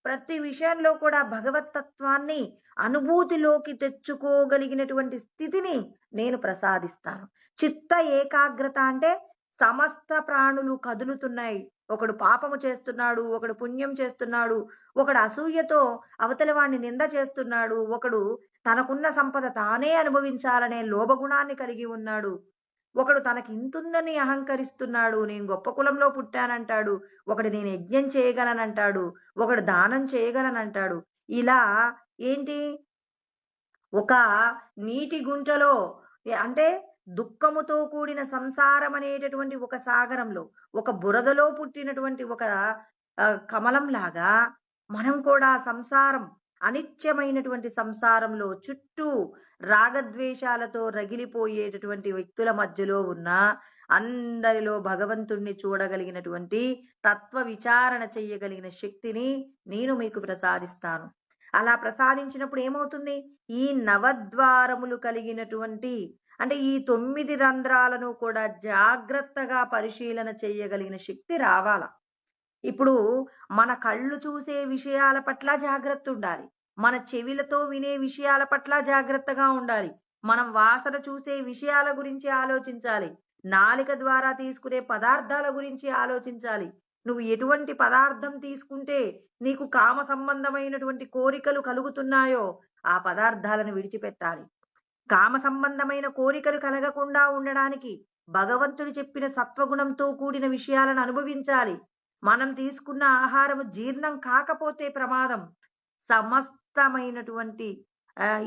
ప్రతి విషయంలో కూడా భగవతత్వాన్ని అనుభూతిలోకి తెచ్చుకోగలిగినటువంటి స్థితిని నేను ప్రసాదిస్తాను. చిత్త ఏకాగ్రత అంటే సమస్త ప్రాణులు కదులుతున్నాయి. ఒకడు పాపము చేస్తున్నాడు, ఒకడు పుణ్యం చేస్తున్నాడు, ఒకడు అసూయతో అవతలి వాణ్ణి నింద చేస్తున్నాడు, ఒకడు తనకున్న సంపద తానే అనుభవించాలనే లోభగుణాన్ని కలిగి ఉన్నాడు, ఒకడు తనకి ఇంతుందని అహంకరిస్తున్నాడు, నేను గొప్ప కులంలో పుట్టానంటాడు, ఒకడు నేను యజ్ఞం చేయగలనంటాడు, ఒకడు దానం చేయగలనంటాడు. ఇలా ఏంటి? ఒక నీటి గుంటలో, అంటే దుఃఖముతో కూడిన సంసారం అనేటటువంటి ఒక సాగరంలో, ఒక బురదలో పుట్టినటువంటి ఒక కమలంలాగా మనం కూడా సంసారం అనిత్యమైనటువంటి సంసారంలో చుట్టూ రాగద్వేషాలతో రగిలిపోయేటటువంటి వ్యక్తుల మధ్యలో ఉన్న అందరిలో భగవంతుణ్ణి చూడగలిగినటువంటి తత్వ విచారణ చెయ్యగలిగిన శక్తిని నేను మీకు ప్రసాదిస్తాను. అలా ప్రసాదించినప్పుడు ఏమవుతుంది? ఈ నవద్వారములు కలిగినటువంటి అంటే ఈ 9 రంధ్రాలను కూడా జాగ్రత్తగా పరిశీలన చెయ్యగలిగిన శక్తి రావాల. ఇప్పుడు మన కళ్ళు చూసే విషయాల పట్ల జాగ్రత్త ఉండాలి. మన చెవులతో వినే విషయాల పట్ల జాగ్రత్తగా ఉండాలి. మనం వాసన చూసే విషయాల గురించి ఆలోచించాలి. నాలిక ద్వారా తీసుకునే పదార్థాల గురించి ఆలోచించాలి. నువ్వు ఎటువంటి పదార్థం తీసుకుంటే నీకు కామ సంబంధమైనటువంటి కోరికలు కలుగుతున్నాయో ఆ పదార్థాలను విడిచిపెట్టాలి. కామ సంబంధమైన కోరికలు కలగకుండా ఉండడానికి భగవంతుడు చెప్పిన సత్వగుణంతో కూడిన విషయాలను అనుభవించాలి. మనం తీసుకున్న ఆహారము జీర్ణం కాకపోతే ప్రమాదం. సమస్తమైనటువంటి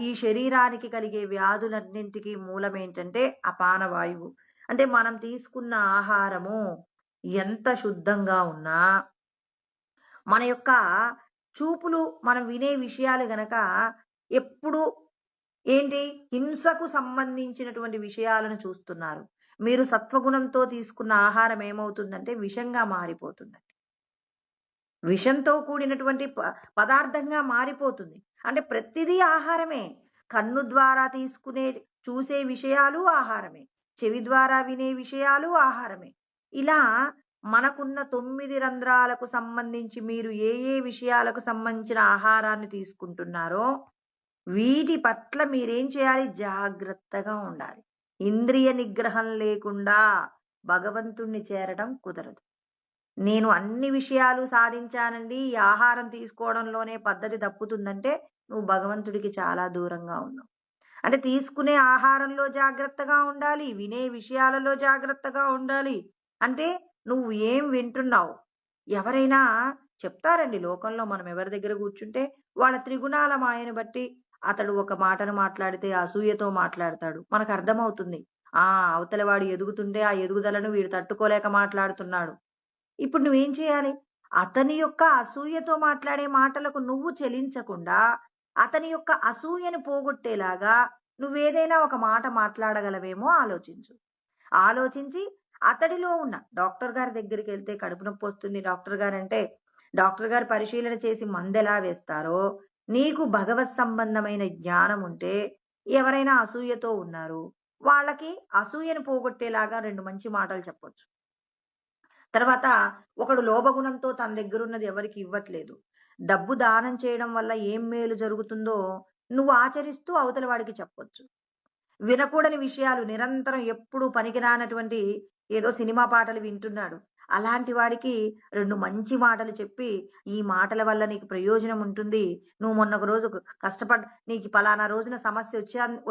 ఈ శరీరానికి కలిగే వ్యాధులన్నింటికీ మూలమేంటంటే అపానవాయువు. అంటే మనం తీసుకున్న ఆహారము ఎంత శుద్ధంగా ఉన్నా మన యొక్క చూపులు మనం వినే విషయాలు గనక ఎప్పుడు ఏంటి హింసకు సంబంధించినటువంటి విషయాలను చూస్తున్నారు. మీరు సత్వగుణంతో తీసుకున్న ఆహారం ఏమవుతుందంటే విషంగా మారిపోతుందండి. విషంతో కూడినటువంటి పదార్థంగా మారిపోతుంది. అంటే ప్రతిదీ ఆహారమే. కన్ను ద్వారా చూసే విషయాలు ఆహారమే. చెవి ద్వారా వినే విషయాలు ఆహారమే. ఇలా మనకున్న 9 రంధ్రాలకు సంబంధించి మీరు ఏ ఏ విషయాలకు సంబంధించిన ఆహారాన్ని తీసుకుంటున్నారో వీటి పట్ల మీరేం చేయాలి? జాగ్రత్తగా ఉండాలి. ఇంద్రియ నిగ్రహం లేకుండా భగవంతుణ్ణి చేరడం కుదరదు. నేను అన్ని విషయాలు సాధించానండి, ఈ ఆహారం తీసుకోవడంలోనే పద్ధతి తప్పుతుందంటే నువ్వు భగవంతుడికి చాలా దూరంగా ఉన్నావు. అంటే తీసుకునే ఆహారంలో జాగ్రత్తగా ఉండాలి, వినే విషయాలలో జాగ్రత్తగా ఉండాలి. అంటే నువ్వు ఏం వింటున్నావు? ఎవరైనా చెప్తారండి లోకంలో, మనం ఎవరి దగ్గర కూర్చుంటే వాళ్ళ త్రిగుణాల మాయను బట్టి అతడు ఒక మాటను మాట్లాడితే అసూయతో మాట్లాడతాడు. మనకు అర్థమవుతుంది, అవతల వాడు ఎదుగుతుంటే ఆ ఎదుగుదలను వీడు తట్టుకోలేక మాట్లాడుతున్నాడు. ఇప్పుడు నువ్వేం చేయాలి? అతని యొక్క అసూయతో మాట్లాడే మాటలకు నువ్వు చెలించకుండా అతని యొక్క అసూయను పోగొట్టేలాగా నువ్వేదైనా ఒక మాట మాట్లాడగలవేమో ఆలోచించు. ఆలోచించి అతడిలో ఉన్న డాక్టర్ గారి దగ్గరికి వెళ్తే కడుపు నొప్పి వస్తుంది డాక్టర్ గారు అంటే డాక్టర్ గారు పరిశీలన చేసి మందెలా వేస్తారో నీకు భగవత్ సంబంధమైన జ్ఞానం ఉంటే ఎవరైనా అసూయతో ఉన్నారు వాళ్ళకి అసూయను పోగొట్టేలాగా 2 మంచి మాటలు చెప్పొచ్చు. తర్వాత ఒకడు లోభగుణంతో తన దగ్గరున్నది ఎవరికి ఇవ్వట్లేదు, డబ్బు దానం చేయడం వల్ల ఏం మేలు జరుగుతుందో నువ్వు ఆచరిస్తూ అవతల వాడికి చెప్పొచ్చు. వినకూడని విషయాలు నిరంతరం ఎప్పుడు పనికిరానటువంటి ఏదో సినిమా పాటలు వింటున్నాడు, అలాంటి వాడికి 2 మంచి మాటలు చెప్పి ఈ మాటల వల్ల నీకు ప్రయోజనం ఉంటుంది, నువ్వు మొన్న ఒక రోజు నీకు పలానా రోజున సమస్య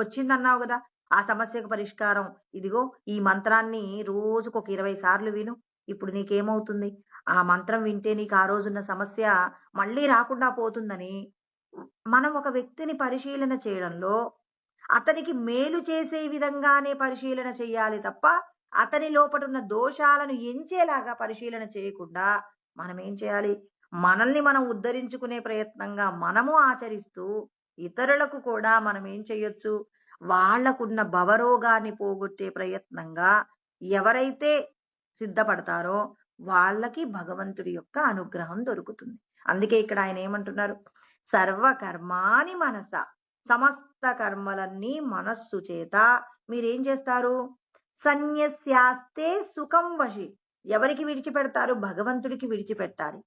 వచ్చిందన్నావు కదా, ఆ సమస్యకు పరిష్కారం ఇదిగో ఈ మంత్రాన్ని రోజుకు ఒక 20 సార్లు విను, ఇప్పుడు నీకేమవుతుంది, ఆ మంత్రం వింటే నీకు ఆ రోజున్న సమస్య మళ్ళీ రాకుండా పోతుందని మనం ఒక వ్యక్తిని పరిశీలన చేయడంలో అతనికి మేలు చేసే విధంగానే పరిశీలన చేయాలి తప్ప అతని లోపటున్న దోషాలను ఎంచేలాగా పరిశీలన చేయకుండా మనం ఏం చేయాలి? మనల్ని మనం ఉద్ధరించుకునే ప్రయత్నంగా మనము ఆచరిస్తూ ఇతరులకు కూడా మనం ఏం చేయొచ్చు? వాళ్లకున్న భవరోగాన్ని పోగొట్టే ప్రయత్నంగా ఎవరైతే సిద్ధపడతారో వాళ్ళకి భగవంతుడి యొక్క అనుగ్రహం దొరుకుతుంది. అందుకే ఇక్కడ ఆయన ఏమంటున్నారు? సర్వకర్మాని మనస, సమస్త కర్మలన్నీ మనస్సు చేత మీరేం చేస్తారు? సన్యస్యాస్తే సుఖం వశి, ఎవరికి విడిచిపెడతారు? భగవంతుడికి విడిచిపెట్టాలి.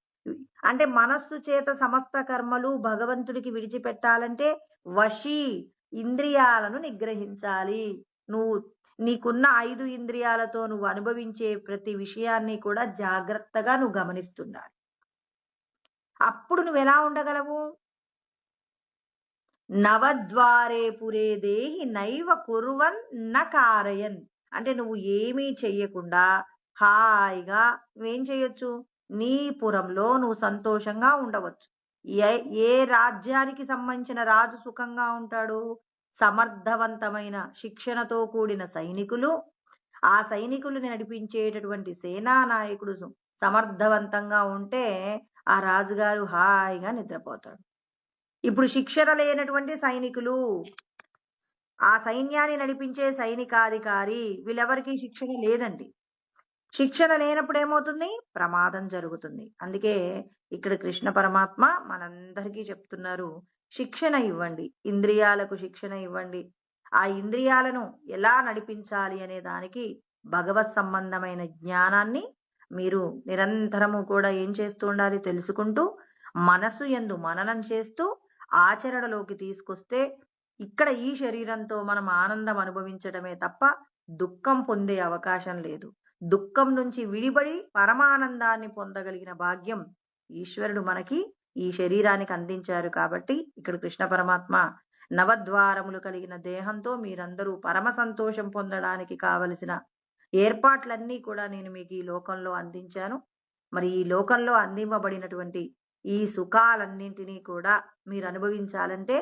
అంటే మనస్సు చేత సమస్త కర్మలు భగవంతుడికి విడిచిపెట్టాలంటే వశి, ఇంద్రియాలను నిగ్రహించాలి. నీకున్న 5 ఇంద్రియాలతో నువ్వు అనుభవించే ప్రతి విషయాన్ని కూడా జాగ్రత్తగా నువ్వు గమనిస్తున్నాడు. అప్పుడు నువ్వెలా ఉండగలవు? నవద్వారే పురే దేహి నైవ కుర్వన్ నకారయన్, అంటే నువ్వు ఏమీ చెయ్యకుండా హాయిగా నువ్వేం చేయొచ్చు? నీ పురంలో నువ్వు సంతోషంగా ఉండవచ్చు. ఏ రాజ్యానికి సంబంధించిన రాజు సుఖంగా ఉంటాడు? సమర్థవంతమైన శిక్షణతో కూడిన సైనికులు, ఆ సైనికులను నడిపించేటటువంటి సేనా నాయకుడు సమర్థవంతంగా ఉంటే ఆ రాజుగారు హాయిగా నిద్రపోతాడు. ఇప్పుడు శిక్షణ లేనటువంటి సైనికులు, ఆ సైన్యాన్ని నడిపించే సైనికాధికారి, వీళ్ళెవరికీ శిక్షణ లేదండి. శిక్షణ లేనప్పుడు ఏమవుతుంది? ప్రమాదం జరుగుతుంది. అందుకే ఇక్కడ కృష్ణ పరమాత్మ మనందరికీ చెప్తున్నారు, శిక్షణ ఇవ్వండి, ఇంద్రియాలకు శిక్షణ ఇవ్వండి. ఆ ఇంద్రియాలను ఎలా నడిపించాలి అనే దానికి భగవత్ సంబంధమైన జ్ఞానాన్ని మీరు నిరంతరము కూడా ఏం చేస్తూ ఉండాలి? తెలుసుకుంటూ, మనసు యందు మననం చేస్తూ ఆచరణలోకి తీసుకొస్తే ఇక్కడ ఈ శరీరంతో మనం ఆనందం అనుభవించడమే తప్ప దుఃఖం పొందే అవకాశం లేదు. దుఃఖం నుంచి విడిపడి పరమానందాన్ని పొందగలిగిన భాగ్యం ఈశ్వరుడు మనకి ఈ శరీరానికి అందించారు. కాబట్టి ఇక్కడ కృష్ణ పరమాత్మ నవద్వారములు కలిగిన దేహంతో మీరందరూ పరమ సంతోషం పొందడానికి కావలసిన ఏర్పాట్లన్నీ కూడా నేను మీకు ఈ లోకంలో అందించాను. మరి ఈ లోకంలో అందింపబడినటువంటి ఈ సుఖాలన్నింటినీ కూడా మీరు అనుభవించాలంటే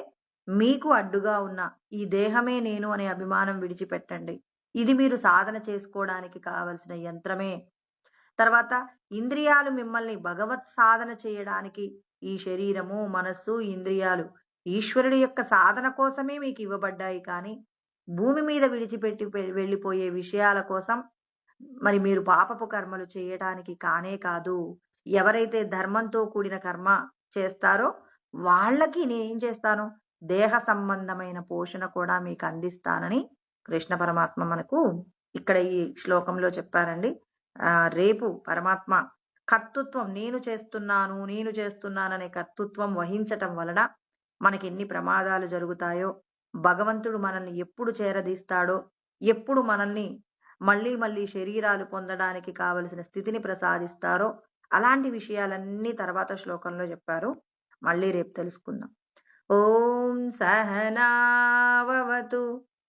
మీకు అడ్డుగా ఉన్న ఈ దేహమే నేను అనే అభిమానం విడిచిపెట్టండి. ఇది మీరు సాధన చేసుకోవడానికి కావలసిన యంత్రమే. తర్వాత ఇంద్రియాలు మిమ్మల్ని భగవత్ సాధన చేయడానికి, ఈ శరీరము, మనస్సు, ఇంద్రియాలు ఈశ్వరుడి యొక్క సాధన కోసమే మీకు ఇవ్వబడ్డాయి. కానీ భూమి మీద విడిచిపెట్టి వెళ్ళిపోయే విషయాల కోసం మరి మీరు పాపపు కర్మలు చేయటానికి కానే కాదు. ఎవరైతే ధర్మంతో కూడిన కర్మ చేస్తారో వాళ్ళకి నేనేం చేస్తాను? దేహ సంబంధమైన పోషణ కూడా మీకు అందిస్తానని కృష్ణ పరమాత్మ మనకు ఇక్కడ ఈ శ్లోకంలో చెప్పారండి. రేపు పరమాత్మ కర్తృత్వం, నేను చేస్తున్నాననే కర్తృత్వం వహించటం వలన మనకి ఎన్ని ప్రమాదాలు జరుగుతాయో, భగవంతుడు మనల్ని ఎప్పుడు చేరదీస్తాడో, ఎప్పుడు మనల్ని మళ్ళీ శరీరాలు పొందడానికి కావలసిన స్థితిని ప్రసాదిస్తారో, అలాంటి విషయాలన్నీ తర్వాత శ్లోకంలో చెప్పారు. మళ్ళీ రేపు తెలుసుకుందాం. ఓం సహనావతు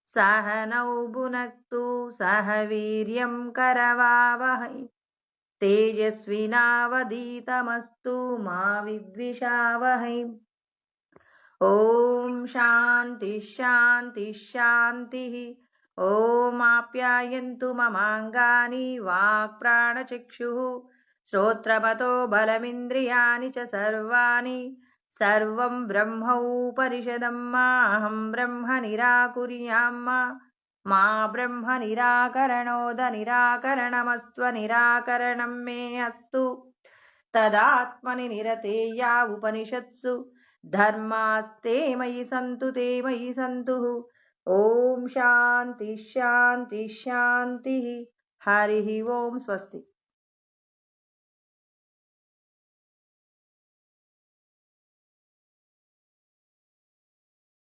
సహనౌ భునక్తు సహ వీర్యం కరవావహై తేజస్వినావధీతమస్తు మా విద్విషావహై. ఓం శాంతి శాంతి శాంతి. ఓం ఆప్యాయంతు మమాంగాని వాక్ ప్రాణచక్షుః శ్రోత్రమతో బలమింద్రియాణి చ సర్వాణి సర్వం బ్రహ్మోపనిషదం మాహం బ్రహ్మ నిరాకుర్యాం మా బ్రహ్మ నిరాకరణోద నిరాకరణమస్త్వ నిరాకరణం మే అస్తు. తదాత్మని నిరతేయా ఉపనిషత్సు ధర్మాస్తే మయి సంతు తే మయి సంతు. ఓం శాంతి శాంతి శాంతి. హరి ఓం. స్వస్తి.